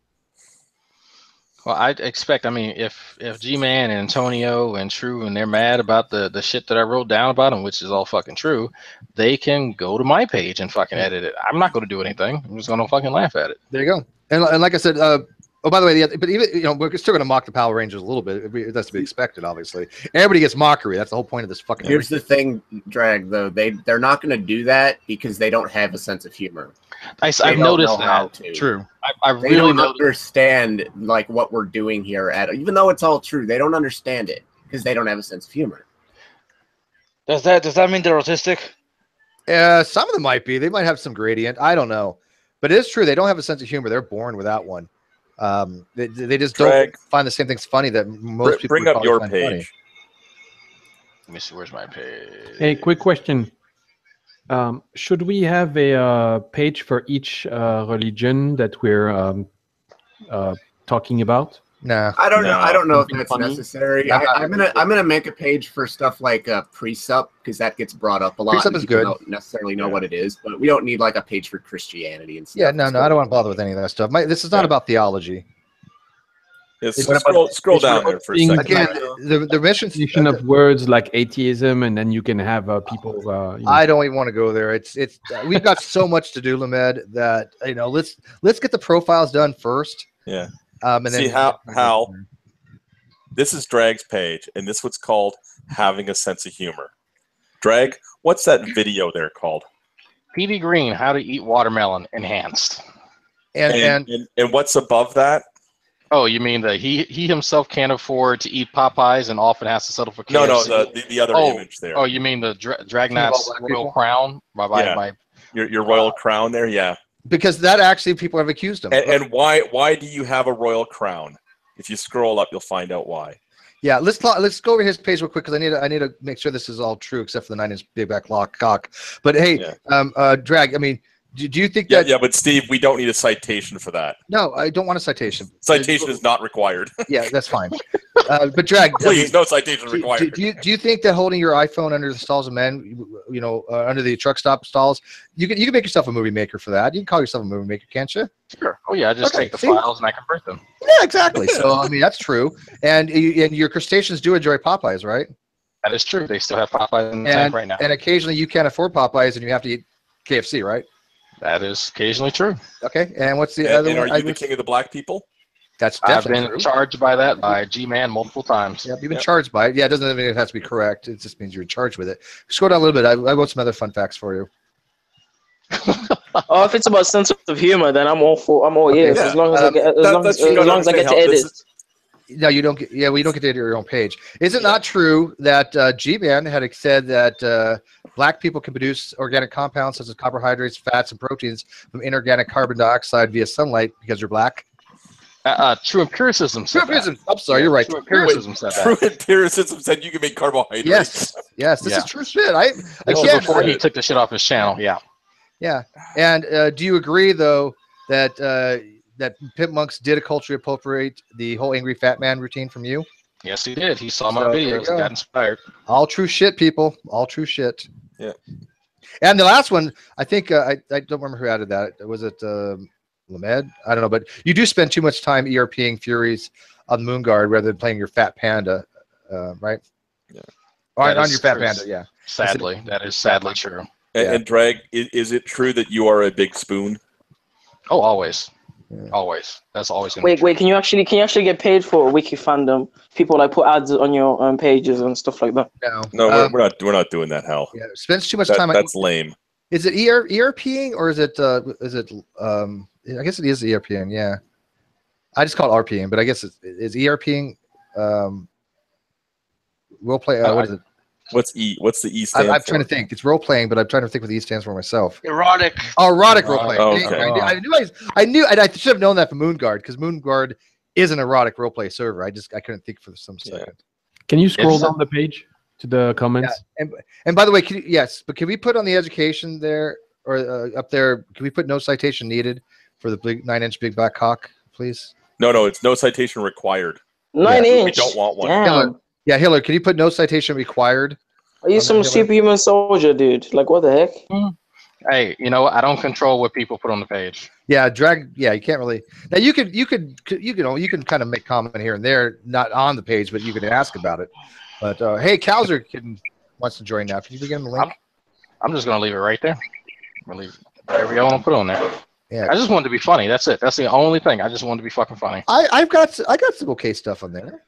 Well, I expect, I mean, if G-Man and Antonio and True and they're mad about the shit that I wrote down about them, which is all fucking true, they can go to my page and fucking edit it. I'm not going to do anything. I'm just going to fucking laugh at it. There you go. And like I said, Oh, by the way, but even we're still going to mock the Power Rangers a little bit. That's to be expected, obviously. Everybody gets mockery. That's the whole point of this fucking. Here's the thing, Drag. Though they're not going to do that because they don't have a sense of humor. I've noticed that. True. I really don't understand like what we're doing here. Even though it's all true, they don't understand it because they don't have a sense of humor. Does that mean they're autistic? Some of them might be. They might have some gradient. I don't know, but it is true. They don't have a sense of humor. They're born without one. They just don't find the same things funny that most people bring up your page. Funny. Let me see. Where's my page? Hey, quick question. Should we have a page for each religion that we're talking about? No, I don't know. I don't know if that's necessary. I'm gonna make a page for stuff like precept because that gets brought up a lot. Precept is good. Don't necessarily know what it is, but we don't need like a page for Christianity and stuff. Yeah, no, I don't want to bother with any of that stuff. This is not about theology. Scroll down there for a second. Again, the mission of words like atheism, and then you can have people. I don't even want to go there. It's we've got so much to do, Lamed, that let's get the profiles done first. Yeah. And see then, how this is Drag's page, and this what's called having a sense of humor. Drag, what's that video there called? PD Green, How to Eat Watermelon Enhanced. And what's above that? Oh, you mean that he himself can't afford to eat Popeyes and often has to settle for KFC? No, the other image there. Oh, you mean the Dragnat's Royal Crown? Your Royal Crown there, yeah. Because that actually people have accused him. And why do you have a royal crown? If you scroll up, you'll find out why. Yeah, let's go over his page real quick because I need to make sure this is all true except for the 9-inch big back cock. But hey, Drag, I mean, do you think that? Yeah, but Steve, we don't need a citation for that. No, I don't want a citation. Citation is not required. Yeah, that's fine. But Drag, please, no citation required. Do you think that holding your iPhone under the stalls of men, under the truck stop stalls, you can make yourself a movie maker for that? You can call yourself a movie maker, can't you? Sure. Oh yeah, I just take the files and I convert them. Yeah, exactly. So I mean, that's true. And your crustaceans do enjoy Popeyes, right? That is true. They still have Popeyes in the tank right now. And occasionally you can't afford Popeyes and you have to eat KFC, right? That is occasionally true. Okay, and what's the other one? Are you the king of the black people? That's definitely I've been charged by that by G-Man multiple times. Yeah, you've been charged by it. Yeah, it doesn't mean it has to be correct. It just means you're charged with it. Scroll down a little bit. I got some other fun facts for you. If it's about sense of humor, then I'm all ears. Yeah. As long as I get to edit. No, you don't get. Yeah, well, you don't get to edit your own page. Is it not true that G-Man had said that black people can produce organic compounds such as carbohydrates, fats, and proteins from inorganic carbon dioxide via sunlight because you're black? True empiricism said that. I'm sorry, you're right. True empiricism said that. True empiricism said you can make carbohydrates. Yes, this is true shit. Before he took the shit off his channel. Yeah. Yeah, and do you agree though that that Pimp Monks did culturally appropriate the whole angry fat man routine from you? Yes, he did. He saw my videos and got inspired. All true shit, people. All true shit. Yeah. And the last one, I think I don't remember who added that. Was it Lamed? I don't know, but you do spend too much time ERPing Furies on Moonguard rather than playing your Fat Panda, right? Yeah. On your Fat Panda, yeah. Sadly, that is sadly true. And Drag, is it true that you are a big spoon? Oh, always. Yeah. Always. That's always going to Wait, can you actually get paid for Wiki fandom? People like put ads on your pages and stuff like that. No, we're not doing that, Hal. Yeah, spends too much time. That's lame. Is it ERPing or is it I guess it is ERPing, yeah. I just call it RPing, but I guess it's ERPing role play what is it? What's the E stand for? I'm trying to think. It's role playing, but I'm trying to think what the E stands for myself. Erotic. Oh, erotic role playing. Oh, okay. I knew, and I should have known that from Moonguard because Moonguard is an erotic role play server. I couldn't think for some second. Can you scroll down the page to the comments? Yeah. And by the way, but can we put on the education there or up there? Can we put no citation needed for the 9-inch big back cock, please? No, it's no citation required. 9-inch. We don't want one. Damn. Yeah, Hiller, can you put no citation required? Are you some superhuman soldier, dude? Like, what the heck? Hey, I don't control what people put on the page. Yeah, you can't really. Now you can kind of make comment here and there, not on the page, but you can ask about it. But hey, Kowser wants to join now. Can you begin the link? I'm just gonna leave it right there. I'm gonna leave it. There we go. I'll put it on there. Yeah, I just wanted to be funny. That's it. That's the only thing. I just wanted to be fucking funny. I got some okay stuff on there.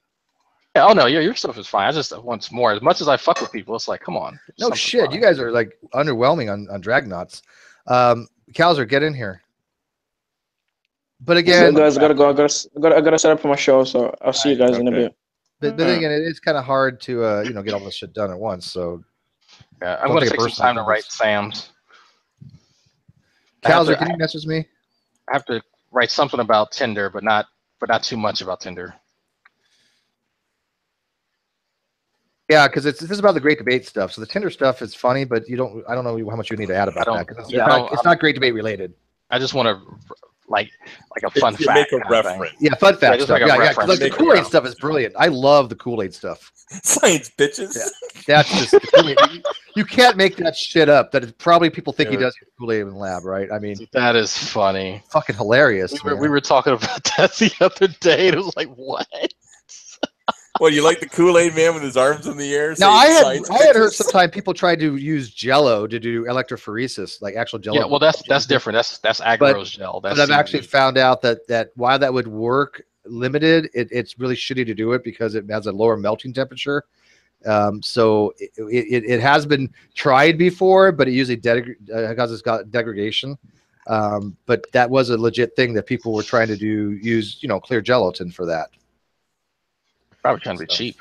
Yeah, oh no, your stuff is fine. I just want more. As much as I fuck with people, it's like, come on. No shit, funny. You guys are like underwhelming on Dragnauts. Calzer, get in here. But again, so guys, I gotta set up for my show, so I'll see you guys in a bit. But again, it is kind of hard to get all this shit done at once. So yeah, I'm gonna take some time to write Sam's. Calzer, can you message me? I have to write something about Tinder, but not too much about Tinder. Yeah, because this is about the great debate stuff. So the Tinder stuff is funny, but I don't know how much you need to add about that. It's not great debate related. I just want to like a fun fact. Make a reference. Yeah, fun fact stuff. Like like the Kool-Aid stuff is brilliant. I love the Kool-Aid stuff. Science, bitches. Yeah, that's just you can't make that shit up. That is probably people think he does Kool-Aid in the lab, right? I mean, that is funny. Fucking hilarious. We were talking about that the other day. And it was like, what? Well, you like the Kool-Aid man with his arms in the air? Now, I had heard sometimes people try to use Jello to do electrophoresis, like actual Jello. Yeah, well, that's different. That's agarose gel. But I've actually found out that while that would work limited, it's really shitty to do it because it has a lower melting temperature. So it has been tried before, but it usually causes degradation. But that was a legit thing that people were trying to use clear gelatin for that. Probably trying to be cheap.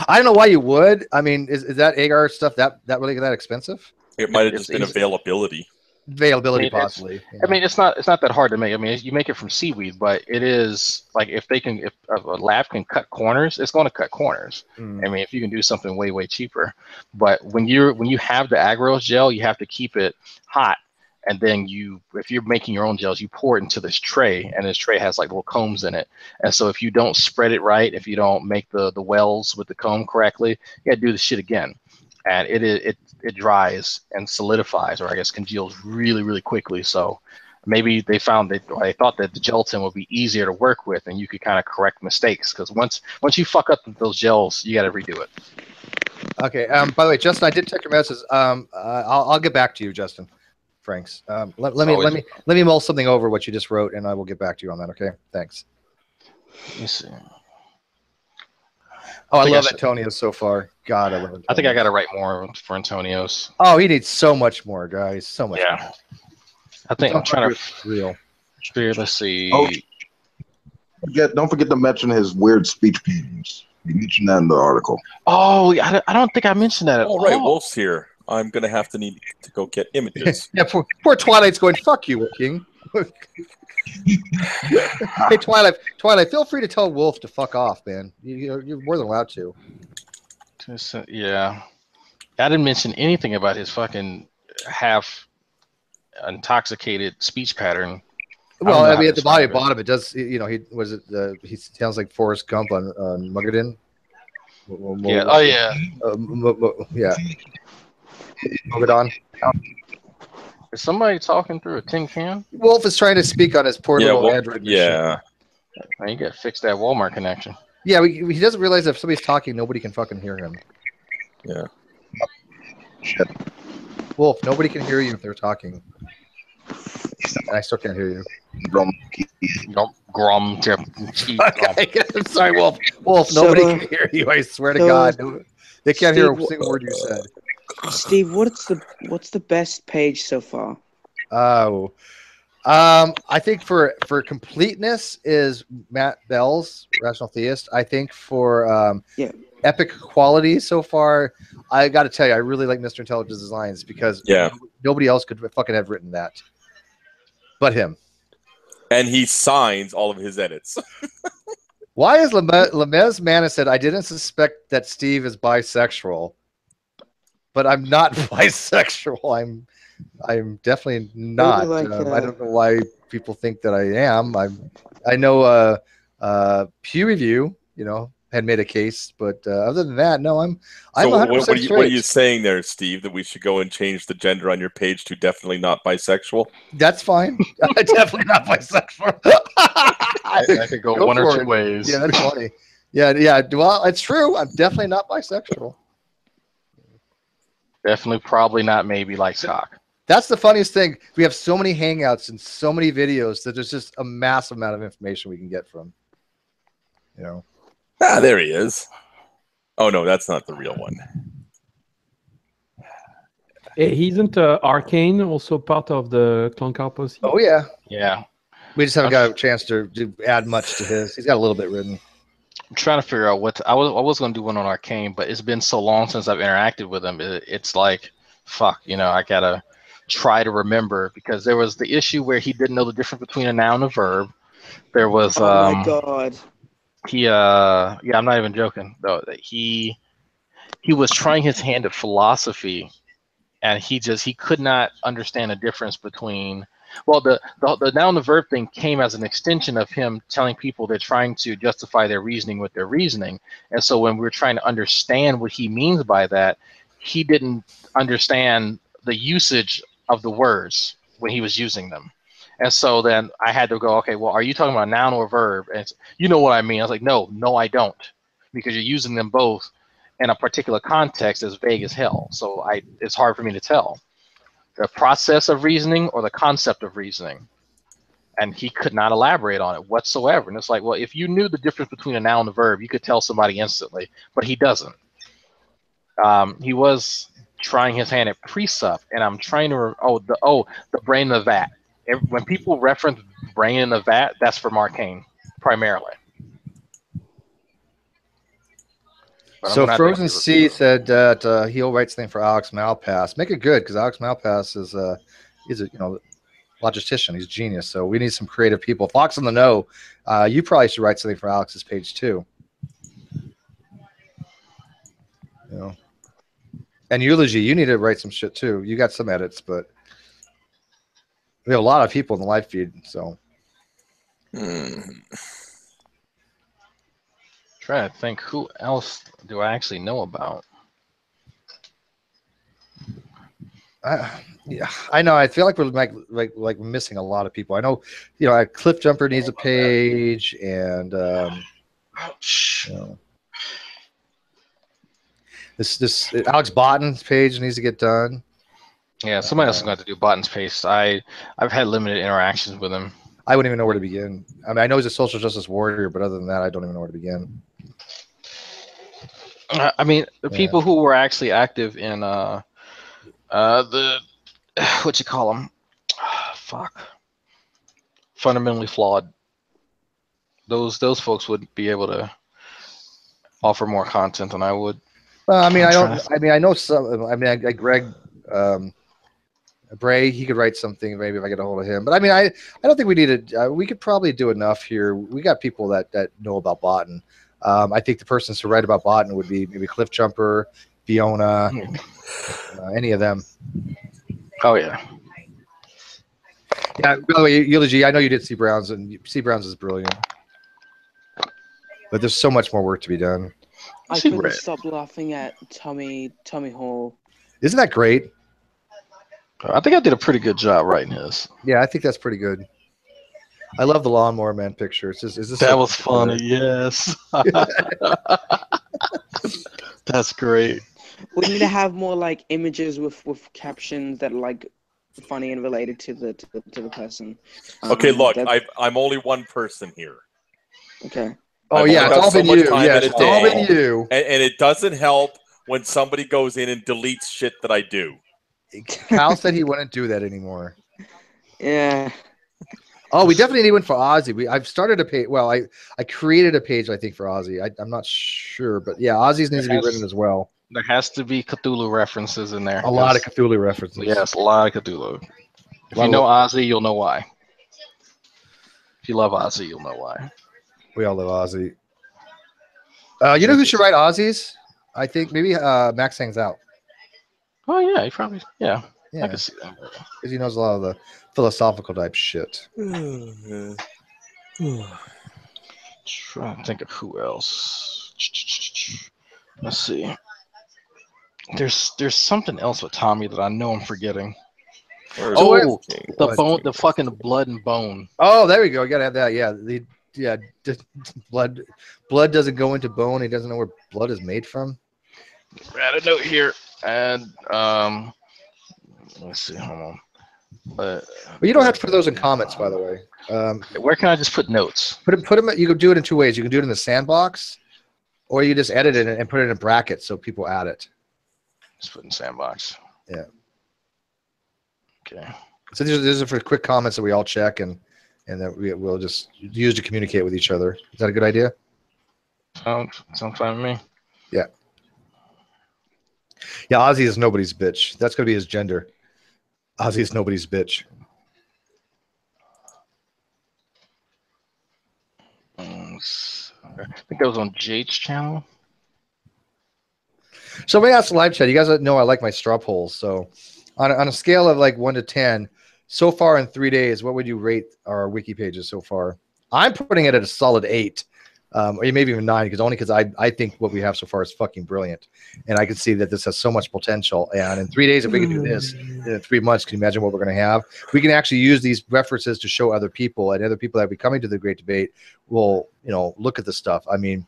I don't know why you would. I mean, is that agar stuff that really that expensive? It might have just been availability. Availability, possibly. Yeah. I mean, it's not that hard to make. I mean, you make it from seaweed, but it is like if a lab can cut corners, it's going to cut corners. I mean, if you can do something way cheaper, but when you have the agarose gel, you have to keep it hot. And then if you're making your own gels, you pour it into this tray, and this tray has like little combs in it. And so if you don't spread it right, if you don't make the wells with the comb correctly, you got to do the shit again. And it dries and solidifies, or I guess congeals really quickly. So maybe they thought that the gelatin would be easier to work with, and you could kind of correct mistakes. Because once you fuck up those gels, you got to redo it. Okay. By the way, Justin, I did check your message. I'll get back to you, Justin. Franks. Let me mull something over what you just wrote, and I will get back to you on that. Okay, thanks. Let me see. Oh, I love Antonio's so far. God, I love Antonio's. I think I got to write more for Antonio's. Oh, he needs so much more, guys. So much. Yeah. More. I think I'm trying to real. Let's see. Oh, don't forget to mention his weird speech patterns. You mentioned that in the article. Oh, I don't think I mentioned that at all. Right, Wolf's here. I'm going to need to go get images. Yeah, poor Twilight's going, fuck you, King. Hey, Twilight, feel free to tell Wolf to fuck off, man. You're more than allowed to. Yeah. I didn't mention anything about his fucking half intoxicated speech pattern. Well, I mean, at the bottom, it does, he sounds like Forrest Gump on Muggerdin. Yeah, oh yeah. Yeah. Mogadon. Is somebody talking through a tin can? Wolf is trying to speak on his poor little Android machine. Yeah. Man, you got to fix that Walmart connection. Yeah, he doesn't realize that if somebody's talking, nobody can fucking hear him. Yeah. Shit. Wolf, nobody can hear you if they're talking. And I still can't hear you. Grum. Okay, I'm sorry, Wolf. Wolf, nobody can hear you. I swear to God, they can't hear a single word you said. Steve, what's the best page so far? Oh, I think for completeness is Matt Bell's Rational Theist. I think for epic quality so far, I got to tell you, I really like Mr. Intelligent's designs because nobody else could fucking have written that, but him. And he signs all of his edits. Why is Lemez Mana said, I didn't suspect that Steve is bisexual, but I'm not bisexual. I'm definitely not. I don't know why people think that I am. I know Pew Review, had made a case, but other than that, no, I'm 100% straight. What are you saying there, Steve? That we should go and change the gender on your page to definitely not bisexual? That's fine. Definitely not bisexual. I could go one or two ways. Yeah, that's funny. Yeah. Well, it's true. I'm definitely not bisexual. Definitely, probably not. Maybe like Scott. That's the funniest thing. We have so many hangouts and so many videos that there's just a massive amount of information we can get from. You know. Ah, there he is. Oh no, that's not the real one. Hey, isn't Arcane also part of the Clown Car Posse? Oh yeah. Yeah. We just haven't got a chance to add much to his. He's got a little bit written. I'm trying to figure out what I was going to do one on Arcane, but it's been so long since I've interacted with him. It's like, fuck, you know, I gotta try to remember, because there was the issue where he didn't know the difference between a noun and a verb. There was oh my god. Yeah, I'm not even joking though. He was trying his hand at philosophy, and he could not understand the difference between. Well, the noun and the verb thing came as an extension of him telling people they're trying to justify their reasoning with their reasoning. And so when we were trying to understand what he means by that, he didn't understand the usage of the words when he was using them. And so then I had to go, okay, well, are you talking about a noun or a verb? And you know what I mean? I was like, no, I don't, because you're using them both in a particular context as vague as hell. So it's hard for me to tell the process of reasoning or the concept of reasoning. And he could not elaborate on it whatsoever. And it's like, well, if you knew the difference between a noun and a verb, you could tell somebody instantly, but he doesn't. He was trying his hand at precept, and I'm trying to, the brain in the vat. When people reference brain in the vat, that's from Arcane, primarily. But so Frozen C said that he'll write something for Alex Malpass. Make it good, because Alex Malpass is a logistician. He's a genius. So we need some creative people. Fox on the Know, you probably should write something for Alex's page too. You know. And Eulogy, you need to write some shit too. You got some edits, but we have a lot of people in the live feed, so. Trying to think, who else do I actually know about? Yeah, I know. I feel like we're like missing a lot of people. I know, Cliff Jumper needs a page, and this Alex Botton's page needs to get done. Yeah, somebody else is going to do Botton's page. I've had limited interactions with him. I wouldn't even know where to begin. I mean, I know he's a social justice warrior, but other than that, I don't even know where to begin. I mean, the people who were actually active in the what you call them? Fundamentally flawed. Those folks would be able to offer more content than I would. Well, I mean, I know some. I mean, Greg Bray, he could write something maybe if I get a hold of him. But I mean, I don't think we need to. We could probably do enough here. We got people that know about Botton. I think the persons to write about Botton would be maybe Cliff Jumper, Fiona, any of them. Oh yeah. Yeah. By the way, Eulogy, I know you did C Browns, and C Browns is brilliant. But there's so much more work to be done. I couldn't stop laughing at Tommy Hall. Isn't that great? I think I did a pretty good job writing his. Yeah, I think that's pretty good. I love the Lawnmower Man picture. Is this that was funny? Yes. That's great. We need to have more like images with captions that are like funny and related to the person. Okay, look, I'm only one person here. Okay. Oh yeah, it's all been you. Yeah, it's all been you. And it doesn't help when somebody goes in and deletes shit that I do. Cal said he wouldn't do that anymore. Yeah. Oh, we definitely need one for Ozzy. I've started a page. Well, I created a page, I think, for Ozzy. I'm not sure, but yeah, Ozzy's needs to be written as well. There has to be Cthulhu references in there. A lot of Cthulhu references. Yes, a lot of Cthulhu. If you know Ozzy, you'll know why. If you love Ozzy, you'll know why. We all love Ozzy. You know who should write Ozzy's? I think maybe Max Hangs Out. Oh yeah, he probably I can see that. Because he knows a lot of the philosophical type shit. Trying to think of who else. Let's see. There's something else with Tommy that I know I'm forgetting. The fucking blood and bone. Oh, there we go. You gotta have that. Yeah, blood doesn't go into bone. He doesn't know where blood is made from. Add a note here. And Let's see. Hold on. But you don't have to put those in comments, by the way. Where can I just put notes? Put them. You can do it in two ways. You can do it in the sandbox, or you just edit it and put it in brackets so people add it. Just put in sandbox. Yeah. Okay. So these are for quick comments that we all check and that we'll just use to communicate with each other. Is that a good idea? Sounds fine with me. Yeah. Yeah, Ozzy is nobody's bitch. That's going to be his gender. Ozzy is nobody's bitch. I think that was on Jade's channel. So let me ask the live chat. You guys know I like my straw polls. So on a scale of like 1 to 10, so far in 3 days, what would you rate our wiki pages so far? I'm putting it at a solid 8. Or maybe even 9, because I think what we have so far is fucking brilliant, and I can see that this has so much potential. And in 3 days, if we can do this, in 3 months, can you imagine what we're going to have? We can actually use these references to show other people, and other people that will be coming to the Great Debate will, look at this stuff. I mean,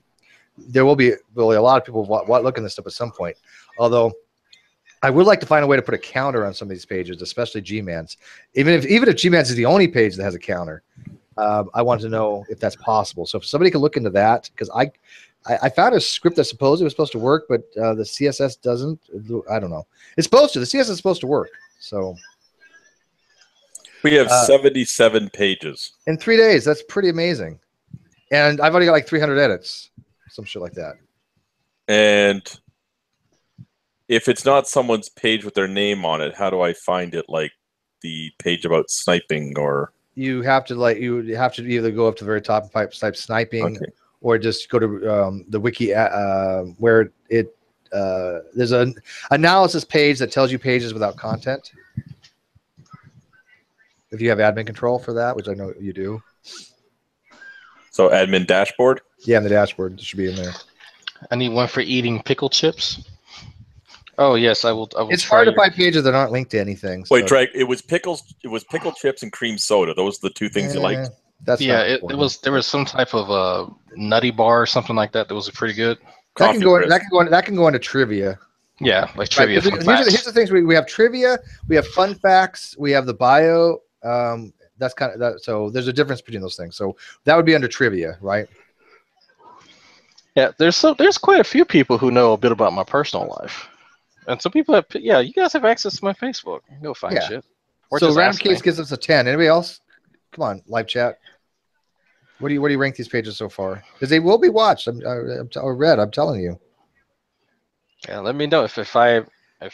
there will be really a lot of people looking at this stuff at some point. Although, I would like to find a way to put a counter on some of these pages, especially G-Man's. Even if G-Man's is the only page that has a counter. I want to know if that's possible. So if somebody can look into that, because I found a script that supposedly was supposed to work, but the CSS doesn't. I don't know. It's supposed to. The CSS is supposed to work. So we have 77 pages in 3 days. That's pretty amazing. And I've already got like 300 edits, some shit like that. And if it's not someone's page with their name on it, how do I find it? Like the page about sniping or. You have to either go up to the very top and type sniping, or just go to the wiki where there's an analysis page that tells you pages without content. If you have admin control for that, which I know you do. So admin dashboard? Yeah, in the dashboard, it should be in there. I need one for eating pickle chips. Oh yes, I will. It's hard to find pages that aren't linked to anything. So. Wait, Drake. It was pickle chips and cream soda. Those are the two things you liked. That's there was some type of nutty bar or something like that was pretty good. That can go into trivia. Yeah, like trivia. Right. Here's the things we have: trivia, we have fun facts, we have the bio. That's kind of that. So there's a difference between those things. So that would be under trivia, right? Yeah, there's quite a few people who know a bit about my personal life. And some people have, you guys have access to my Facebook. Go find shit. Or so Random Case gives us a 10. Anybody else? Come on, live chat. What do you rank these pages so far? Because they will be watched. Or read. I'm telling you. Yeah, let me know if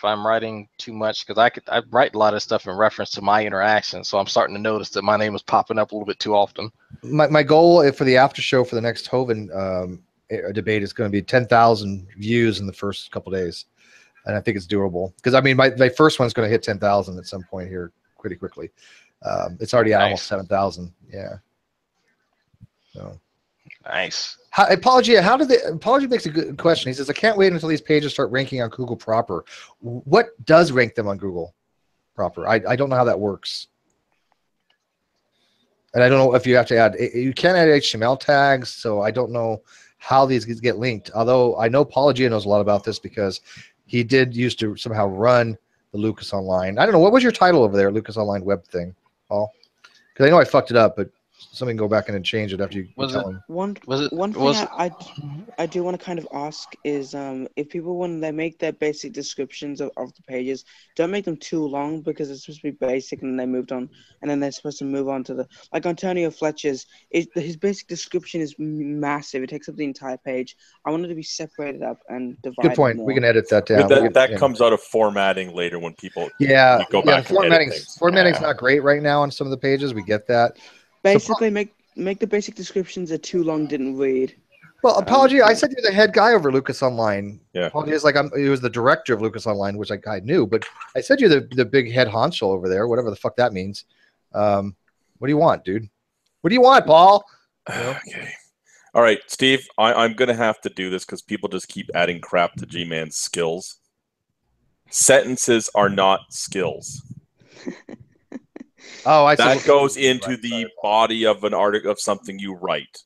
I'm writing too much, because I write a lot of stuff in reference to my interaction. So I'm starting to notice that my name is popping up a little bit too often. My goal for the after show for the next Hovind debate is going to be 10,000 views in the first couple days. And I think it's doable, because I mean, my first one's going to hit 10,000 at some point here pretty quickly. It's already at almost 7,000. Yeah. So nice. Apology makes a good question. He says, I can't wait until these pages start ranking on Google proper. What does rank them on Google proper? I don't know how that works. And I don't know if you have to add, you can't add HTML tags, so I don't know how these get linked. Although I know Apologia knows a lot about this, because he did used to somehow run the Lucas Online. I don't know. What was your title over there, Lucas Online web thing, Paul? Because I know I fucked it up, but somebody can go back in and change it after you tell him. One thing I do want to kind of ask is if people, when they make their basic descriptions of the pages, don't make them too long, because it's supposed to be basic and then they moved on, and then they're supposed to move on to the, like Antonio Fletcher's, his basic description is massive. It takes up the entire page. I want it to be separated up and divided. Good point. More. We can edit that down. That comes out of formatting later when people go back and edit things. Formatting's not great right now on some of the pages. We get that. Basically, make the basic descriptions that too long didn't read. Well, Apology, I said you're the head guy over Lucas Online. Yeah. Apology is like he was the director of Lucas Online, which I knew, but I said you're the big head honcho over there, whatever the fuck that means. What do you want, dude? What do you want, Paul? Okay. All right, Steve, I'm going to have to do this because people just keep adding crap to G-Man's skills. Sentences are not skills. Oh, I see. That goes into the body of an article of something you write.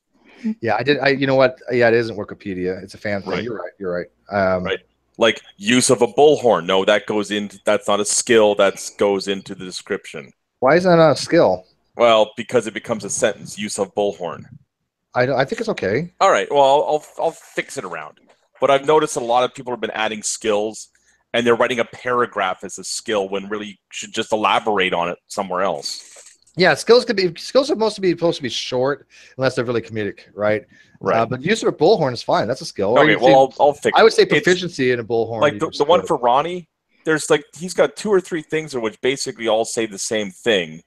Yeah, I did. You know what? Yeah, it isn't Wikipedia. It's a fan thing. Right. You're right. You're right. Right. Like use of a bullhorn. No, that goes into. That's not a skill. That goes into the description. Why is that not a skill? Well, because it becomes a sentence. Use of bullhorn. I think it's okay. All right. Well, I'll fix it around. But I've noticed a lot of people have been adding skills, and they're writing a paragraph as a skill when really you should just elaborate on it somewhere else. Yeah, skills are supposed to be short unless they're really comedic, right? Right. But use of a bullhorn is fine. That's a skill. Okay. Well, I'll fix. I would say proficiency in a bullhorn. Like the one for Ronnie. There's like he's got 2 or 3 things in which basically all say the same thing,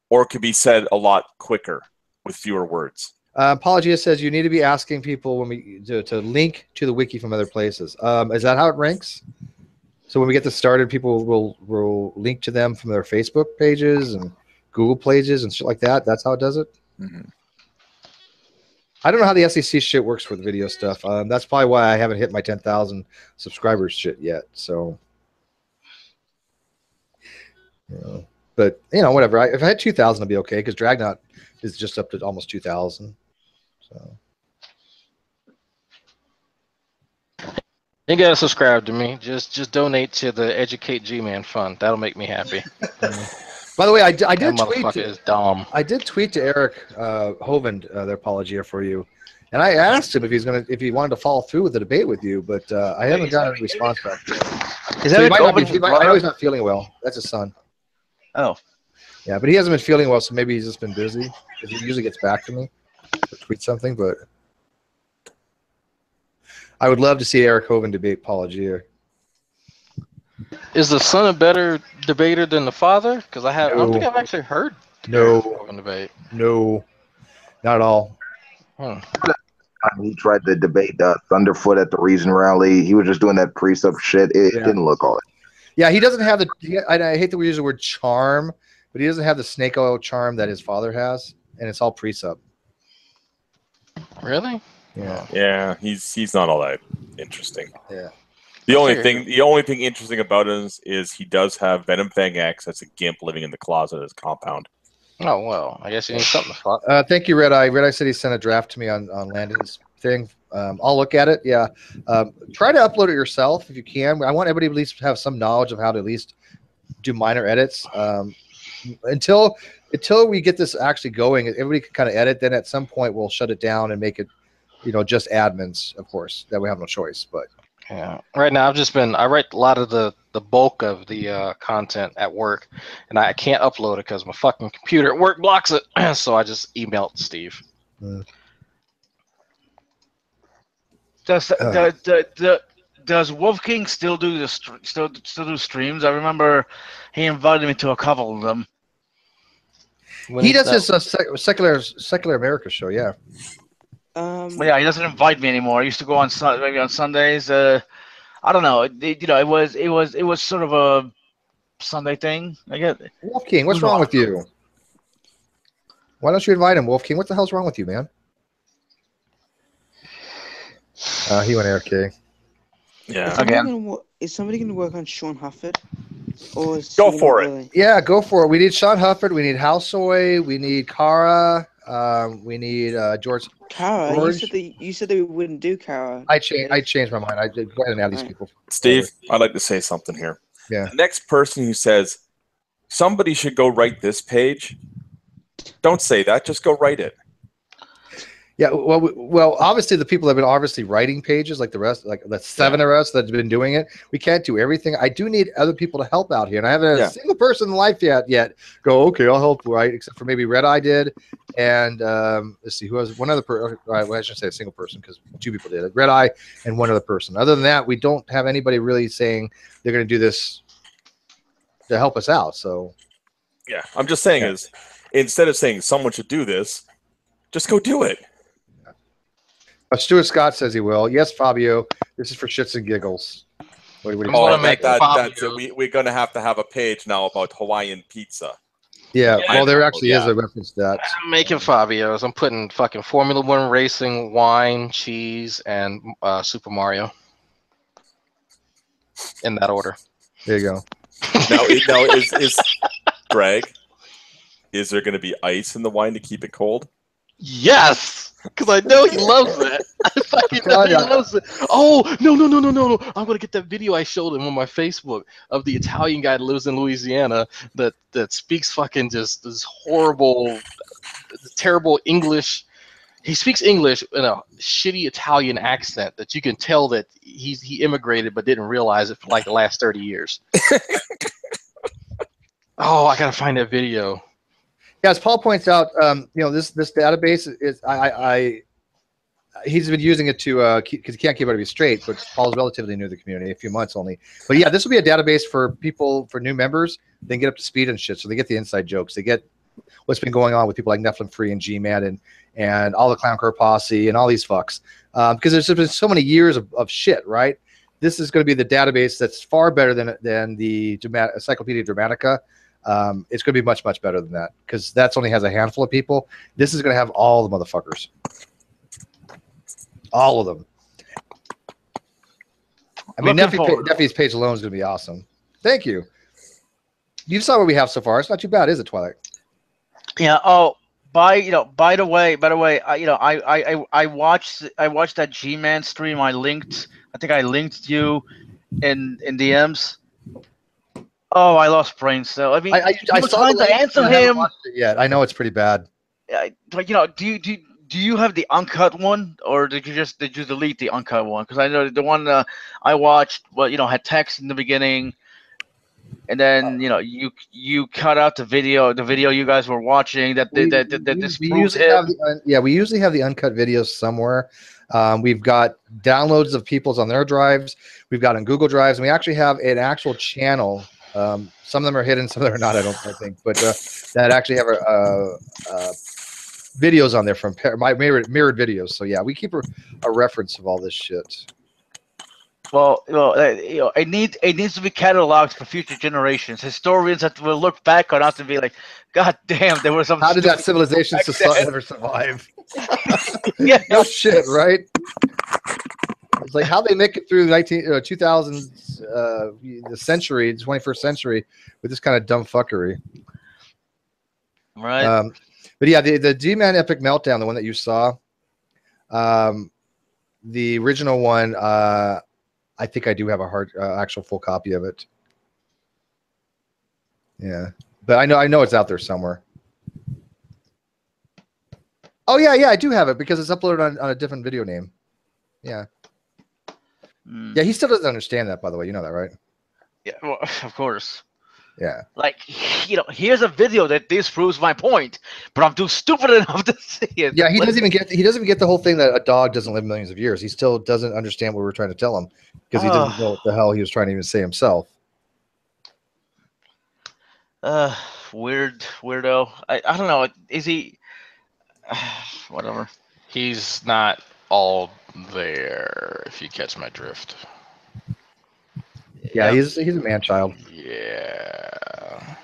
or it could be said a lot quicker with fewer words. Apologia says you need to be asking people when we to link to the wiki from other places. Is that how it ranks? So when we get this started, people will link to them from their Facebook pages and Google pages and shit like that. That's how it does it. Mm-hmm. I don't know how the SEC shit works for the video stuff. That's probably why I haven't hit my 10,000 subscribers shit yet. So, but whatever. If I had 2,000, I'd be okay because Dragnaut is just up to almost 2,000. So. You gotta subscribe to me. Just donate to the Educate G-Man Fund. That'll make me happy. By the way, I did tweet. Motherfucker is dumb. I did tweet to Eric Hovind their apologia for you, and I asked him if he wanted to follow through with the debate with you, but I haven't gotten a response back. Is that I know he's not feeling well. That's his son. Oh. Yeah, but he hasn't been feeling well, so maybe he's just been busy. Because he usually gets back to me or tweet something, but I would love to see Eric Hovind debate Apologia. Is the son a better debater than the father? Because I don't think I've actually heard Eric Hovind debate. No, not at all. He tried to debate Thunderfoot at the Reason rally. He was just doing that precept shit. It didn't look all that. Yeah, he doesn't have the. I hate that we use the word charm, but he doesn't have the snake oil charm that his father has, and it's all precept. Really? Yeah. Yeah, he's not all that interesting. Yeah. The only thing interesting about him is he does have Venom Fang X. That's a gimp living in the closet of his compound. Oh well, I guess he needs something to fuck. Thank you, Red Eye. Red Eye said he sent a draft to me on Landon's thing. I'll look at it. Yeah. Try to upload it yourself if you can. I want everybody to at least have some knowledge of how to at least do minor edits. Until we get this actually going, everybody can kind of edit. Then at some point we'll shut it down and make it, just admins, of course. That we have no choice. But yeah, right now I write a lot of the bulk of the content at work, and I can't upload it because my fucking computer at work blocks it. So I just emailed Steve. Does Wolf King still do still do streams? I remember he invited me to a couple of them. He does his secular America show. Yeah. Well, yeah, he doesn't invite me anymore. I used to go on maybe on Sundays. I don't know. It was sort of a Sunday thing. I get. Wolf King, what's wrong with you? Why don't you invite him, Wolf King? What the hell's wrong with you, man? He went AFK. Yeah. Again. Is somebody going to work on Sean Hufford? Or go for it. Really? Yeah, go for it. We need Sean Hufford. We need Houseoy. We need Kara. We need George. Kara, you said that we wouldn't do Kara. I changed my mind. I did go ahead and add these people. Steve, I'd like to say something here. Yeah. The next person who says somebody should go write this page, don't say that. Just go write it. Yeah, well, obviously the people that have been obviously writing pages, like the rest, like the 7 of us that have been doing it. We can't do everything. I do need other people to help out here, and I haven't had a single person in life yet go, okay, I'll help, right? Except for maybe Red Eye did, and let's see, who has one other person? Right, well, I shouldn't say a single person because 2 people did it. Red Eye and one other person. Other than that, we don't have anybody really saying they're going to do this to help us out. So, yeah, I'm just saying is instead of saying someone should do this, just go do it. Stuart Scott says he will. Yes, Fabio. This is for shits and giggles. What do you we're going to have a page now about Hawaiian pizza. Yeah, well, there actually is a reference to that. I'm making Fabio's. I'm putting fucking Formula 1 racing, wine, cheese, and Super Mario. In that order. There you go. Now is Greg, is there going to be ice in the wine to keep it cold? Yes! Because I know he loves it. I fucking know he loves it. Oh, no. I'm going to get that video I showed him on my Facebook of the Italian guy that lives in Louisiana that speaks fucking just this horrible, terrible English. He speaks English in a shitty Italian accent that you can tell that he immigrated but didn't realize it for like the last 30 years. Oh, I gotta find that video. Yeah, as Paul points out, this database is he's been using it to because he can't keep everybody straight. But Paul's relatively new to the community, a few months only. But yeah, this will be a database for people, for new members. They can get up to speed and shit, so they get the inside jokes. They get what's been going on with people like Nephilim Free and G-Man and all the Clown Car Posse and all these fucks. Because there's been so many years of shit, right? This is going to be the database that's far better than the Encyclopedia Dramatica. It's going to be much, much better than that because that's only has a handful of people. This is going to have all the motherfuckers. All of them. I mean, Neffy's page alone is going to be awesome. Thank you. You saw what we have so far. It's not too bad, is it, Twilight? Yeah. Oh, by the way, I watched that G-Man stream. I think I linked you in DMs. Oh, I lost brain cells. I mean, I saw trying to answer him. Yeah, I know it's pretty bad. Like, do you have the uncut one, or did you delete the uncut one? Because I know the one I watched, had text in the beginning, and then you cut out the video you guys were watching we usually have the uncut videos somewhere. We've got downloads of people's on their drives. We've got on Google Drives, and we actually have an actual channel. Some of them are hidden, some of them are not. I think, but that actually have videos on there from my mirrored videos. So yeah, we keep a reference of all this shit. Well, it needs to be cataloged for future generations. Historians that will look back on us and be like, "God damn, there was some." How did that civilization ever survive? Yeah, no shit, right? It's like how they make it through the 2000s, the century, the 21st century, with this kind of dumb fuckery. Right. But yeah, the G-Man Epic Meltdown, the one that you saw, the original one, I think I do have a actual full copy of it. Yeah, but I know it's out there somewhere. Oh yeah, I do have it because it's uploaded on a different video name. Yeah. Yeah, he still doesn't understand that, by the way. You know that, right? Yeah, well, of course. Yeah. Like, here's a video that disproves my point, but I'm too stupid enough to see it. Yeah, he doesn't even get the whole thing that a dog doesn't live millions of years. He still doesn't understand what we're trying to tell him because he doesn't know what the hell he was trying to even say himself. Weirdo. I don't know. Is he? Whatever. He's not all there, if you catch my drift. Yeah, he's a man child. Yeah.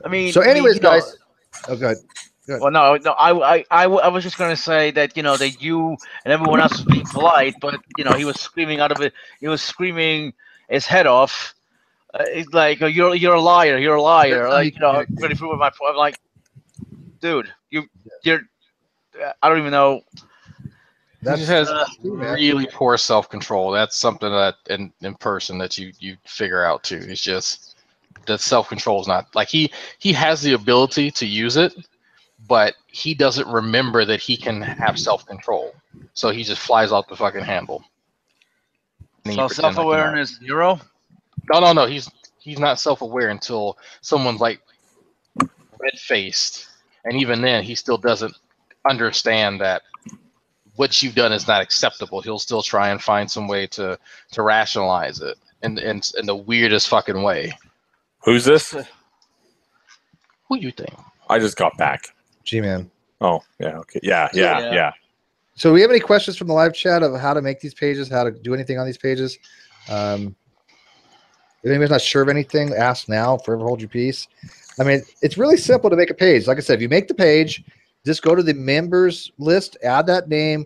I mean, so anyways, guys. Oh, good. Well, no. I was just gonna say that that you and everyone else was being polite, but he was screaming out of it. He was screaming his head off. It's like you're a liar. You're a liar. Like really proving my point. I'm like, dude, you're. I don't even know. He has really poor self-control. That's something that in person that you figure out too. It's just that self-control is not like he has the ability to use it, but he doesn't remember that he can have self-control. So he just flies off the fucking handle. So self-awareness zero? No. He's not self-aware until someone's like red-faced, and even then he still doesn't understand that what you've done is not acceptable. He'll still try and find some way to rationalize it in the weirdest fucking way. Who's this? Who you think? I just got back. G-Man. Oh, yeah, okay. Yeah. So, do we have any questions from the live chat of how to make these pages, how to do anything on these pages? If anybody's not sure of anything, ask now. Forever hold your peace. I mean, it's really simple to make a page. Like I said, if you make the page, just go to the members list, add that name,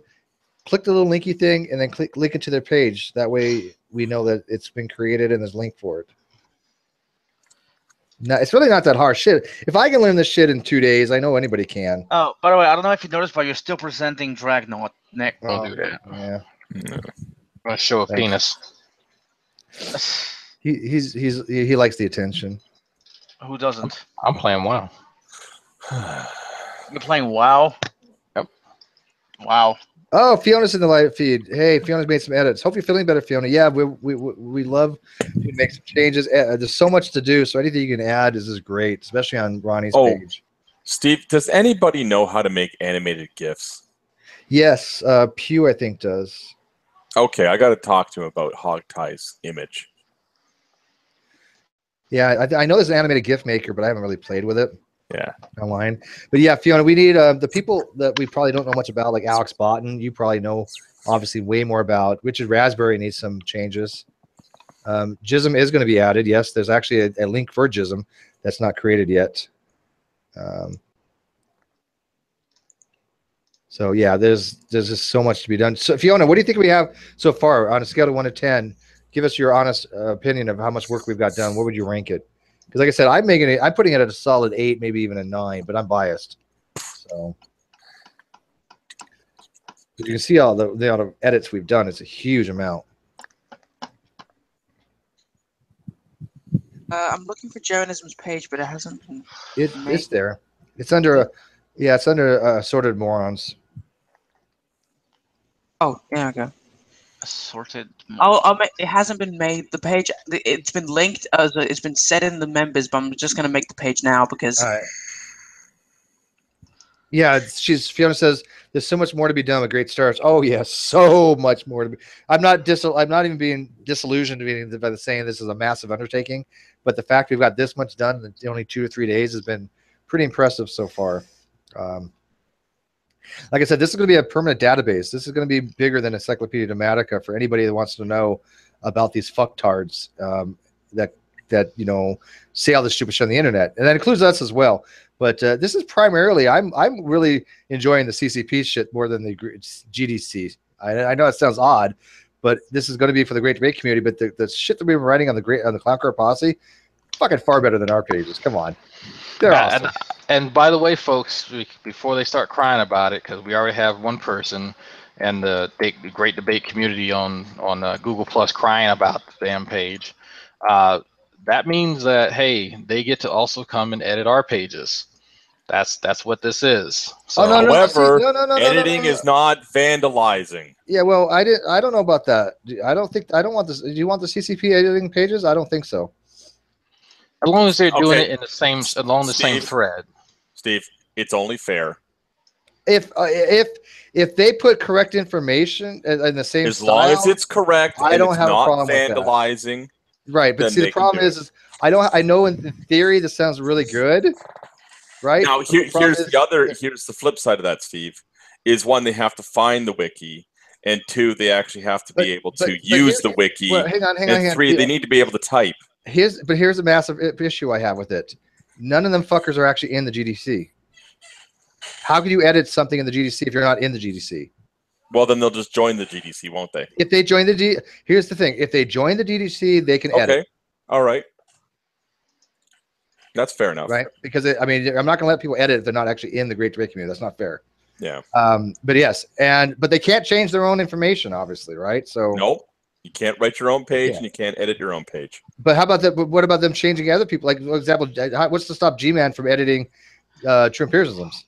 click the little linky thing, and then link it to their page. That way we know that it's been created and there's a link for it. No, it's really not that hard. Shit, if I can learn this shit in 2 days, I know anybody can. Oh, by the way, I don't know if you noticed, but you're still presenting Dragnot, Nick. Don't do that. Yeah. I'll show a penis. He likes the attention. Who doesn't? I'm playing WoW. You're playing WoW? Yep. Wow. Oh, Fiona's in the live feed. Hey, Fiona's made some edits. Hope you're feeling better, Fiona. Yeah, we love to make some changes. There's so much to do, so anything you can add is great, especially on Ronnie's page. Steve, does anybody know how to make animated GIFs? Yes, Pew I think does. Okay, I got to talk to him about Hogtie's image. Yeah, I know there's an animated GIF maker, but I haven't really played with it. Yeah, online. But yeah, Fiona, we need the people that we probably don't know much about, like Alex Botten. You probably know, obviously, way more about. Richard Raspberry needs some changes. Jism is going to be added. Yes, there's actually a link for Jism that's not created yet. So yeah, there's just so much to be done. So Fiona, what do you think we have so far on a scale of 1 to 10? Give us your honest opinion of how much work we've got done. What would you rank it? Because like I said, I'm putting it at a solid 8, maybe even a 9, but I'm biased. So you can see all the edits we've done. It's a huge amount. I'm looking for journalism's page, but it hasn't been. It's there. It's under it's under assorted morons. Oh, there we go. Assorted. It hasn't been made. The page, it's been linked as it's been set in the members, but I'm just going to make the page now because. All right. Yeah, Fiona says there's so much more to be done with great starts. Oh yes, so much more to be. I'm not even being disillusioned by the saying this is a massive undertaking, but the fact we've got this much done in only 2 or 3 days has been pretty impressive so far. Like I said, this is going to be a permanent database. This is going to be bigger than Encyclopedia Dogmatica for anybody that wants to know about these fucktards that say all this stupid shit on the internet, and that includes us as well. But this is primarily, I'm really enjoying the CCP shit more than the GDC. I know it sounds odd, but this is going to be for the Great Debate community. But the shit that we've been writing on the Clown Car Posse, fucking far better than our pages. Come on. They're awesome. And by the way, folks, before they start crying about it, because we already have one person and the Great Debate community on Google Plus crying about the damn page, that means that, hey, they get to also come and edit our pages. That's what this is. So, however, editing is not vandalizing. Yeah, well, I don't know about that. I don't want this. Do you want the CCP editing pages? I don't think so. As long as they're doing it in the same along the same thread. Steve, it's only fair. If they put correct information in the same as long as it's correct, I don't have a problem vandalizing. With that. Right, but see, the problem is I know in theory this sounds really good, right? Now here's the flip side of that, Steve. Is one, they have to find the wiki, and 2, they actually have to be able to use the wiki. Well, hang on. 3, they need to be able to type. Here's a massive issue I have with it. None of them fuckers are actually in the GDC. How could you edit something in the GDC if you're not in the GDC? Well, then they'll just join the GDC, won't they? If they join here's the thing. If they join the GDC, they can edit. Okay. All right. That's fair enough. Right? Because I'm not going to let people edit if they're not actually in the Great Debate community. That's not fair. Yeah. But yes, but they can't change their own information, obviously, right? So nope. You can't write your own page, and you can't edit your own page. But how about that? What about them changing other people? Like, for example, what's to stop G-Man from editing true empiricisms?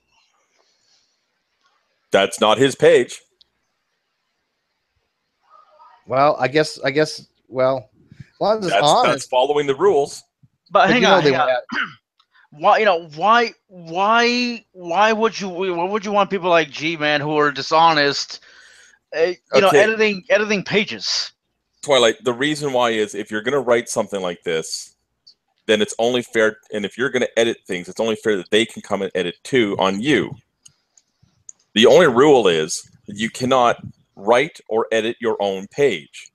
That's not his page. Well, I guess. Well, as long as it's honest, that's following the rules. But hang on. Why would you want people like G-Man who are dishonest? Editing pages. Twilight, the reason why is if you're going to write something like this, then it's only fair, and if you're going to edit things, it's only fair that they can come and edit too on you. The only rule is that you cannot write or edit your own page.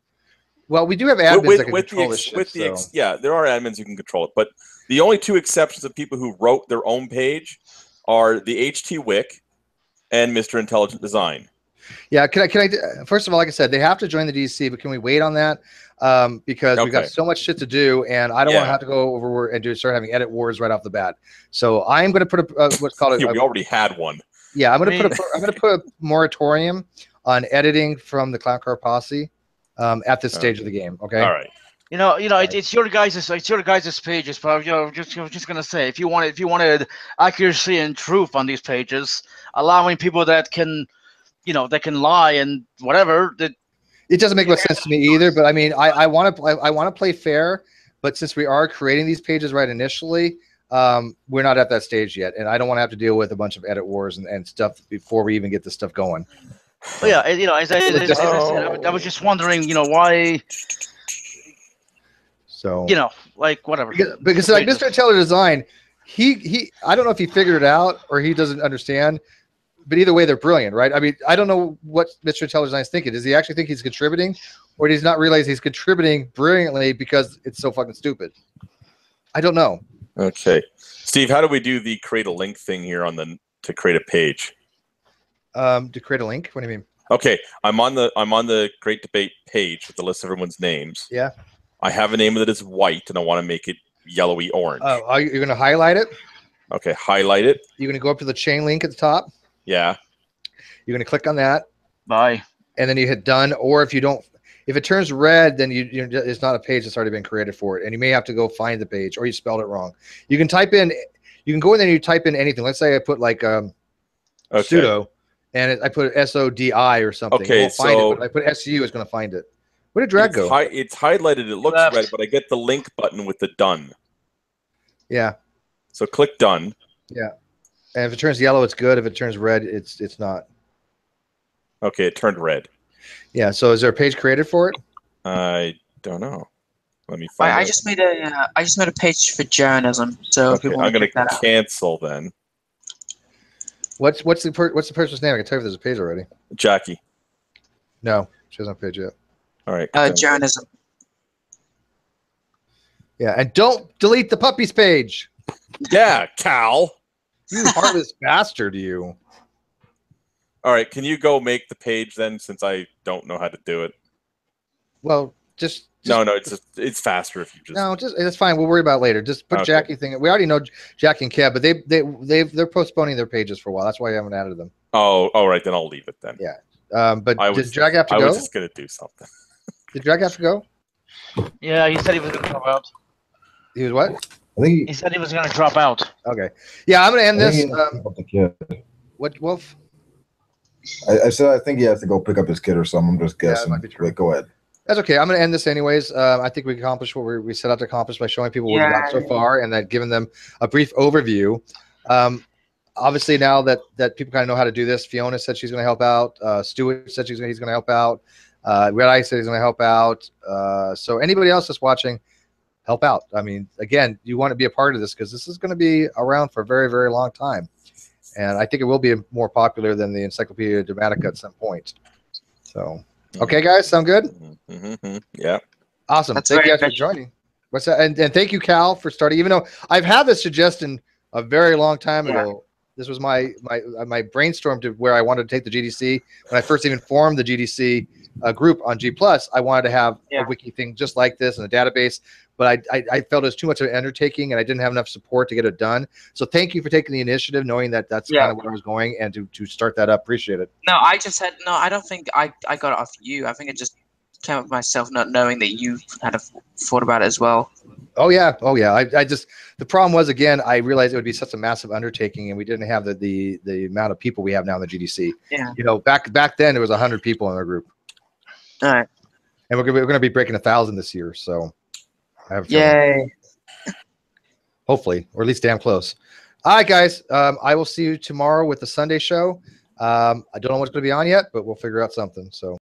Well, we do have admins that can control this shit. Yeah, there are admins who can control it, but the only 2 exceptions of people who wrote their own page are the HT Wick and Mr. Intelligent Design. Yeah, can I? First of all, like I said, they have to join the GDC, but can we wait on that? Because we got so much shit to do, and I don't want to have to go over and start having edit wars right off the bat. So I'm going to put what's called we already had one. Yeah, I'm going to put a moratorium on editing from the Clown Car Posse at this stage of the game. Okay. All right. It's your guys' pages, but just gonna say, if you wanted accuracy and truth on these pages, allowing people that can lie and whatever. It doesn't make much sense to me either. But I mean, I want to play fair. But since we are creating these pages right initially, we're not at that stage yet, and I don't want to have to deal with a bunch of edit wars and stuff before we even get this stuff going. Well, yeah, as I said, I was just wondering, why. So like whatever. Because like Mr. Teller Design, he I don't know if he figured it out or he doesn't understand, but either way they're brilliant, right? I mean, I don't know what Mr. Teller Design is thinking. Does he actually think he's contributing, or does he not realize he's contributing brilliantly because it's so fucking stupid? I don't know. Okay, Steve, how do we do the create a link thing here to create a page? To create a link? What do you mean? Okay, I'm on the Great Debate page with the list of everyone's names. Yeah. I have a name that is white, and I want to make it yellowy orange. Oh, you're going to highlight it? Okay, highlight it. You're going to go up to the chain link at the top. Yeah. You're going to click on that. Bye. And then you hit done. Or if it turns red, then it's not a page that's already been created for it, and you may have to go find the page, or you spelled it wrong. You can go in there and you type in anything. Let's say I put like pseudo, and I put SODI or something. Okay, it won't find it, but I put SU, it's going to find it. Where did drag go? It's highlighted. It looks red, but I get the link button with the done. Yeah. So click done. Yeah. And if it turns yellow, it's good. If it turns red, it's not. Okay, it turned red. Yeah. So is there a page created for it? I don't know. Let me find. I just made a page for journalism. So okay, I'm going to cancel then. What's the person's name? I can tell you if there's a page already. Jackie. No, she doesn't have a page yet. All right. Journalism. Yeah, and don't delete the puppies page. Yeah, Cal. You heartless bastard, you. All right, can you go make the page then, since I don't know how to do it? Well, just no, it's faster if you just. No, it's fine. We'll worry about it later. Just put Jackie thing. We already know Jackie and Kev, but they're postponing their pages for a while. That's why I haven't added them. Oh, all right, then I'll leave it then. Yeah. But did Drag have to go? I was just gonna do something. Did Drag have to go? Yeah, he said he was going to drop out. He was what? I think he said he was going to drop out. Okay. Yeah, I'm going to end this. What, Wolf? I said I think he has to go pick up his kid or something. I'm just guessing. Might be true. Wait, go ahead. That's okay. I'm going to end this anyways. I think we accomplished what we set out to accomplish by showing people what we've got so far and that giving them a brief overview. Obviously, now that people kind of know how to do this, Fiona said she's going to help out. Stuart said he's going to help out. Red Eye said he's going to help out. So anybody else that's watching, help out. I mean, again, you want to be a part of this because this is going to be around for a very, very long time. And I think it will be more popular than the Encyclopedia Dramatica at some point. So, okay, guys, sound good? Yeah. Awesome. Thank you guys for joining. What's that? And thank you, Cal, for starting. Even though I've had this suggestion a very long time ago. This was my brainstorm to where I wanted to take the GDC. When I first even formed the GDC group on G+, I wanted to have a wiki thing just like this and a database, but I felt it was too much of an undertaking and I didn't have enough support to get it done. So thank you for taking the initiative, knowing that that's kind of where I was going, and to start that up. Appreciate it. No, I just had I don't think I got it off you. I think it just came up with myself, not knowing that you had thought about it as well. Oh yeah. I just, the problem was, again, I realized it would be such a massive undertaking, and we didn't have the amount of people we have now in the GDC. Yeah. You know, back then it was 100 people in our group. All right. And we're gonna be breaking 1,000 this year, so I have a feeling. Hopefully, or at least damn close. All right, guys. I will see you tomorrow with the Sunday show. I don't know what's going to be on yet, but we'll figure out something. So